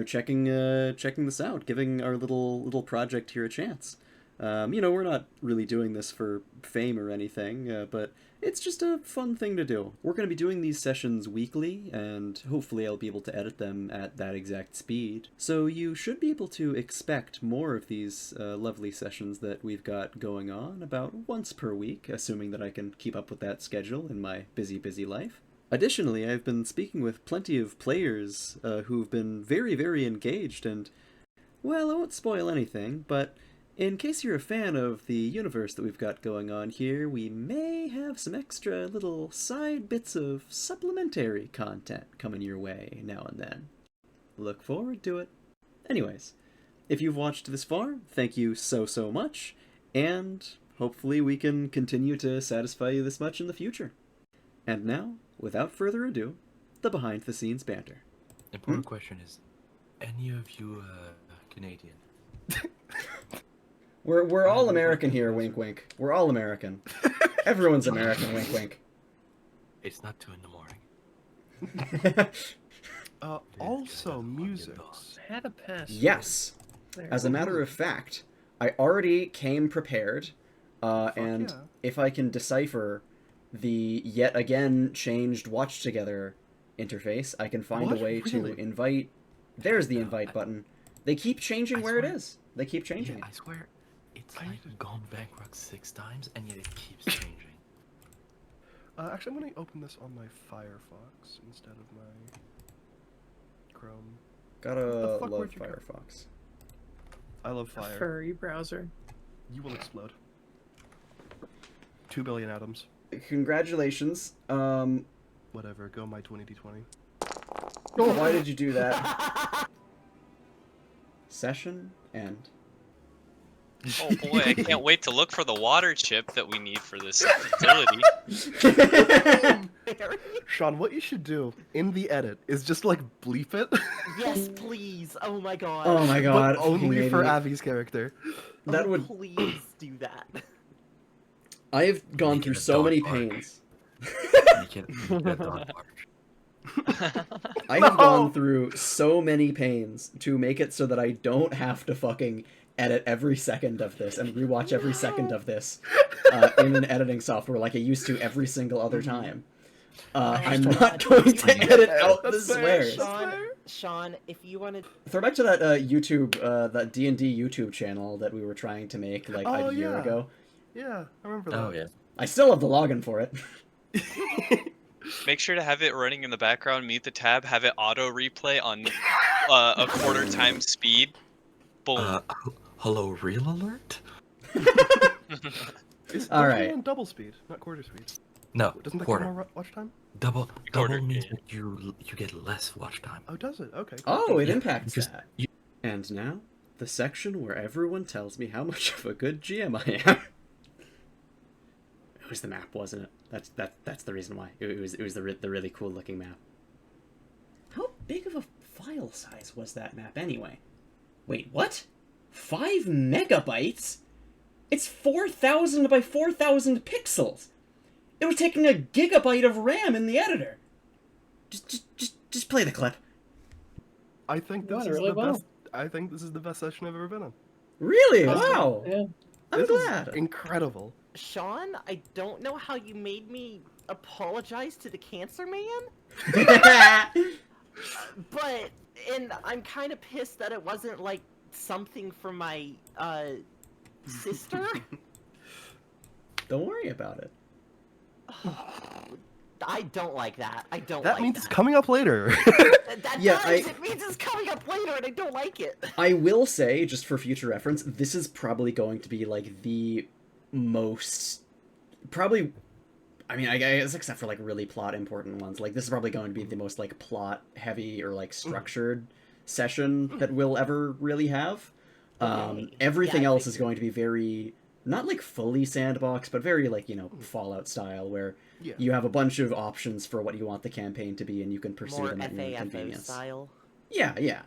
checking this out, giving our little project here a chance. We're not really doing this for fame or anything, but it's just a fun thing to do. We're going to be doing these sessions weekly, and hopefully I'll be able to edit them at that exact speed. So you should be able to expect more of these lovely sessions that we've got going on about once per week, assuming that I can keep up with that schedule in my busy life. Additionally, I've been speaking with plenty of players who've been very, very engaged, and, well, I won't spoil anything, but in case you're a fan of the universe that we've got going on here, we may have some extra little side bits of supplementary content coming your way now and then. Look forward to it. Anyways, if you've watched this far, thank you so much, and hopefully we can continue to satisfy you this much in the future. And now, without further ado, the behind-the-scenes banter. Important question is, any of you Canadian? We're all American here, wink wink. We're all American. Everyone's American, wink wink. It's not 2 in the morning. Also, music. Had a pass. Yes. There. As a matter of fact, I already came prepared, and yeah. if I can decipher the yet again changed Watch Together interface, I can find What? a way to Really? invite. There's the invite button. They keep changing I where it swear- is. They keep changing Yeah, it. I swear, it's I like need to- gone bankrupt 6 times, and yet it keeps changing. Actually, I'm going to open this on my Firefox instead of my Chrome. Gotta fuck, love where'd you go? Firefox. I love fire. Furry browser. You will explode. 2 billion atoms. Congratulations. Whatever, go my 20d20. Why did you do that? Session end. Oh boy, I can't wait to look for the water chip that we need for this facility. Sean, what you should do in the edit is just like bleep it, Yes, please. Oh my god. Oh my god. but only fucking for idiot. Avi's character. That Oh, would. Please do that. I've gone Make through it a so dog many park. pains. Make it a dog park. I have gone through so many pains to make it so that I don't have to fucking edit every second of this and rewatch every second of this in an editing software like I used to every single other time. I'm not going to edit out the That's fair, swears. Sean. Sean, if you wanted, Throw back to that YouTube, that D&D YouTube channel that we were trying to make like Oh, a year yeah. ago. Yeah, I remember that. Oh yeah. I still have the login for it. Make sure to have it running in the background, mute the tab, have it auto replay on a quarter time speed. Boom. Hello, real alert? It's All definitely right. on double speed, not quarter speed. No, Doesn't that quarter. get more watch time? Double Quarter, means yeah. that you get less watch time. Oh, does it? Okay. Oh, it Yeah, impacts because that. you- And now, the section where everyone tells me how much of a good GM I am. It was the map, wasn't it? That's the reason why. It was the really cool looking map. How big of a file size was that map anyway? Wait, what? 5 megabytes? It's 4,000 by 4,000 pixels. It was taking a gigabyte of RAM in the editor. Just play the clip. I think Done this is really the well. best. I think this is the best session I've ever been on. Really? That's Wow. Yeah. I'm This glad. is incredible. Sean, I don't know how you made me apologize to the cancer man, but and I'm kind of pissed that it wasn't like something from my sister. Don't worry about it. I don't like that. I don't That like means that. it's coming up later. That Yeah, does. It means it's coming up later, and I don't like it. I will say, just for future reference, this is probably going to be, like, the most... Probably... I mean, I guess except for, like, really plot-important ones. Like, this is probably going to be the most, like, plot-heavy or, like, structured session that we'll ever really have. Okay. Everything Yeah, I else is figured. going to be very... Not, like, fully sandbox, but very, like, you know, Fallout style, where Yeah. you have a bunch of options for what you want the campaign to be, and you can pursue More them at your own FAFO convenience. style. Yeah, yeah.